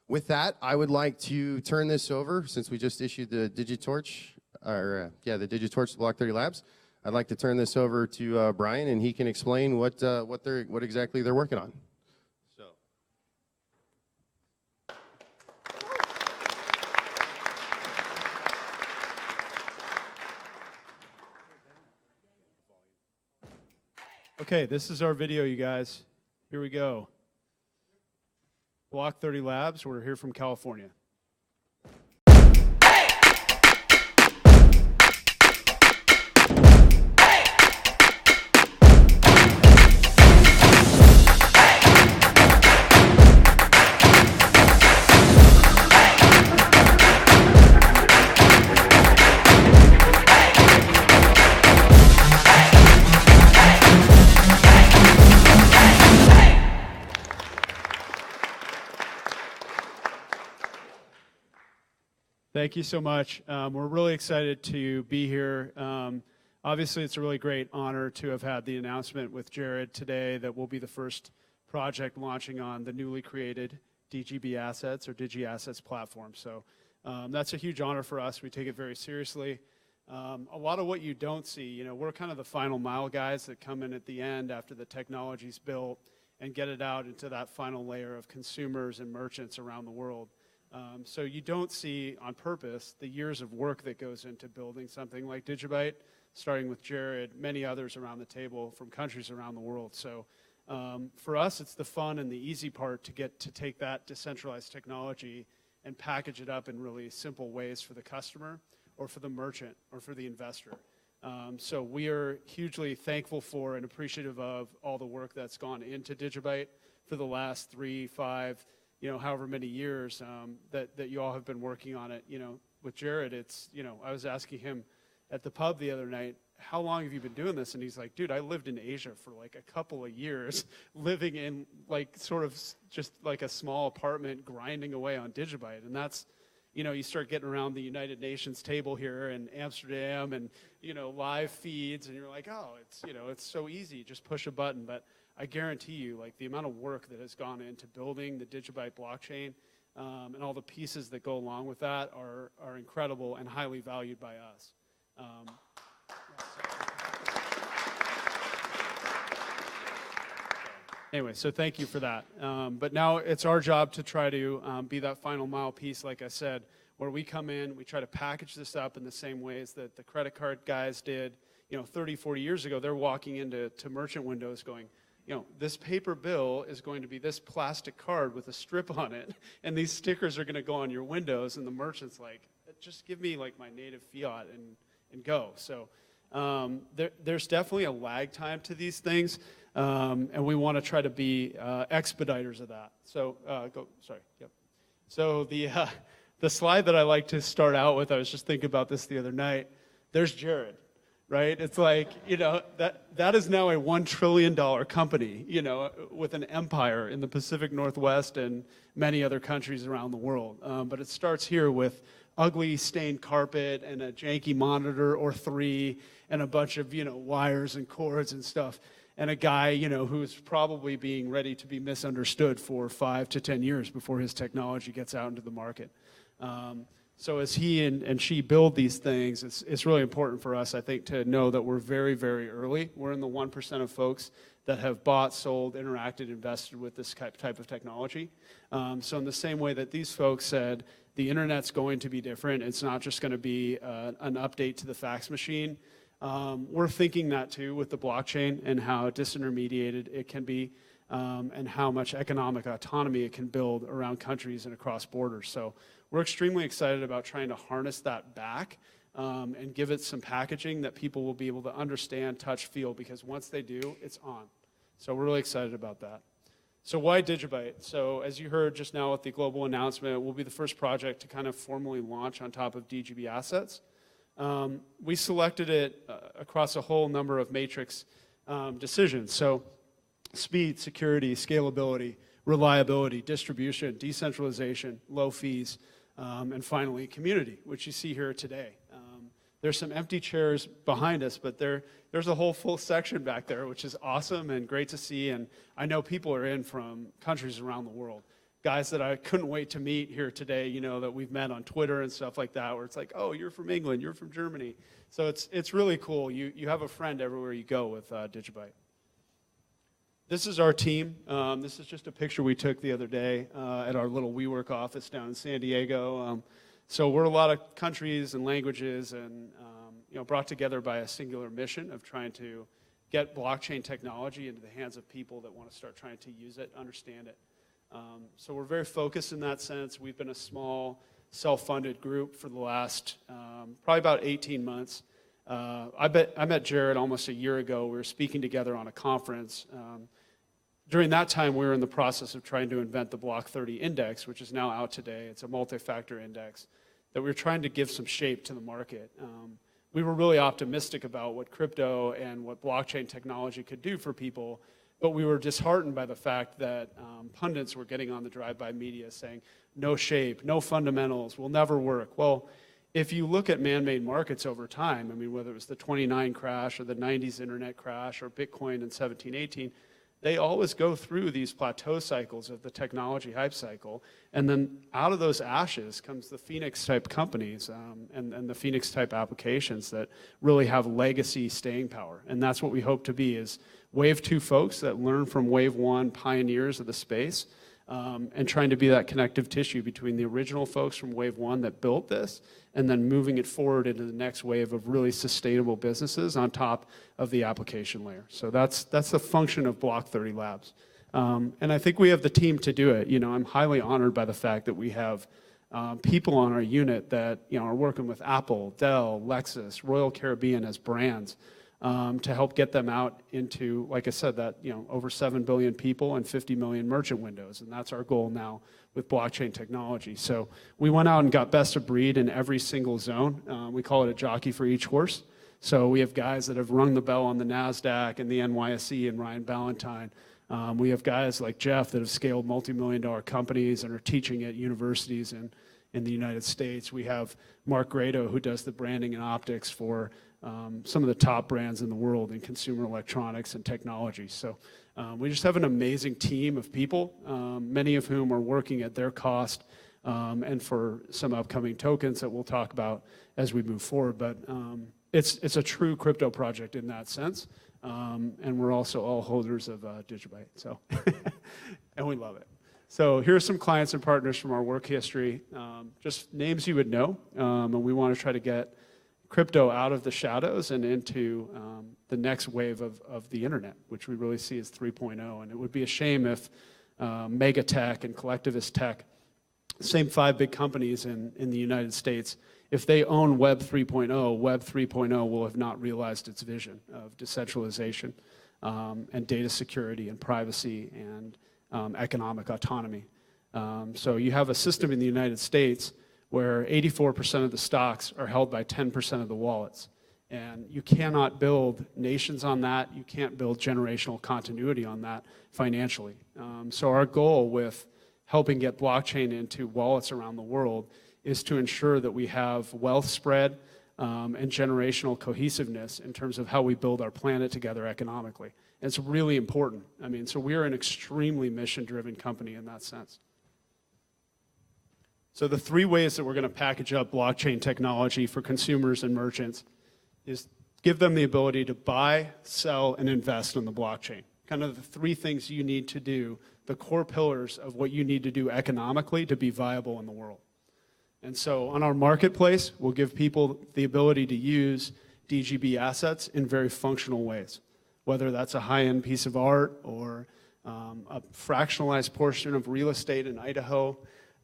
with that, I would like to turn this over, since we just issued the DigiTorch, the DigiTorch to Block 30 Labs. I'd like to turn this over to Brian, and he can explain what exactly they're working on. Okay, this is our video, you guys. Here we go. Block 30 Labs, we're here from California. Thank you so much. We're really excited to be here. Obviously, it's a really great honor to have had the announcement with Jared today that we'll be the first project launching on the newly created DGB Assets or Digi Assets platform. So that's a huge honor for us. We take it very seriously. A lot of what you don't see, we're kind of the final mile guys that come in at the end after the technology's built and get it out into that final layer of consumers and merchants around the world. So you don't see on purpose the years of work that goes into building something like DigiByte, starting with Jared, many others around the table from countries around the world. So for us, it's the fun and the easy part to get to take that decentralized technology and package it up in really simple ways for the customer or for the merchant or for the investor. So we are hugely thankful for and appreciative of all the work that's gone into DigiByte for the last 3, 5, however many years that you all have been working on it. With Jared, it's, I was asking him at the pub the other night, how long have you been doing this? And he's like, dude, I lived in Asia for like a couple of years, living in like sort of just like a small apartment, grinding away on DigiByte. And that's, you start getting around the United Nations table here in Amsterdam and, live feeds, and you're like, oh, it's so easy, just push a button. But I guarantee you, like, the amount of work that has gone into building the DigiByte blockchain and all the pieces that go along with that are incredible and highly valued by us. Anyway, so thank you for that. But now it's our job to try to be that final mile piece, like I said, where we come in, we try to package this up in the same ways that the credit card guys did, 30, 40 years ago. They're walking into merchant windows going, this paper bill is going to be this plastic card with a strip on it, and these stickers are going to go on your windows, and the merchant's like, just give me like my native fiat and go. So there's definitely a lag time to these things, and we want to try to be expediters of that. So So the slide that I like to start out with, I was just thinking about this the other night. There's Jared. Right? It's like, that is now a $1 trillion company, with an empire in the Pacific Northwest and many other countries around the world. But it starts here with ugly stained carpet and a janky monitor or 3 and a bunch of, wires and cords and stuff. And a guy, who's probably being ready to be misunderstood for 5 to 10 years before his technology gets out into the market. So as he and she build these things, it's really important for us, I think, to know that we're very, very early. We're in the 1% of folks that have bought, sold, interacted, invested with this type of technology. So in the same way that these folks said, the internet's going to be different, it's not just going to be an update to the fax machine. We're thinking that too with the blockchain and how disintermediated it can be, and how much economic autonomy it can build around countries and across borders. So we're extremely excited about trying to harness that back and give it some packaging that people will be able to understand, touch, feel, because once they do, it's on. So we're really excited about that. So why DigiByte? So as you heard just now with the global announcement, we'll be the first project to kind of formally launch on top of DGB Assets. We selected it across a whole number of matrix decisions. So speed, security, scalability, reliability, distribution, decentralization, low fees, and finally community, which you see here today. There's some empty chairs behind us, but there's a whole full section back there, which is awesome and great to see. And I know people are in from countries around the world. Guys that I couldn't wait to meet here today, you know, that we've met on Twitter and stuff like that, where it's like, oh, you're from England, you're from Germany. So it's really cool. You have a friend everywhere you go with DigiByte. This is our team. This is just a picture we took the other day at our little WeWork office down in San Diego. So we're a lot of countries and languages and you know, brought together by a singular mission of trying to get blockchain technology into the hands of people that want to start trying to use it, understand it. So we're very focused in that sense. We've been a small, self-funded group for the last probably about 18 months. I met Jared almost a year ago. We were speaking together on a conference. During that time, we were in the process of trying to invent the Block 30 index, which is now out today. It's a multi-factor index that we were trying to give some shape to the market. We were really optimistic about what crypto and what blockchain technology could do for people, but we were disheartened by the fact that pundits were getting on the drive-by media saying, no shape, no fundamentals, will never work. Well, if you look at man-made markets over time, I mean, whether it was the 29 crash or the 90s internet crash or Bitcoin in 1718, they always go through these plateau cycles of the technology hype cycle, and then out of those ashes comes the Phoenix-type companies and the Phoenix-type applications that really have legacy staying power. And that's what we hope to be, is Wave 2 folks that learn from Wave 1 pioneers of the space, and trying to be that connective tissue between the original folks from Wave 1 that built this, and then moving it forward into the next wave of really sustainable businesses on top of the application layer. So that's the function of Block 30 Labs. And I think we have the team to do it. You know, I'm highly honored by the fact that we have people on our unit that, you know, are working with Apple, Dell, Lexus, Royal Caribbean as brands, to help get them out into, like I said, that, you know, over 7 billion people and 50 million merchant windows. And that's our goal now with blockchain technology. So we went out and got best of breed in every single zone. We call it a jockey for each horse. So we have guys that have rung the bell on the NASDAQ and the NYSE and Ryan Ballantyne. We have guys like Jeff that have scaled multi-million-dollar companies and are teaching at universities in the United States. We have Mark Grado, who does the branding and optics for some of the top brands in the world in consumer electronics and technology. So we just have an amazing team of people, many of whom are working at their cost, and for some upcoming tokens that we'll talk about as we move forward. But it's a true crypto project in that sense, and we're also all holders of DigiByte, so and we love it. So here are some clients and partners from our work history, just names you would know, and we want to try to get crypto out of the shadows and into the next wave of the internet, which we really see as 3.0. And it would be a shame if mega tech and collectivist tech, same 5 big companies in the United States, if they own Web 3.0, Web 3.0 will have not realized its vision of decentralization and data security and privacy and economic autonomy. So you have a system in the United States where 84% of the stocks are held by 10% of the wallets. And you cannot build nations on that. You can't build generational continuity on that financially. So our goal with helping get blockchain into wallets around the world is to ensure that we have wealth spread and generational cohesiveness in terms of how we build our planet together economically. And it's really important. I mean, so we're an extremely mission-driven company in that sense. So the 3 ways that we're going to package up blockchain technology for consumers and merchants is give them the ability to buy, sell, and invest in the blockchain. Kind of the 3 things you need to do, the core pillars of what you need to do economically to be viable in the world. And so on our marketplace, we'll give people the ability to use DGB assets in very functional ways, whether that's a high-end piece of art or a fractionalized portion of real estate in Idaho.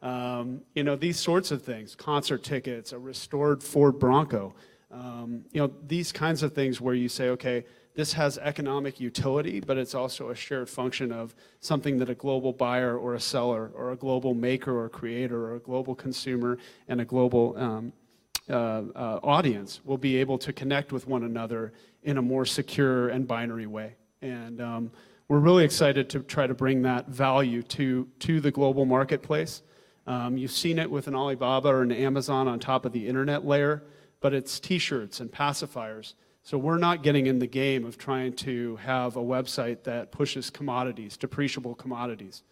You know, these sorts of things, concert tickets, a restored Ford Bronco, you know, these kinds of things where you say, okay, this has economic utility, but it's also a shared function of something that a global buyer or a seller or a global maker or creator or a global consumer and a global audience will be able to connect with one another in a more secure and binary way. And we're really excited to try to bring that value to the global marketplace. You've seen it with an Alibaba or an Amazon on top of the internet layer. but it's t-shirts and pacifiers. So we're not getting in the game of trying to have a website that pushes commodities, depreciable commodities.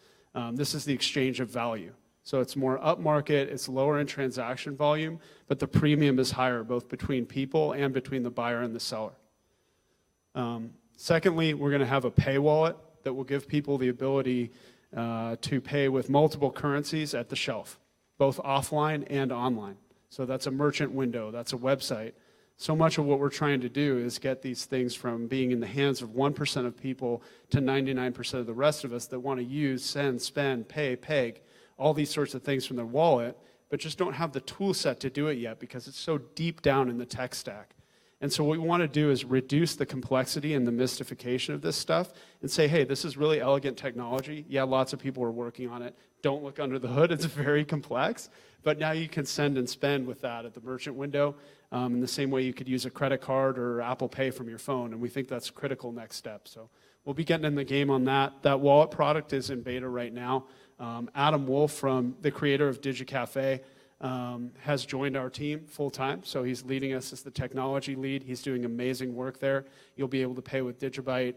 This is the exchange of value. So it's more upmarket, it's lower in transaction volume, but the premium is higher both between people and between the buyer and the seller. Secondly, we're going to have a pay wallet that will give people the ability to pay with multiple currencies at the shelf, both offline and online. So that's a merchant window, that's a website. So much of what we're trying to do is get these things from being in the hands of 1% of people to 99% of the rest of us that want to use, send, spend, pay, peg, all these sorts of things from their wallet, but just don't have the tool set to do it yet because it's so deep down in the tech stack. And so what we want to do is reduce the complexity and the mystification of this stuff and say, hey, this is really elegant technology. Yeah, lots of people are working on it. Don't look under the hood. It's very complex. But now you can send and spend with that at the merchant window in the same way you could use a credit card or Apple Pay from your phone. And we think that's a critical next step. So we'll be getting in the game on that. That wallet product is in beta right now. Adam Wolf, from the creator of DigiCafe, has joined our team full-time, so he's leading us as the technology lead. He's doing amazing work there. You'll be able to pay with DigiByte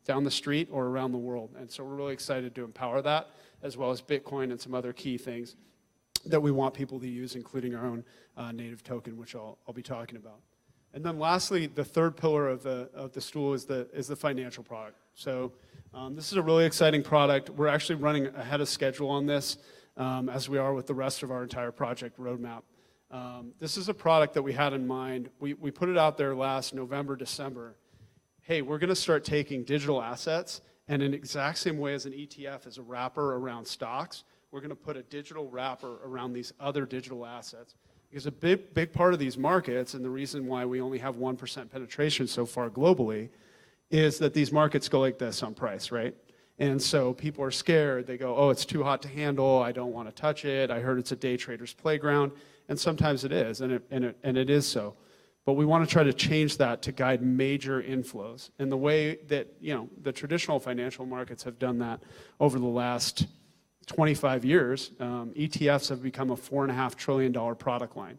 down the street or around the world, and so we're really excited to empower that, as well as Bitcoin and some other key things that we want people to use, including our own native token, which I'll be talking about. And then lastly, the third pillar of the stool is the financial product. So this is a really exciting product. We're actually running ahead of schedule on this, as we are with the rest of our entire project roadmap. This is a product that we had in mind. We put it out there last November, December. Hey, we're going to start taking digital assets, and in the exact same way as an ETF is a wrapper around stocks, we're going to put a digital wrapper around these other digital assets. Because a big part of these markets, and the reason why we only have 1% penetration so far globally, is that these markets go like this on price, right? And so people are scared. They go, oh, it's too hot to handle. I don't want to touch it. I heard it's a day trader's playground. And sometimes it is, and it is so. But we want to try to change that to guide major inflows. And the way that, the traditional financial markets have done that over the last 25 years, ETFs have become a $4.5 trillion product line.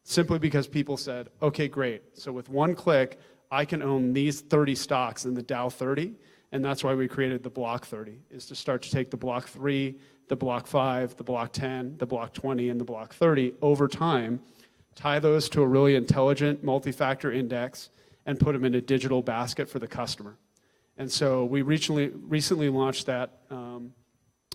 Simply because people said, okay, great. So with one click, I can own these 30 stocks in the Dow 30. And that's why we created the Block 30, is to start to take the Block 3, the Block 5, the Block 10, the Block 20, and the Block 30 over time, tie those to a really intelligent multi-factor index, and put them in a digital basket for the customer. And so we recently launched that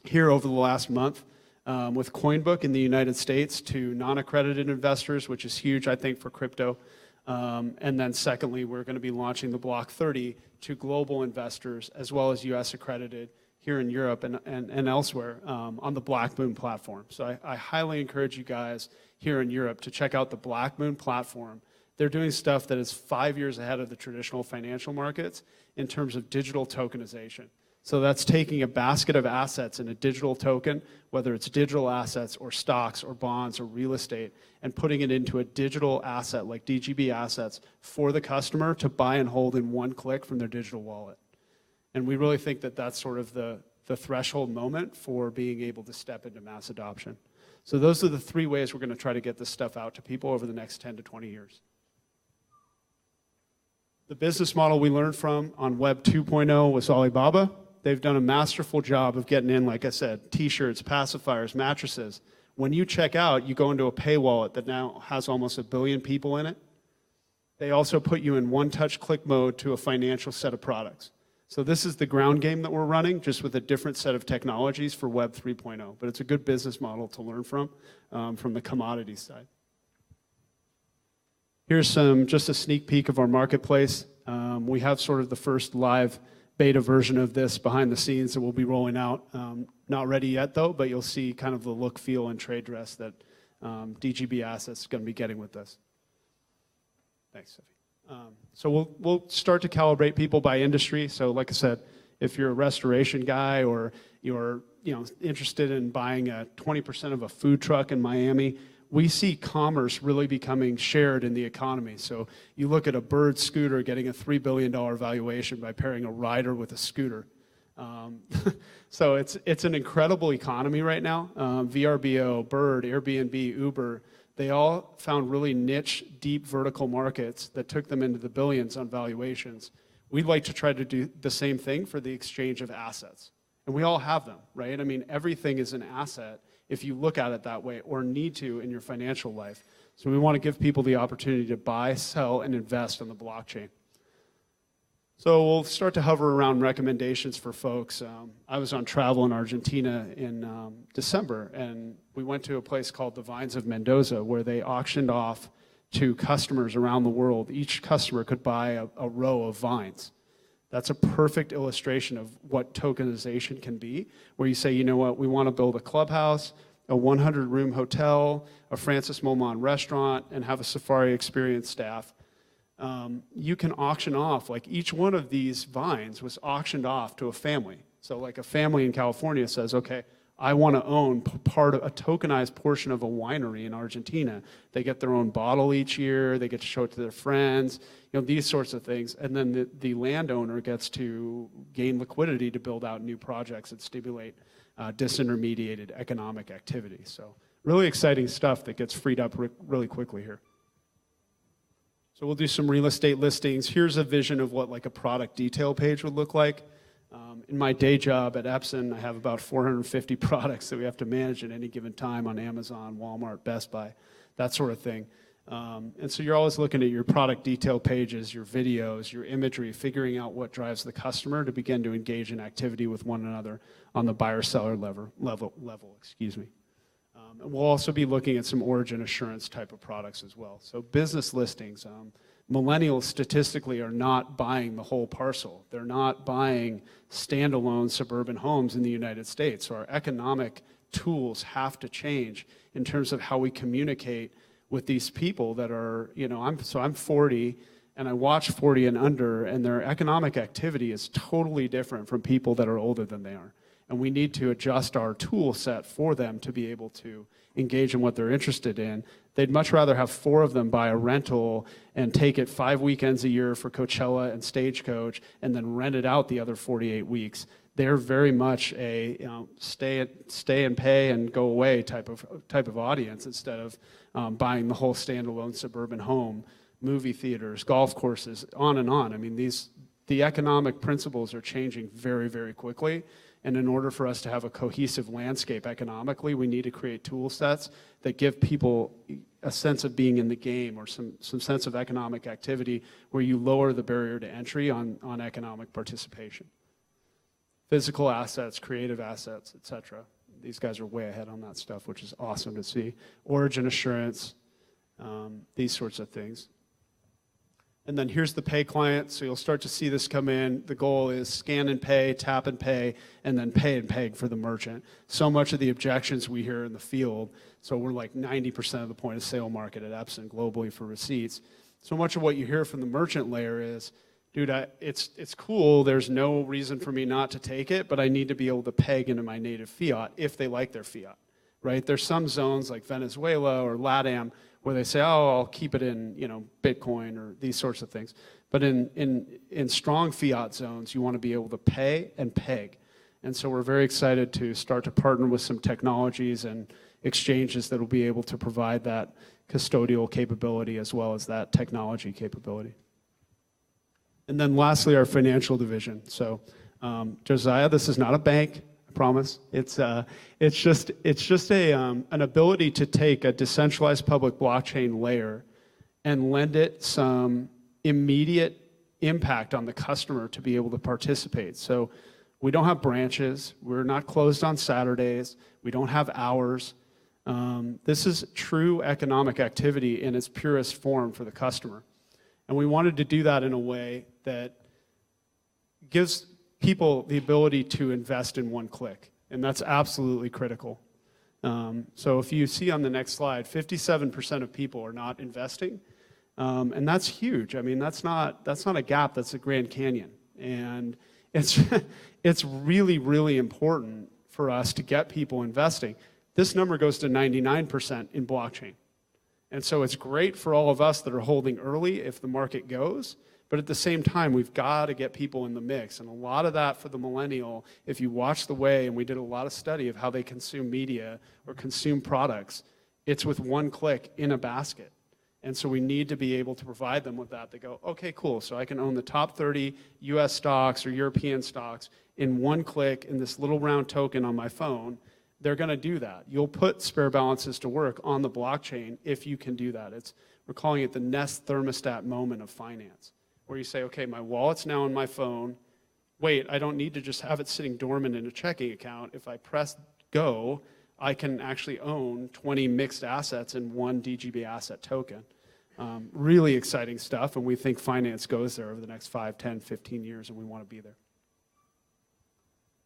here over the last month with CoinBook in the United States to non-accredited investors, which is huge, I think, for crypto. And then secondly, we're going to be launching the Block 30 to global investors, as well as US accredited here in Europe and elsewhere on the Black Moon platform. So I highly encourage you guys here in Europe to check out the Black Moon platform. They're doing stuff that is 5 years ahead of the traditional financial markets in terms of digital tokenization. So that's taking a basket of assets in a digital token, whether it's digital assets or stocks or bonds or real estate, and putting it into a digital asset like DGB assets for the customer to buy and hold in one click from their digital wallet. And we really think that that's sort of the threshold moment for being able to step into mass adoption. So those are the three ways we're going to try to get this stuff out to people over the next 10 to 20 years. The business model we learned from on Web 2.0 was Alibaba. They've done a masterful job of getting in, like I said, t-shirts, pacifiers, mattresses. When you check out, you go into a pay wallet that now has almost 1 billion people in it. They also put you in one-touch click mode to a financial set of products. So this is the ground game that we're running, just with a different set of technologies for Web 3.0. But it's a good business model to learn from the commodities side. Here's just a sneak peek of our marketplace. We have sort of the first live beta version of this behind the scenes that we'll be rolling out. Not ready yet though, but you'll see kind of the look, feel, and trade dress that DGB Assets is going to be getting with this. Thanks, Sophie. So we'll start to calibrate people by industry. So like I said, if you're a restoration guy or you're interested in buying 20% of a food truck in Miami, we see commerce really becoming shared in the economy. So you look at a Bird scooter getting a $3 billion valuation by pairing a rider with a scooter. So it's an incredible economy right now. VRBO, Bird, Airbnb, Uber, They all found really niche, deep vertical markets that took them into the billions on valuations. We'd like to try to do the same thing for the exchange of assets. And we all have them, right? I mean, everything is an asset if you look at it that way, or need to in your financial life. So we want to give people the opportunity to buy, sell, and invest on the blockchain. So we'll start to hover around recommendations for folks. I was on travel in Argentina in December, and we went to a place called the Vines of Mendoza, where they auctioned off to customers around the world. Each customer could buy a row of vines. That's a perfect illustration of what tokenization can be, where you say, you know what, we want to build a clubhouse, a 100-room hotel, a Francis Momon restaurant, and have a safari experience staff. You can auction off, like each one of these vines was auctioned off to a family. So like a family in California says, okay, I want to own part of a tokenized portion of a winery in Argentina. They get their own bottle each year, they get to show it to their friends, you know, these sorts of things. And then the landowner gets to gain liquidity to build out new projects and stimulate disintermediated economic activity. So really exciting stuff that gets freed up really quickly here. So we'll do some real estate listings. Here's a vision of what like a product detail page would look like. In my day job at Epson, I have about 450 products that we have to manage at any given time on Amazon, Walmart, Best Buy, that sort of thing. And so you're always looking at your product detail pages, your videos, your imagery, figuring out what drives the customer to begin to engage in activity with one another on the buyer-seller level. And we'll also be looking at some origin assurance type of products as well. So business listings. Millennials statistically are not buying the whole parcel. They're not buying standalone suburban homes in the United States. So our economic tools have to change in terms of how we communicate with these people that are, you know, I'm 40 and I watch 40 and under, and their economic activity is totally different from people that are older than they are. And we need to adjust our tool set for them to be able to engage in what they're interested in. They'd much rather have 4 of them buy a rental and take it 5 weekends a year for Coachella and Stagecoach and then rent it out the other 48 weeks. They're very much a stay and pay and go away type of audience instead of buying the whole standalone suburban home, movie theaters, golf courses, on and on. I mean, the economic principles are changing very, very quickly. And in order for us to have a cohesive landscape economically, we need to create tool sets that give people a sense of being in the game, or some sense of economic activity where you lower the barrier to entry on economic participation. Physical assets, creative assets, etc. These guys are way ahead on that stuff, which is awesome to see. Origin assurance, these sorts of things. And then here's the pay client, so you'll start to see this come in. The goal is scan and pay, tap and pay, and then pay and peg for the merchant. So much of the objections we hear in the field, so we're like 90% of the point of sale market at Epson globally for receipts. So much of what you hear from the merchant layer is, dude, it's cool, there's no reason for me not to take it, but I need to be able to peg into my native fiat if they like their fiat, right? There's some zones like Venezuela or LATAM where they say, oh, I'll keep it in, you know, Bitcoin or these sorts of things. But in strong fiat zones, you want to be able to pay and peg. And so we're very excited to start to partner with some technologies and exchanges that will be able to provide that custodial capability as well as that technology capability. And then lastly, our financial division. So Josiah, this is not a bank. Promise. It's just an ability to take a decentralized public blockchain layer and lend it some immediate impact on the customer to be able to participate. So we don't have branches. We're not closed on Saturdays. We don't have hours. This is true economic activity in its purest form for the customer. And we wanted to do that in a way that gives people the ability to invest in one click, and that's absolutely critical. So if you see on the next slide, 57% of people are not investing, and that's huge. I mean, that's not a gap, that's a Grand Canyon, and it's really, really important for us to get people investing. This number goes to 99% in blockchain, and so it's great for all of us that are holding early if the market goes. But at the same time, we've got to get people in the mix. And a lot of that for the millennial, if you watch the way, and we did a lot of study of how they consume media or consume products, It's with one click in a basket. And so we need to be able to provide them with that. They go, okay, cool, so I can own the top 30 US stocks or European stocks in one click in this little round token on my phone. They're going to do that. You'll put spare balances to work on the blockchain if you can do that. We're calling it the Nest thermostat moment of finance, where you say, okay, my wallet's now on my phone. Wait, I don't need to just have it sitting dormant in a checking account. If I press go, I can actually own 20 mixed assets in one DGB asset token. Really exciting stuff, and we think finance goes there over the next 5, 10, 15 years, and we want to be there.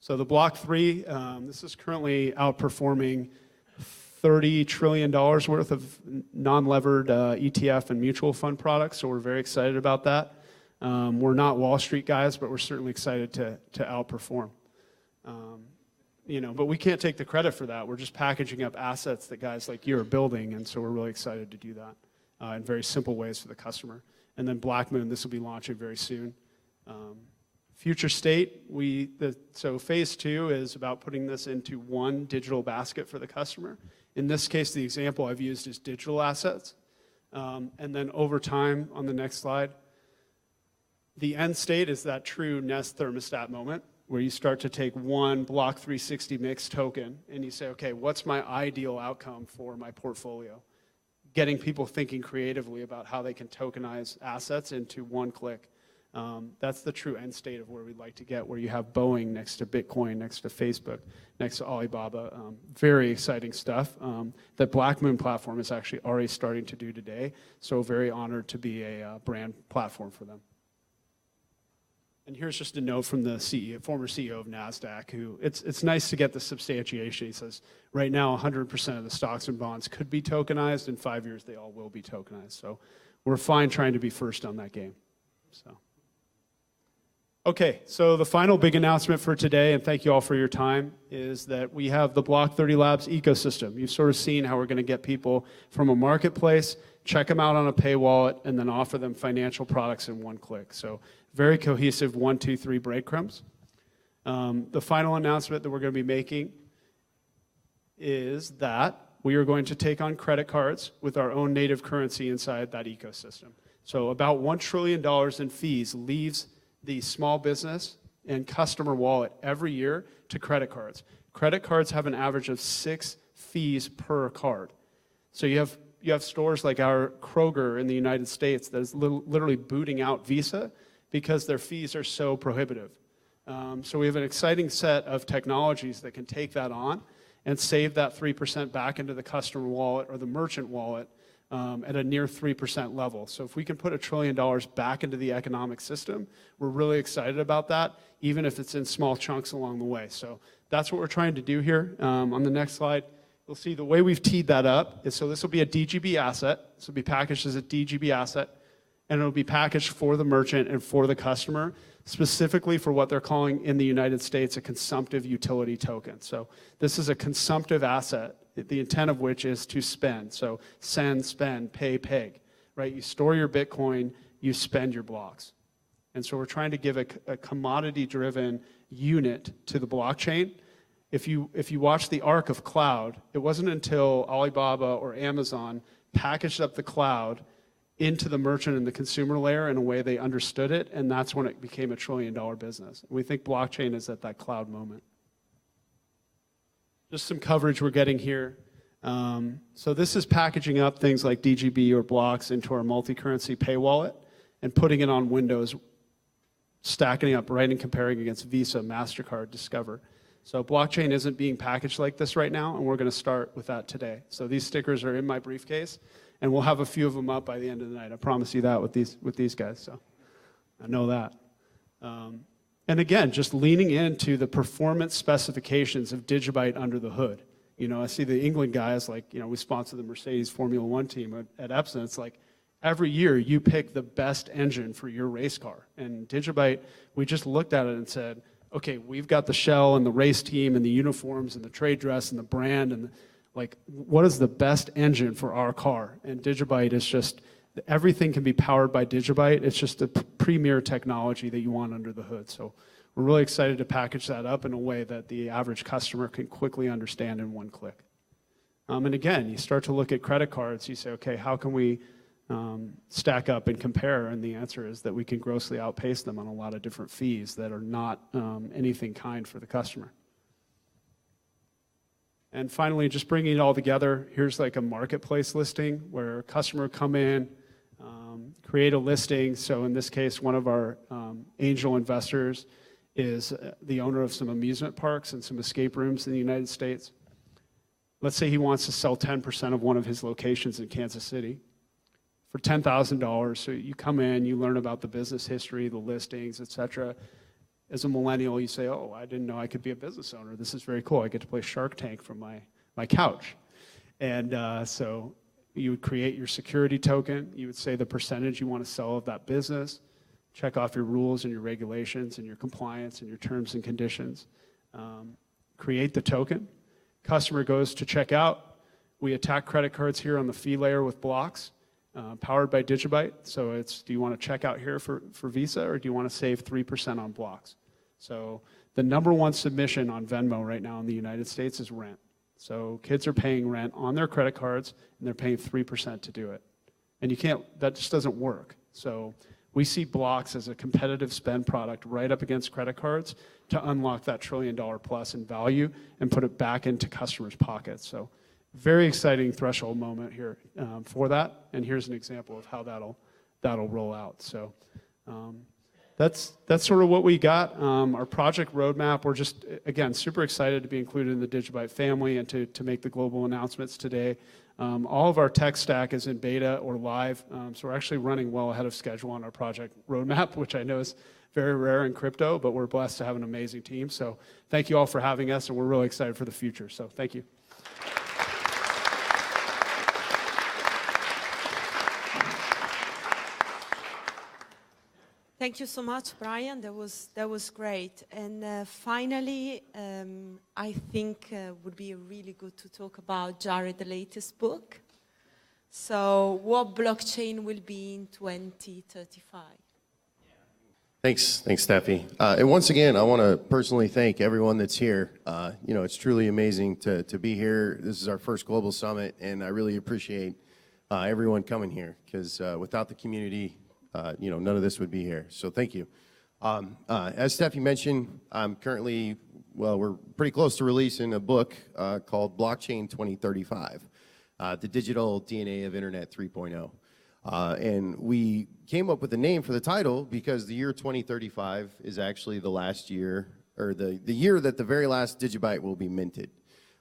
So the Block 3, this is currently outperforming $30 trillion worth of non-levered ETF and mutual fund products, so we're very excited about that. We're not Wall Street guys, but we're certainly excited to outperform. But we can't take the credit for that. We're just packaging up assets that guys like you are building, and so we're really excited to do that in very simple ways for the customer. And then Black Moon, this will be launching very soon. Future state, so phase 2 is about putting this into one digital basket for the customer. In this case, the example I've used is digital assets. And then over time, on the next slide, the end state is that true Nest thermostat moment, where you start to take one Block 360 mixed token and you say, okay, what's my ideal outcome for my portfolio? Getting people thinking creatively about how they can tokenize assets into one click. That's the true end state of where we'd like to get, where you have Boeing next to Bitcoin, next to Facebook, next to Alibaba. Very exciting stuff that Black Moon platform is actually already starting to do today. So very honored to be a brand platform for them. And here's just a note from the former CEO of NASDAQ, who it's nice to get the substantiation. He says, right now 100% of the stocks and bonds could be tokenized. In 5 years, they all will be tokenized. So we're fine trying to be first on that game. So. Okay, so the final big announcement for today, and thank you all for your time, is that we have the Block 30 Labs ecosystem. You've sort of seen how we're going to get people from a marketplace, check them out on a pay wallet, and then offer them financial products in one click. So very cohesive 1, 2, 3 breadcrumbs. The final announcement that we're going to be making is that we are going to take on credit cards with our own native currency inside that ecosystem. So about $1 trillion in fees leaves the small business and customer wallet every year to credit cards. Credit cards have an average of 6 fees per card. So you have stores like our Kroger in the United States that is literally booting out Visa because their fees are so prohibitive. So we have an exciting set of technologies that can take that on and save that 3% back into the customer wallet or the merchant wallet at a near 3% level. So if we can put $1 trillion back into the economic system, we're really excited about that, even if it's in small chunks along the way. So that's what we're trying to do here. On the next slide, you'll see the way we've teed that up is, so this will be a DGB asset. This will be packaged as a DGB asset, and it'll be packaged for the merchant and for the customer, specifically for what they're calling in the United States a consumptive utility token. So this is a consumptive asset, the intent of which is to spend. So send, spend, pay, peg, right? You store your Bitcoin, you spend your blocks. And so we're trying to give a commodity-driven unit to the blockchain. If you watch the arc of cloud, it wasn't until Alibaba or Amazon packaged up the cloud into the merchant and the consumer layer in a way they understood it, and that's when it became a $1 trillion business. We think blockchain is at that cloud moment. Just some coverage we're getting here. So this is packaging up things like DGB or blocks into our multi-currency pay wallet and putting it on Windows, stacking up, right, and comparing against Visa, MasterCard, Discover. So blockchain isn't being packaged like this right now, and we're going to start with that today. So these stickers are in my briefcase, and we'll have a few of them up by the end of the night. I promise you that with these guys. So I know that. And again, just leaning into the performance specifications of DigiByte under the hood. You know, I see the England guys, like, you know, we sponsor the Mercedes Formula One team at Epson. It's like every year you pick the best engine for your race car. And DigiByte, we just looked at it and said, okay, we've got the shell and the race team and the uniforms and the trade dress and the brand and like, what is the best engine for our car? And DigiByte is just, everything can be powered by DigiByte. It's just a premier technology that you want under the hood. So we're really excited to package that up in a way that the average customer can quickly understand in one click. And again, you start to look at credit cards, you say, okay, how can we stack up and compare? And the answer is that we can grossly outpace them on a lot of different fees that are not anything kind for the customer. And finally, just bringing it all together, here's like a marketplace listing where a customer come in, create a listing. So in this case, one of our angel investors is the owner of some amusement parks and some escape rooms in the United States. Let's say he wants to sell 10% of one of his locations in Kansas City for $10,000. So you come in, you learn about the business history, the listings, et cetera. As a millennial, you say, oh, I didn't know I could be a business owner. This is very cool. I get to play Shark Tank from my couch. And so you would create your security token. You would say the percentage you want to sell of that business, check off your rules and your regulations and your compliance and your terms and conditions. Create the token. Customer goes to check out. We attack credit cards here on the fee layer with blocks. Powered by DigiByte. So it's, do you want to check out here for Visa, or do you want to save 3% on blocks? So the #1 submission on Venmo right now in the United States is rent. So kids are paying rent on their credit cards, and they're paying 3% to do it. And you can't, that just doesn't work. So we see blocks as a competitive spend product right up against credit cards to unlock that $1 trillion plus in value and put it back into customers' pockets. So very exciting threshold moment here for that, and here's an example of how that'll roll out. So that's sort of what we got. Our project roadmap, we're just, again, super excited to be included in the DigiByte family and to make the global announcements today. All of our tech stack is in beta or live, so we're actually running well ahead of schedule on our project roadmap, which I know is very rare in crypto, but we're blessed to have an amazing team. So thank you all for having us, and we're really excited for the future. So thank you. Thank you so much, Brian. That was great. And finally, I think would be really good to talk about Jared's latest book. So, what blockchain will be in 2035? Thanks, Steffi. And once again, I want to personally thank everyone that's here. You know, it's truly amazing to be here. This is our first global summit, and I really appreciate everyone coming here, because without the community, you know, none of this would be here. So thank you. As Steffi mentioned, I'm currently, well, we're pretty close to releasing a book called Blockchain 2035, the digital DNA of Internet 3.0. And we came up with the name for the title because the year 2035 is actually the last year, or the year that the very last DigiByte will be minted.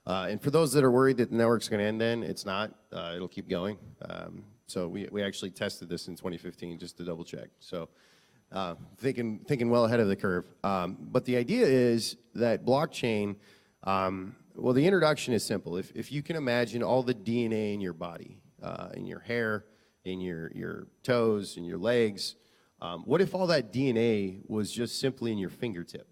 And for those that are worried that the network's going to end then, it's not. It'll keep going. So we actually tested this in 2015 just to double check. So thinking well ahead of the curve. But the idea is that blockchain, well, the introduction is simple. If you can imagine all the DNA in your body, in your hair, in your toes, in your legs, what if all that DNA was just simply in your fingertip?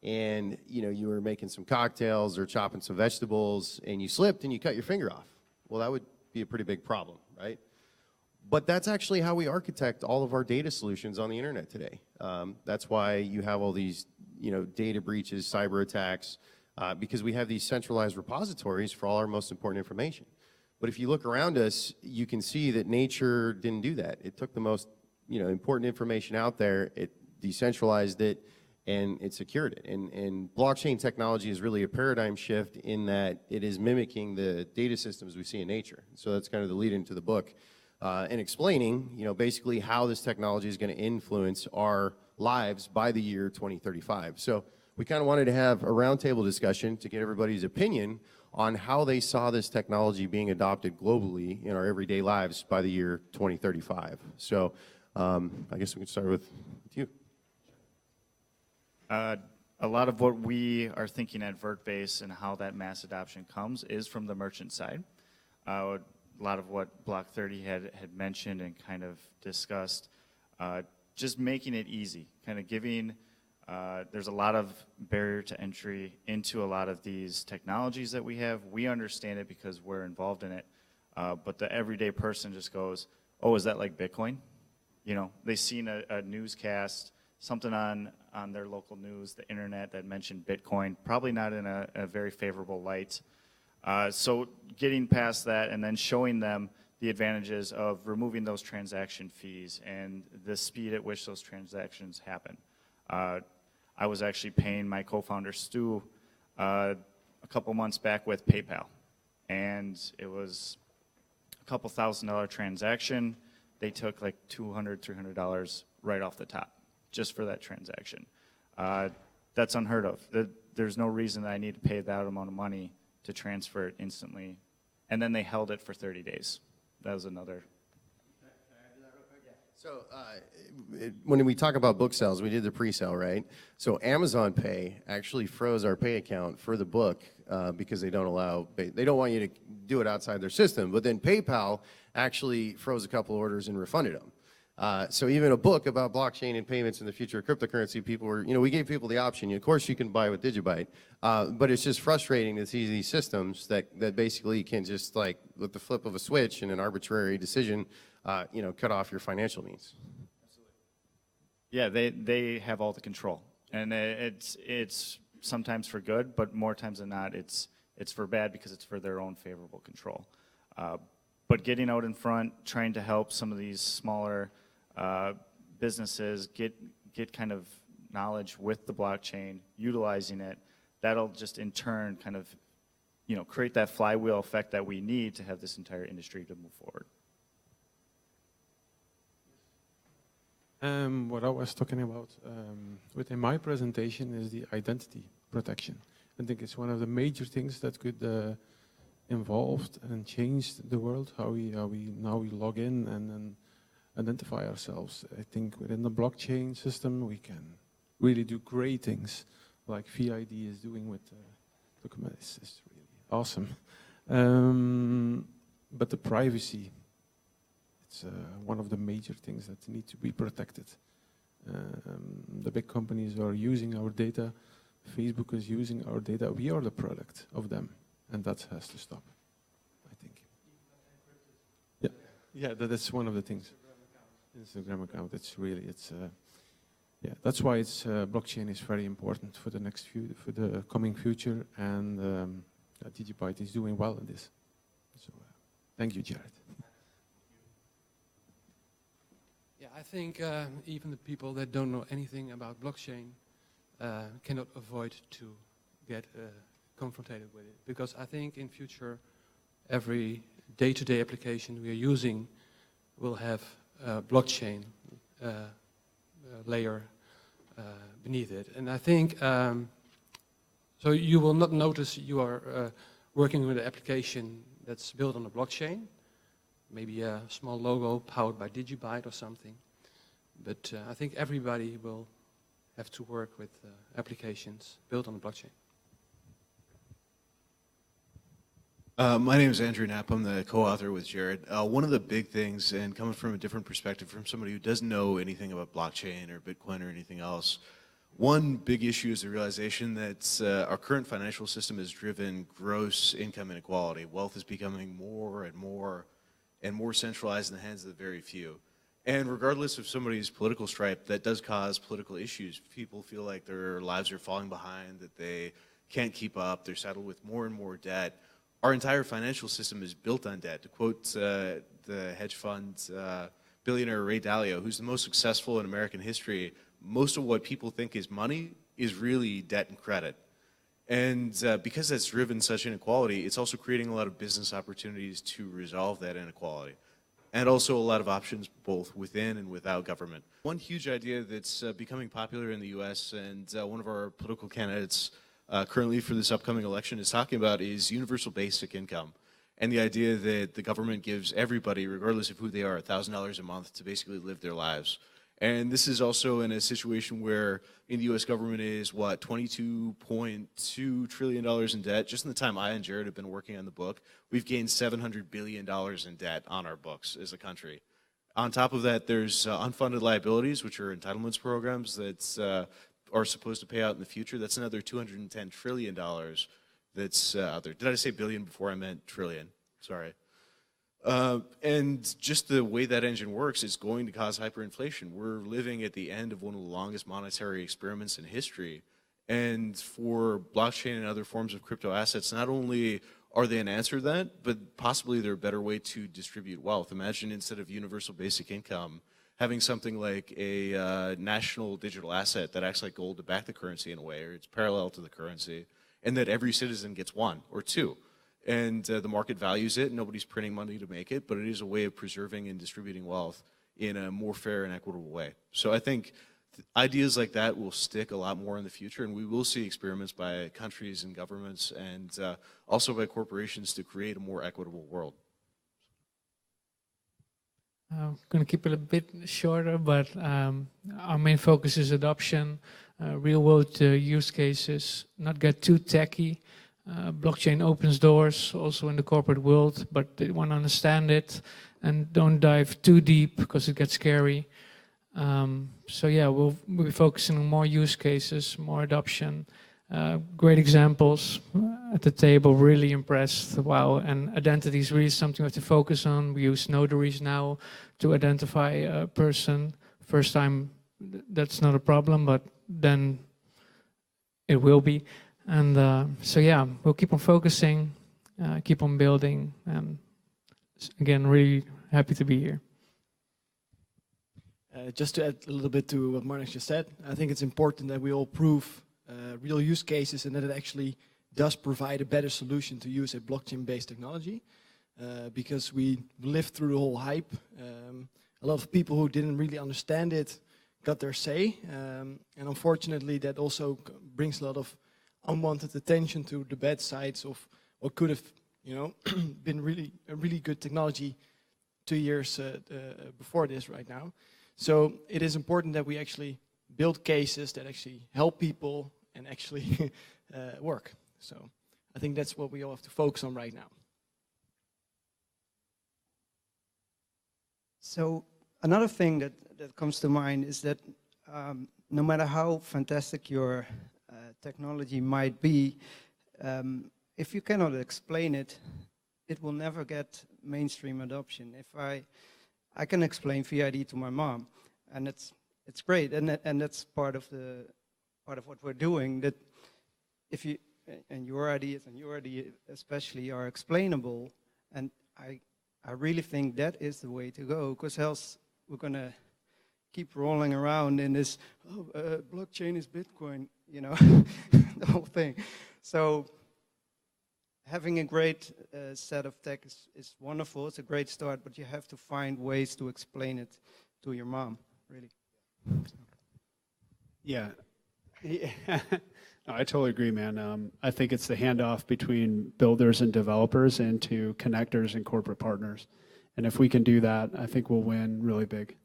And you know, you were making some cocktails or chopping some vegetables and you slipped and you cut your finger off. Well, that would be a pretty big problem, right? But that's actually how we architect all of our data solutions on the internet today. That's why you have all these, you know, data breaches, cyber attacks, because we have these centralized repositories for all our most important information. But if you look around us, you can see that nature didn't do that. It took the most, you know, important information out there, it decentralized it, and it secured it. And blockchain technology is really a paradigm shift in that it is mimicking the data systems we see in nature. So that's kind of the lead into the book. And explaining, you know, basically how this technology is going to influence our lives by the year 2035. So we kind of wanted to have a roundtable discussion to get everybody's opinion on how they saw this technology being adopted globally in our everyday lives by the year 2035. So I guess we can start with you. A lot of what we are thinking at VertBase and how that mass adoption comes is from the merchant side. A lot of what Block 30 had mentioned and kind of discussed, just making it easy, kind of giving, there's a lot of barrier to entry into a lot of these technologies that we have. We understand it because we're involved in it, but the everyday person just goes, oh, is that like Bitcoin? You know, they've seen a newscast, something on their local news, the internet, that mentioned Bitcoin, probably not in a very favorable light. So getting past that and then showing them the advantages of removing those transaction fees and the speed at which those transactions happen. I was actually paying my co-founder Stu a couple months back with PayPal, and it was a couple $1,000 transaction. They took like $200, $300 right off the top just for that transaction. That's unheard of. There's no reason that I need to pay that amount of money to transfer it instantly. And then they held it for 30 days. That was another. So when we talk about book sales, we did the pre-sale, right? So Amazon Pay actually froze our pay account for the book because they don't want you to do it outside their system. But then PayPal actually froze a couple orders and refunded them. So even a book about blockchain and payments in the future of cryptocurrency, people were, we gave people the option. Of course, you can buy with DigiByte, but it's just frustrating to see these systems that basically can just, like, with the flip of a switch and an arbitrary decision, cut off your financial needs. Yeah, they have all the control, and it's sometimes for good, but more times than not, it's for bad because it's for their own favorable control. But getting out in front, trying to help some of these smaller businesses get kind of knowledge with the blockchain, utilizing it, that'll just in turn kind of, create that flywheel effect that we need to have this entire industry to move forward. What I was talking about within my presentation is the identity protection. I think it's one of the major things that could involved and changed the world, how we now log in and then identify ourselves. I think within the blockchain system we can really do great things like V-ID is doing with documents. It's really awesome. But the privacy, it's one of the major things that need to be protected. The big companies are using our data. Facebook is using our data. We are the product of them. And that has to stop, I think. Yeah, that's one of the things. Instagram account. That's why blockchain is very important for the coming future, and DigiByte is doing well in this. So, thank you, Jared. Yeah, I think even the people that don't know anything about blockchain cannot avoid to get confronted with it, because I think in future every day-to-day application we are using will have a blockchain layer beneath it, and I think so you will not notice you are working with an application that's built on a blockchain, maybe a small logo powered by DigiByte or something, but I think everybody will have to work with applications built on the blockchain. My name is Andrew Knapp. I'm the co-author with Jared. One of the big things, and coming from a different perspective from somebody who doesn't know anything about blockchain or Bitcoin or anything else, one big issue is the realization that our current financial system has driven gross income inequality. Wealth is becoming more and more centralized in the hands of the very few. And regardless of somebody's political stripe, that does cause political issues. People feel like their lives are falling behind, that they can't keep up, they're saddled with more and more debt. Our entire financial system is built on debt. To quote the hedge fund billionaire Ray Dalio, who's the most successful in American history, most of what people think is money is really debt and credit. And because that's driven such inequality, it's also creating a lot of business opportunities to resolve that inequality. And also a lot of options both within and without government. One huge idea that's becoming popular in the US, and one of our political candidates currently for this upcoming election is talking about, is universal basic income. And the idea that the government gives everybody, regardless of who they are, $1,000 a month to basically live their lives. And this is also in a situation where in the US government is, what, $22.2 trillion in debt. Just in the time I and Jared have been working on the book, we've gained $700 billion in debt on our books as a country. On top of that, there's unfunded liabilities, which are entitlements programs that are supposed to pay out in the future. That's another $210 trillion that's out there. Did I say billion before? I meant trillion. Sorry. And just the way that engine works is going to cause hyperinflation. We're living at the end of one of the longest monetary experiments in history. And for blockchain and other forms of crypto assets, not only are they an answer to that? But possibly they're a better way to distribute wealth. Imagine instead of universal basic income, having something like a national digital asset that acts like gold to back the currency in a way, or it's parallel to the currency, and that every citizen gets one or two. And the market values it, nobody's printing money to make it, but it is a way of preserving and distributing wealth in a more fair and equitable way. So I think ideas like that will stick a lot more in the future, and we will see experiments by countries and governments and also by corporations to create a more equitable world. I'm going to keep it a bit shorter, but our main focus is adoption, real-world use cases, not get too techy. Blockchain opens doors also in the corporate world, but they want to understand it and don't dive too deep because it gets scary. So yeah, we'll be focusing on more use cases, more adoption. Great examples at the table, really impressed. Wow, and identity is really something we have to focus on. We use notaries now to identify a person. First time, that's not a problem, but then it will be. And so yeah, we'll keep on focusing, keep on building, and again, really happy to be here. Just to add a little bit to what Marnix just said, I think it's important that we all prove real use cases and that it actually does provide a better solution to use a blockchain-based technology. Because we lived through the whole hype. A lot of people who didn't really understand it got their say. And unfortunately, that also brings a lot of unwanted attention to the bad sides of what could have, been a really good technology 2 years before this right now. So it is important that we actually build cases that actually help people and actually work. So I think that's what we all have to focus on right now. So another thing that comes to mind is that no matter how fantastic your technology might be, if you cannot explain it, it will never get mainstream adoption. If I can explain V-ID to my mom, and it's great, and that's part of what we're doing. That if you and your ideas and your idea especially are explainable, and I really think that is the way to go, because else we're gonna keep rolling around in this blockchain is Bitcoin, the whole thing. So having a great set of tech is wonderful. It's a great start, but you have to find ways to explain it to your mom, really. Yeah. No, I totally agree, man. I think it's the handoff between builders and developers into connectors and corporate partners. And if we can do that, I think we'll win really big.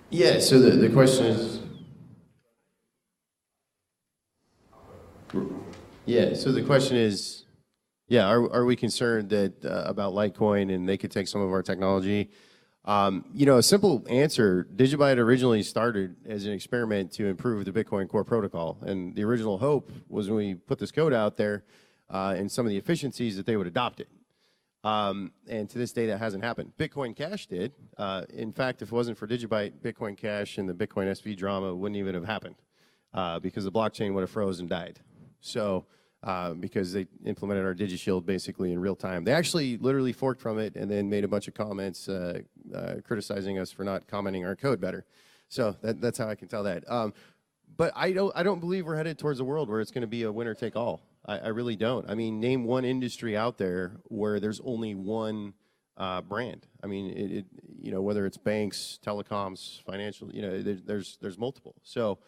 Yeah, so the question is... Yeah, so the question is, are we concerned that about Litecoin and they could take some of our technology? A simple answer, DigiByte originally started as an experiment to improve the Bitcoin core protocol. And the original hope was when we put this code out there and some of the efficiencies that they would adopt it. And to this day, that hasn't happened. Bitcoin Cash did. In fact, if it wasn't for DigiByte, Bitcoin Cash and the Bitcoin SV drama wouldn't even have happened because the blockchain would have froze and died. So, because they implemented our DigiShield basically in real time. They actually literally forked from it and then made a bunch of comments criticizing us for not commenting our code better. So that's how I can tell that. But I don't believe we're headed towards a world where it's going to be a winner take all. I really don't. I mean, name one industry out there where there's only one brand. I mean, whether it's banks, telecoms, financial, there's multiple. So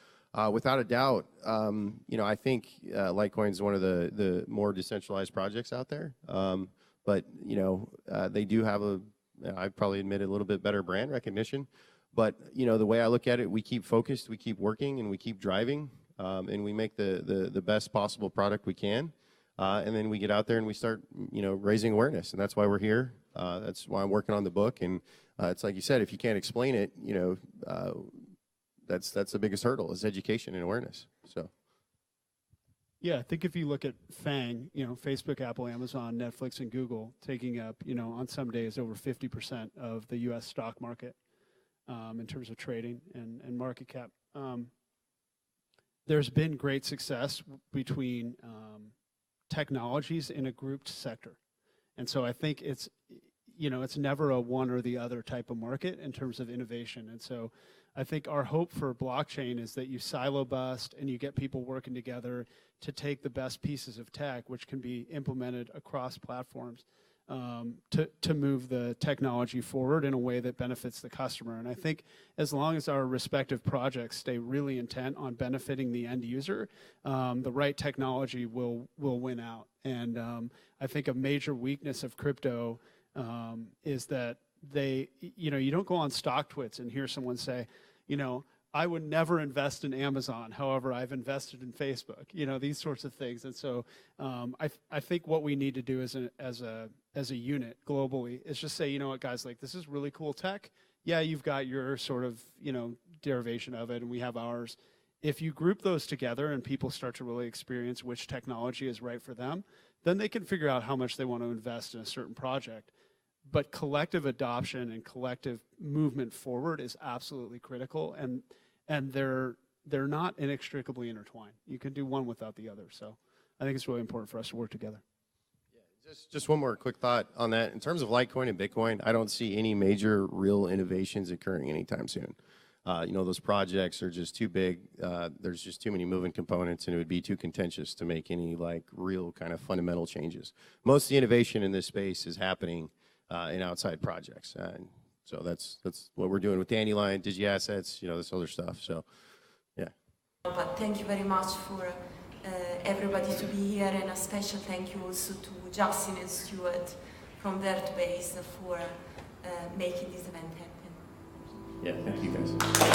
without a doubt, I think Litecoin is one of the more decentralized projects out there. But they do have I'd probably admit a little bit better brand recognition. But the way I look at it, we keep focused, we keep working, and we keep driving. And we make the best possible product we can, and then we get out there and we start, raising awareness, and that's why we're here. That's why I'm working on the book, and it's like you said, if you can't explain it, that's the biggest hurdle is education and awareness. So. Yeah, I think if you look at FANG, Facebook, Apple, Amazon, Netflix, and Google taking up, on some days over 50% of the U.S. stock market. in terms of trading and market cap. There's been great success between technologies in a grouped sector. And so I think it's, it's never a one or the other type of market in terms of innovation. And so I think our hope for blockchain is that you silo bust and you get people working together to take the best pieces of tech, which can be implemented across platforms, to move the technology forward in a way that benefits the customer. And I think as long as our respective projects stay really intent on benefiting the end user, the right technology will win out. And I think a major weakness of crypto is that you don't go on StockTwits and hear someone say, I would never invest in Amazon. However, I've invested in Facebook. These sorts of things. And so I think what we need to do as a unit globally is just say, what, guys, like, this is really cool tech. Yeah, you've got your sort of derivation of it, and we have ours. If you group those together and people start to really experience which technology is right for them, then they can figure out how much they want to invest in a certain project. But collective adoption and collective movement forward is absolutely critical, and they're not inextricably intertwined. You can do one without the other. So I think it's really important for us to work together. Yeah, just one more quick thought on that. In terms of Litecoin and Bitcoin, I don't see any major real innovations occurring anytime soon. Those projects are just too big. There's just too many moving components, and it would be too contentious to make any real kind of fundamental changes. Most of the innovation in this space is happening in outside projects, and so that's what we're doing with Dandelion, DigiAssets, this other stuff. So, yeah. But thank you very much for everybody to be here, and a special thank you also to Justin and Stuart from Vertbase for making this event happen. Yeah, thank you guys.